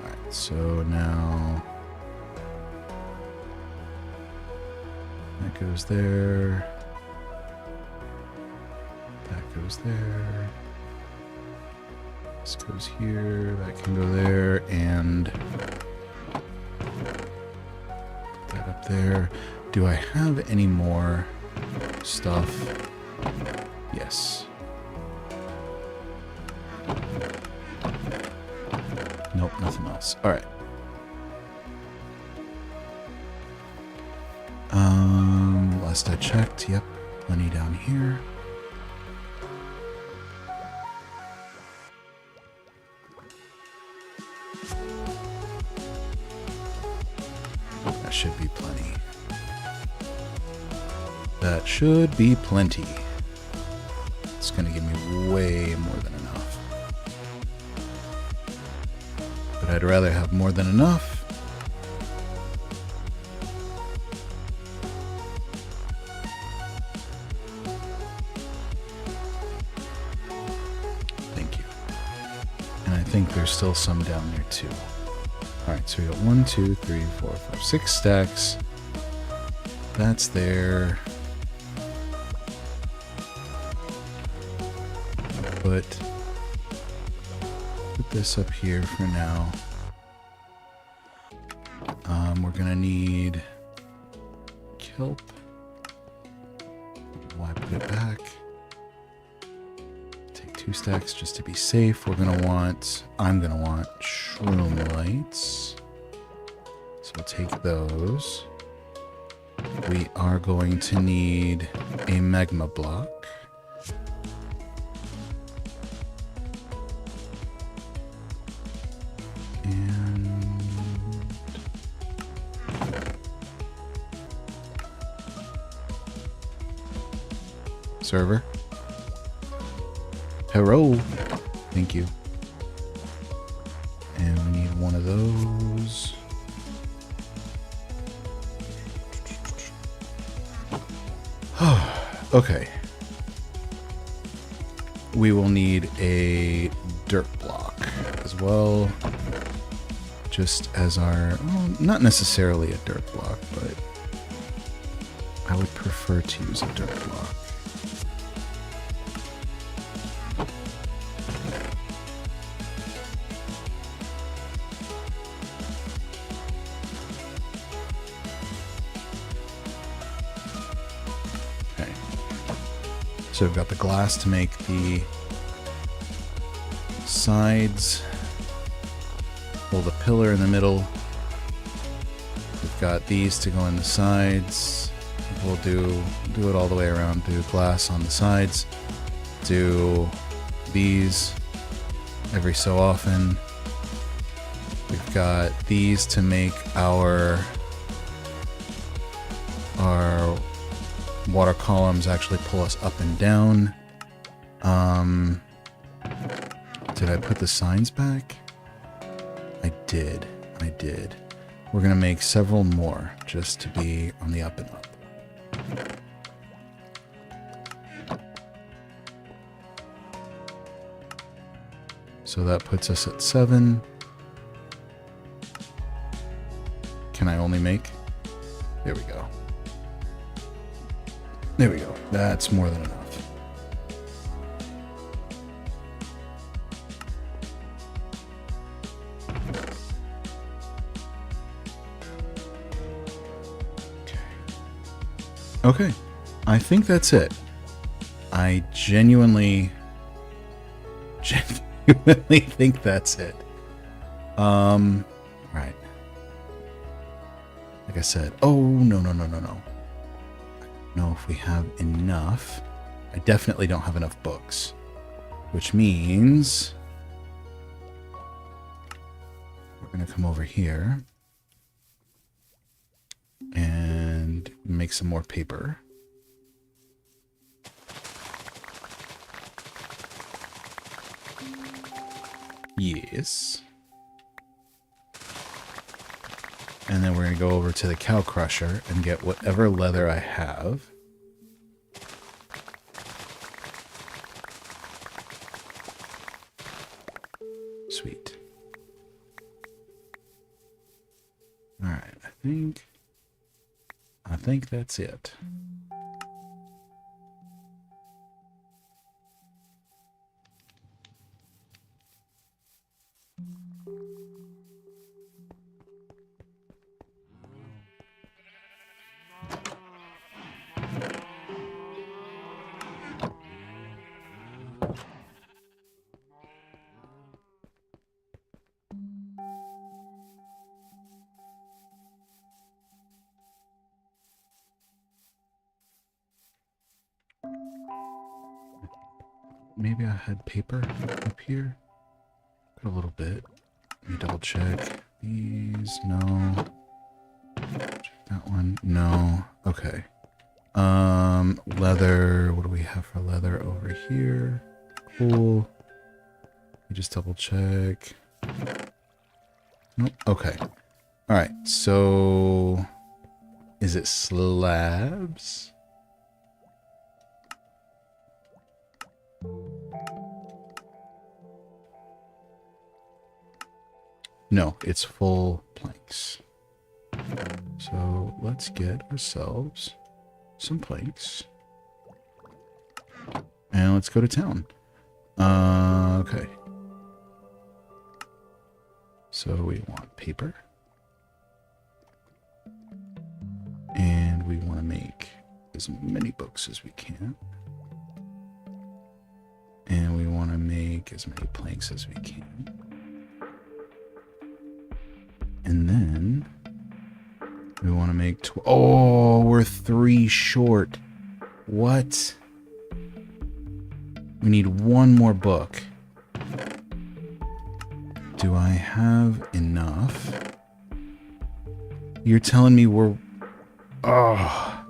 Alright, so now that goes there. That goes there. This goes here, that can go there, and put that up there. Do I have any more stuff? Yes. Nope, nothing else. Alright. Last I checked, yep, plenty down here. That should be plenty. That should be plenty. It's gonna give me way more than enough. But I'd rather have more than enough. Thank you. And I think there's still some down there too. Alright, so we got 1, 2, 3, 4, 5, 6 stacks. That's there. Put this up here for now. We're gonna need kelp. Why put it back? Take 2 stacks just to be safe. I'm gonna want shroom lights. So we'll take those. We are going to need a magma block. Server. Hello. Thank you. And we need one of those. Okay. We will need a dirt block as well. Just as our... well, not necessarily a dirt block, but I would prefer to use a dirt block. So we've got the glass to make the sides. Hold a pillar in the middle. We've got these to go in the sides. We'll do it all the way around. Do glass on the sides. Do these every so often. We've got these to make our water columns actually pull us up and down. Did I put the signs back? I did. We're going to make several more just to be on the up and up. So that puts us at 7. Can I only make? There we go. There we go. That's more than enough. Okay, I think that's it. I genuinely think that's it. Right. Like I said, oh, no. I don't know if we have enough. I definitely don't have enough books, which means we're going to come over here and make some more paper. Yes. And then we're going to go over to the cow crusher and get whatever leather I have. Sweet. All right, I think that's it. Maybe I had paper up here. Got a little bit. Let me double check. These, no. Check that one, no. Okay. Leather. What do we have for leather over here? Cool. Let me just double check. Nope. Okay. All right. So, is it slabs? No, it's full planks. So let's get ourselves some planks. And let's go to town. Okay. So we want paper. And we want to make as many books as we can. And we want to make as many planks as we can. And then we want to make... Oh, we're 3 short. What? We need 1 more book. Do I have enough? You're telling me we're... Oh.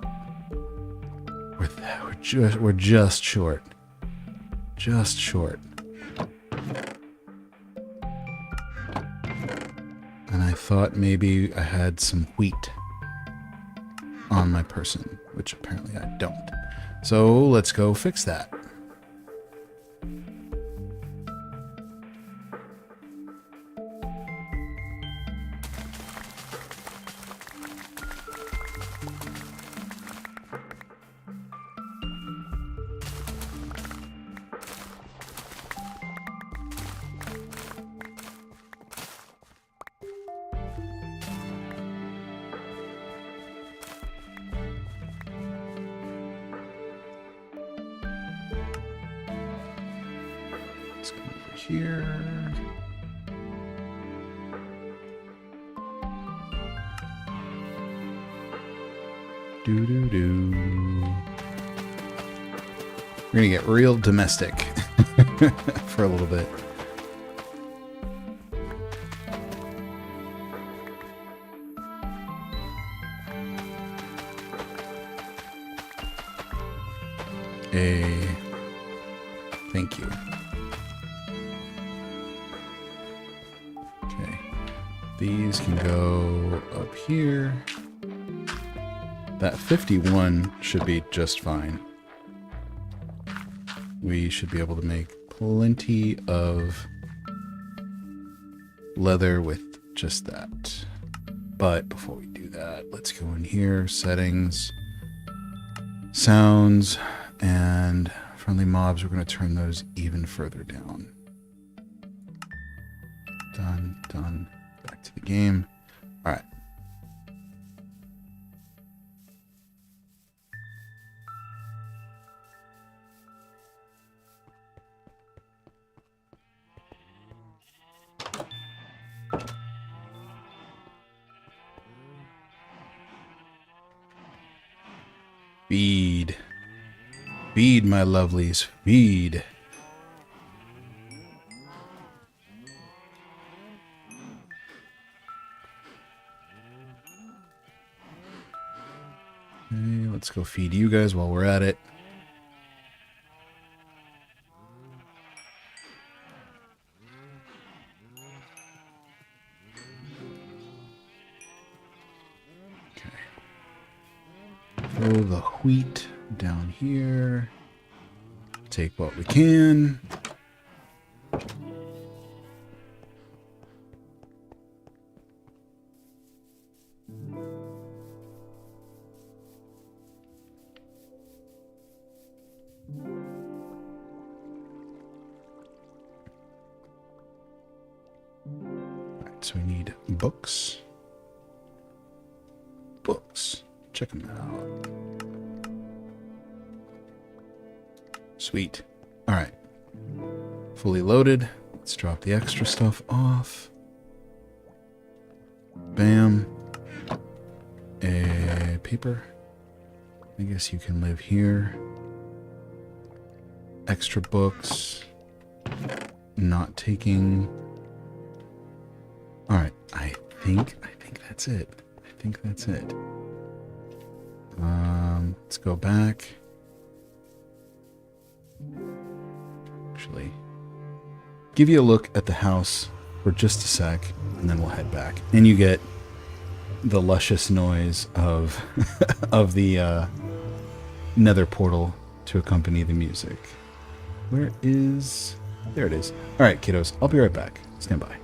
We're just short. Just short. And I thought maybe I had some wheat on my person, which apparently I don't. So let's go fix that. here. Do. We're gonna get real domestic for a little bit. Thank you. Okay. These can go up here. That 51 should be just fine. We should be able to make plenty of leather with just that. But before we do that, let's go in here, settings, sounds, and friendly mobs. We're going to turn those even further down. Done. Back to the game. All right. Feed. Feed, my lovelies. Feed. Okay, let's go feed you guys while we're at it. Throw the wheat down here. Take what we can. Alright, so we need books. Books. Check them out. Sweet. All right. Fully loaded. Let's drop the extra stuff off. Bam. Paper. I guess you can live here. Extra books. Not taking. All right. I think that's it. I think that's it. Let's go back. Actually, give you a look at the house for just a sec, and then we'll head back. And you get the luscious noise of of the nether portal to accompany the music. Where is... There it is. All right, kiddos. I'll be right back. Stand by.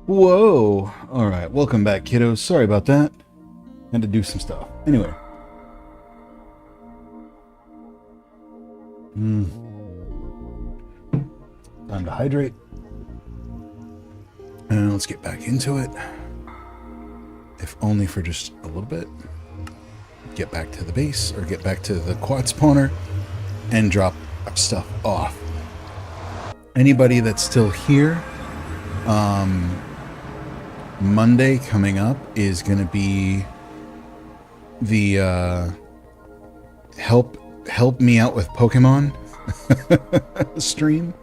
Whoa! Alright, welcome back, kiddos. Sorry about that. Had to do some stuff. Anyway. Time to hydrate. And let's get back into it. If only for just a little bit. Get back to the base, or get back to the quad spawner, and drop stuff off. Anybody that's still here, Monday coming up is going to be the help me out with Pokemon stream.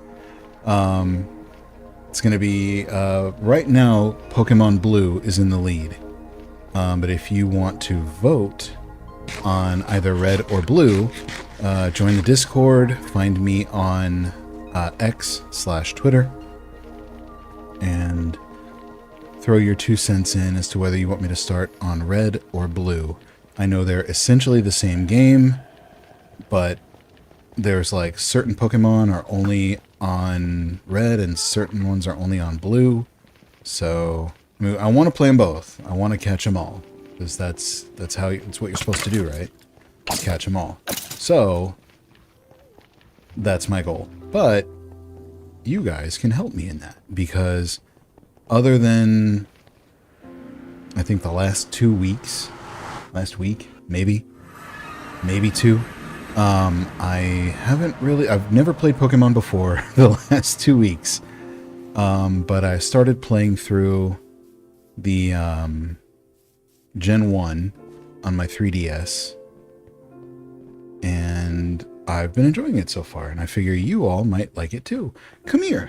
It's going to be right now Pokemon Blue is in the lead, but if you want to vote on either red or blue, join the Discord, find me on X/Twitter, and throw your 2 cents in as to whether you want me to start on red or blue. I know they're essentially the same game, but there's like certain Pokemon are only on red and certain ones are only on blue. So I mean, I want to play them both. I want to catch them all, because that's how it's what you're supposed to do, right? Catch them all. So that's my goal. But you guys can help me in that, because other than I think the last last week, maybe 2, I've never played Pokemon before the last 2 weeks. But I started playing through the Gen 1 on my 3DS, and I've been enjoying it so far, and I figure you all might like it too. Come here,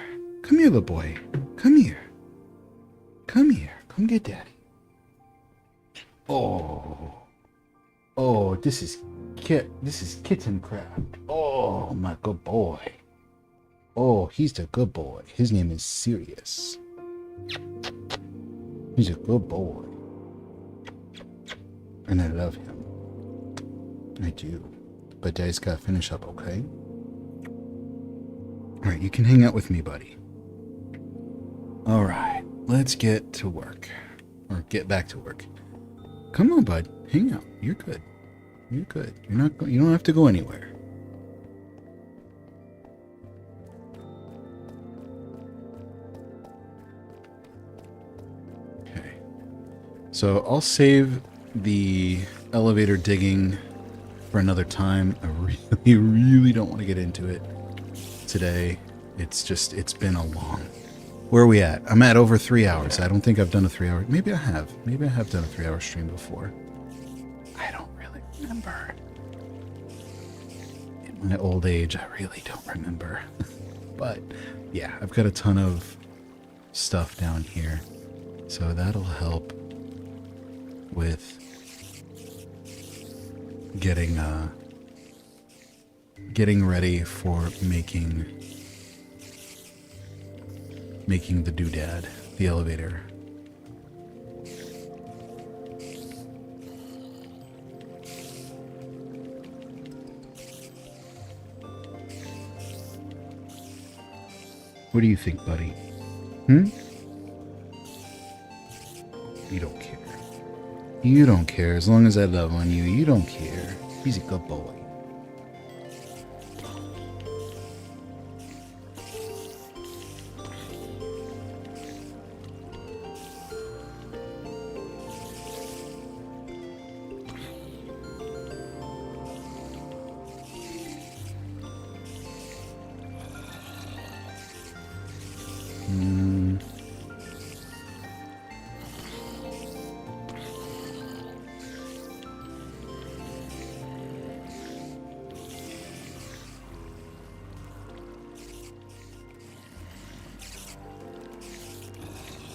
little boy. Come here, come get daddy. Oh, this is kitten crab. Oh, my good boy. Oh, he's the good boy. His name is Sirius. He's a good boy. And I love him. I do. But Daddy's gotta finish up, okay? Alright, you can hang out with me, buddy. Alright, let's get to work. Or get back to work. Come on, bud. Hang out. You're good. You're good. You don't have to go anywhere. Okay. So I'll save the elevator digging for another time. I really don't want to get into it today. It's been a long... Where are we at? I'm at over 3 hours. I don't think I've done a 3 hour... Maybe I have. Maybe I have done a 3 hour stream before. I don't really remember. In my old age, I really don't remember. But yeah, I've got a ton of stuff down here. So that'll help with getting ready for making the doodad, the elevator. What do you think, buddy? You don't care. You don't care. As long as I love on you, you don't care. He's a good boy.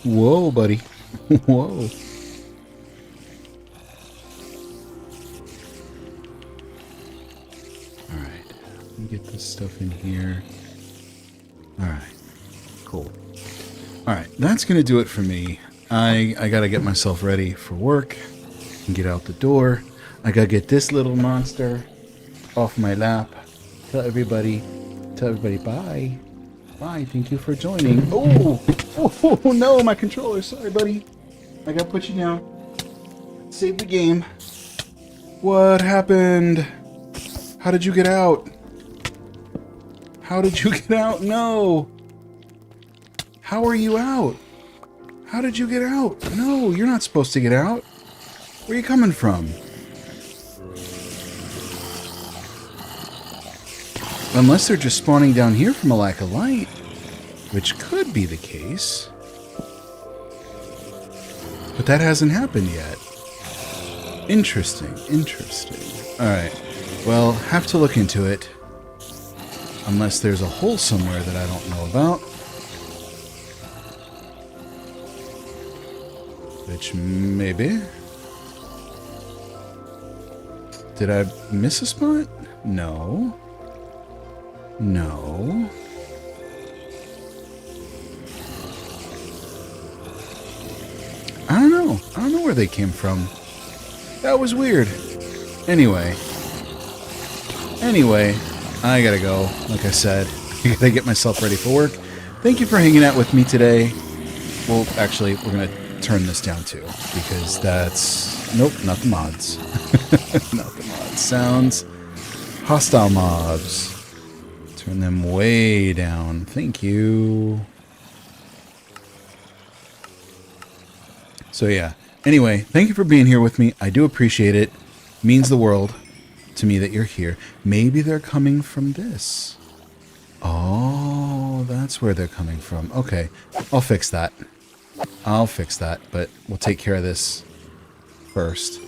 Whoa, buddy. Whoa. Alright. Let me get this stuff in here. Alright. Cool. Alright, that's going to do it for me. I got to get myself ready for work and get out the door. I got to get this little monster off my lap. Tell everybody bye. Bye. Thank you for joining. Oh, oh no, my controller. Sorry, buddy. I gotta put you down. Save the game. What happened? How did you get out? How did you get out? No. How are you out? How did you get out? No, you're not supposed to get out. Where are you coming from? Unless they're just spawning down here from a lack of light, which could be the case. But that hasn't happened yet. Interesting, interesting. Alright, well, have to look into it. Unless there's a hole somewhere that I don't know about. Which, maybe. Did I miss a spot? No. No. I don't know. I don't know where they came from. That was weird. Anyway, I gotta go. Like I said, I gotta get myself ready for work. Thank you for hanging out with me today. Well, actually, we're gonna turn this down too, because that's... Nope, not the mods. Not the mods. Sounds. Hostile mobs. Turn them way down. Thank you. So yeah. Anyway, thank you for being here with me. I do appreciate it. Means the world to me that you're here. Maybe they're coming from this. Oh, that's where they're coming from. Okay, I'll fix that. I'll fix that, but we'll take care of this first.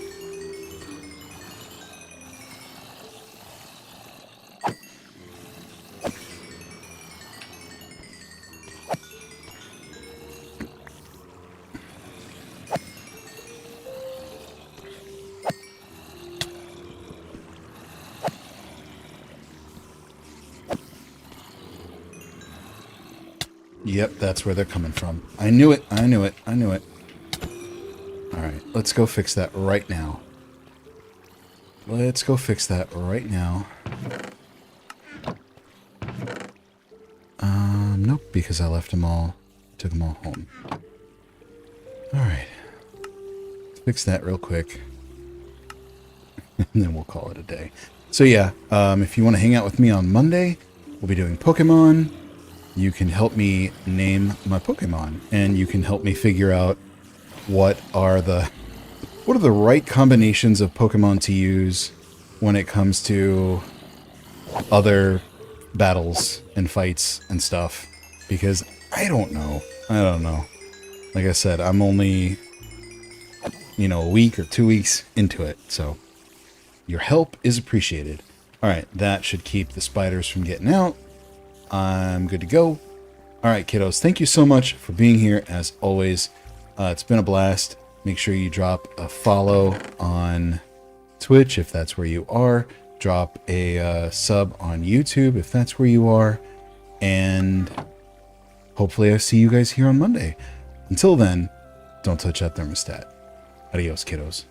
Yep, that's where they're coming from. I knew it. I knew it. I knew it. Alright, let's go fix that right now. Let's go fix that right now. Nope, because I left them all, took them all home. Alright. Fix that real quick. And then we'll call it a day. So yeah, if you want to hang out with me on Monday, we'll be doing Pokemon. You can help me name my Pokemon, and you can help me figure out what are the right combinations of Pokemon to use when it comes to other battles and fights and stuff, because I don't know. I don't know. Like I said, I'm only, a week or 2 weeks into it, so your help is appreciated. Alright, that should keep the spiders from getting out. I'm good to go. Alright, kiddos, thank you so much for being here, as always. It's been a blast. Make sure you drop a follow on Twitch if that's where you are. Drop a sub on YouTube if that's where you are. And hopefully I see you guys here on Monday. Until then, don't touch that thermostat. Adios, kiddos.